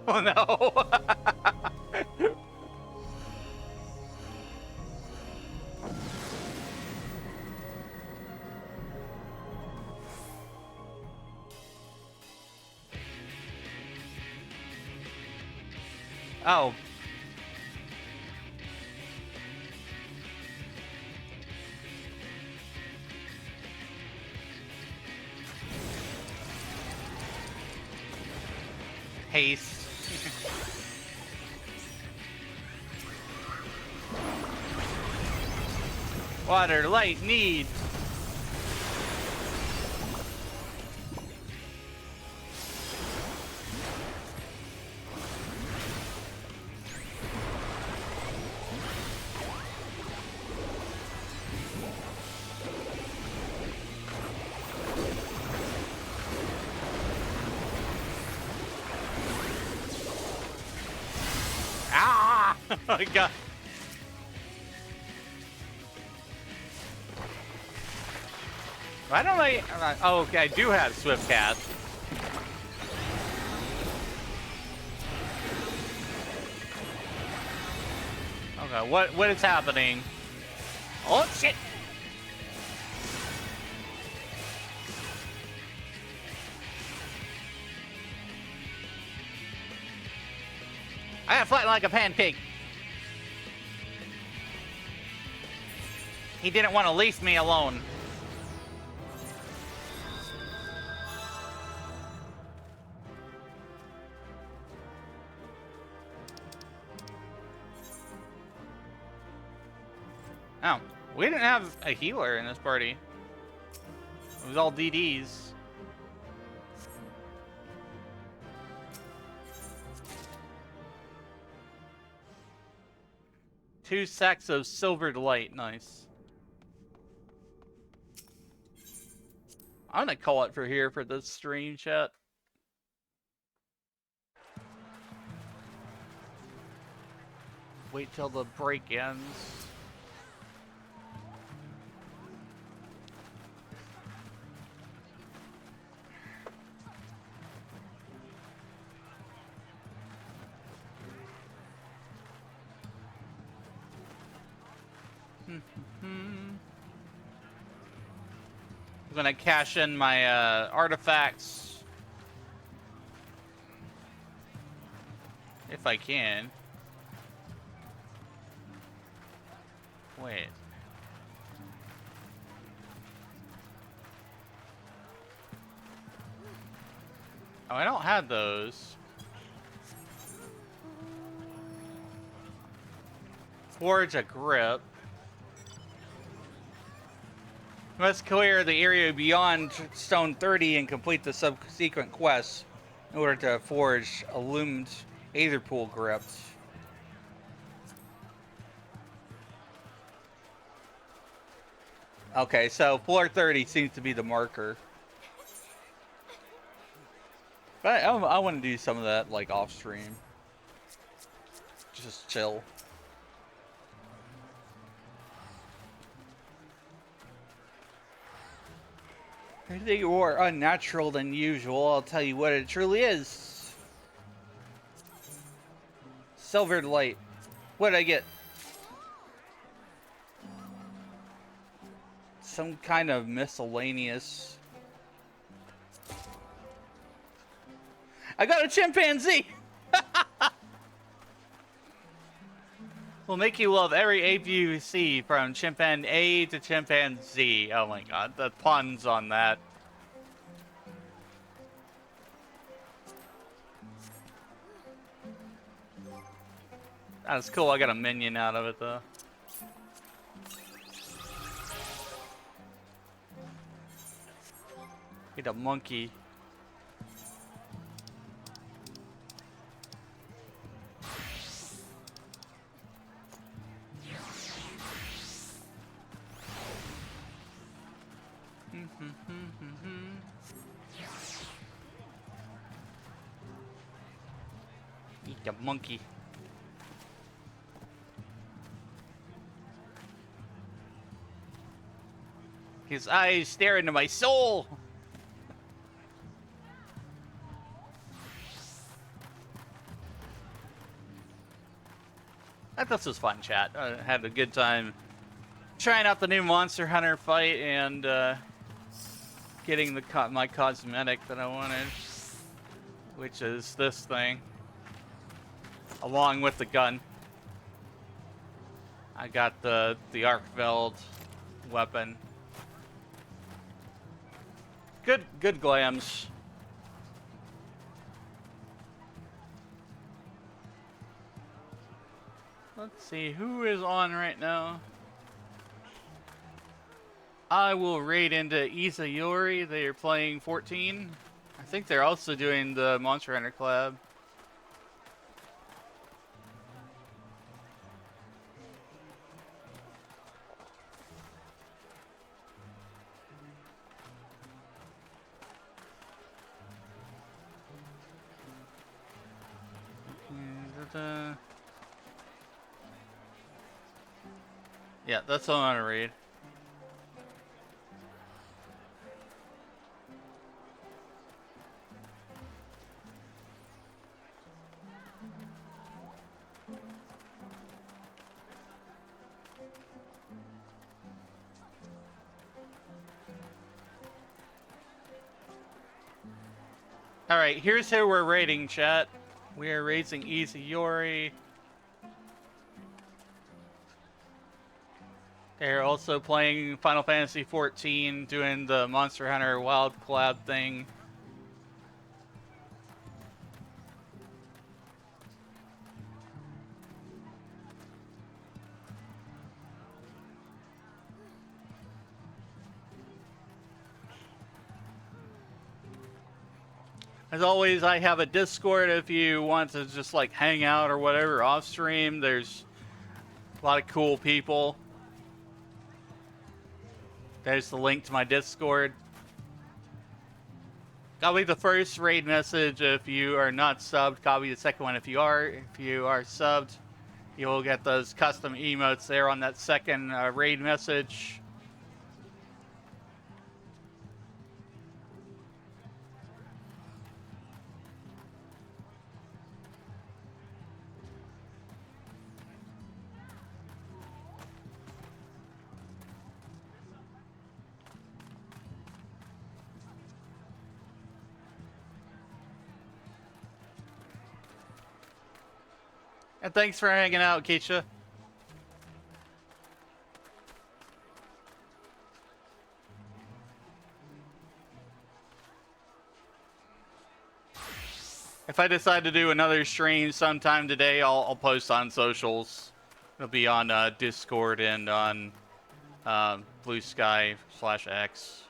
Speaker 1: Oh no! Oh. Haste. Water, light, need. Ah! Oh my god. Why don't I? Oh, okay, I do have Swift Cast. Okay, what is happening? Oh shit! I got flattened like a pancake. He didn't want to leave me alone. Oh, we didn't have a healer in this party. It was all DDs. Two sacks of silvered light, nice. I'm gonna call it for here for the stream chat. Wait till the break ends. I'm gonna cash in my artifacts if I can. Wait. Oh, I don't have those. Forge a grip. Must clear the area beyond Stone 30 and complete the subsequent quests in order to forge illumined Aetherpool grips. Okay, so floor 30 seems to be the marker. But I want to do some of that like off stream. Just chill. I think you're more unnatural than usual. I'll tell you what it truly is. Silvered light. What did I get? Some kind of miscellaneous. I got a chimpanzee! Will make you love every ape you see, from chimpanzee to chimpanzee. Oh my god, the puns on that. That's cool, I got a minion out of it though. Get a monkey. Eat a monkey. His eyes stare into my soul. I thought this was fun, chat. I had a good time trying out the new Monster Hunter fight and getting my cosmetic that I wanted, which is this thing, along with the gun. I got the Arkveld weapon. Good glams. Let's see who is on right now. I will raid into Izayori. They are playing 14. I think they're also doing the Monster Hunter collab. Yeah, that's all I want to read. Alright, here's who we're raiding, chat. We are raising Easy Yori. They're also playing Final Fantasy XIV, doing the Monster Hunter Wild collab thing. As always, I have a Discord if you want to just like hang out or whatever off stream. There's a lot of cool people. There's the link to my Discord. Copy the first raid message if you are not subbed. Copy the second one if you are. If you are subbed, you will get those custom emotes there on that second raid message. And thanks for hanging out, Keisha. If I decide to do another stream sometime today, I'll post on socials. It'll be on Discord and on Blue Sky /X.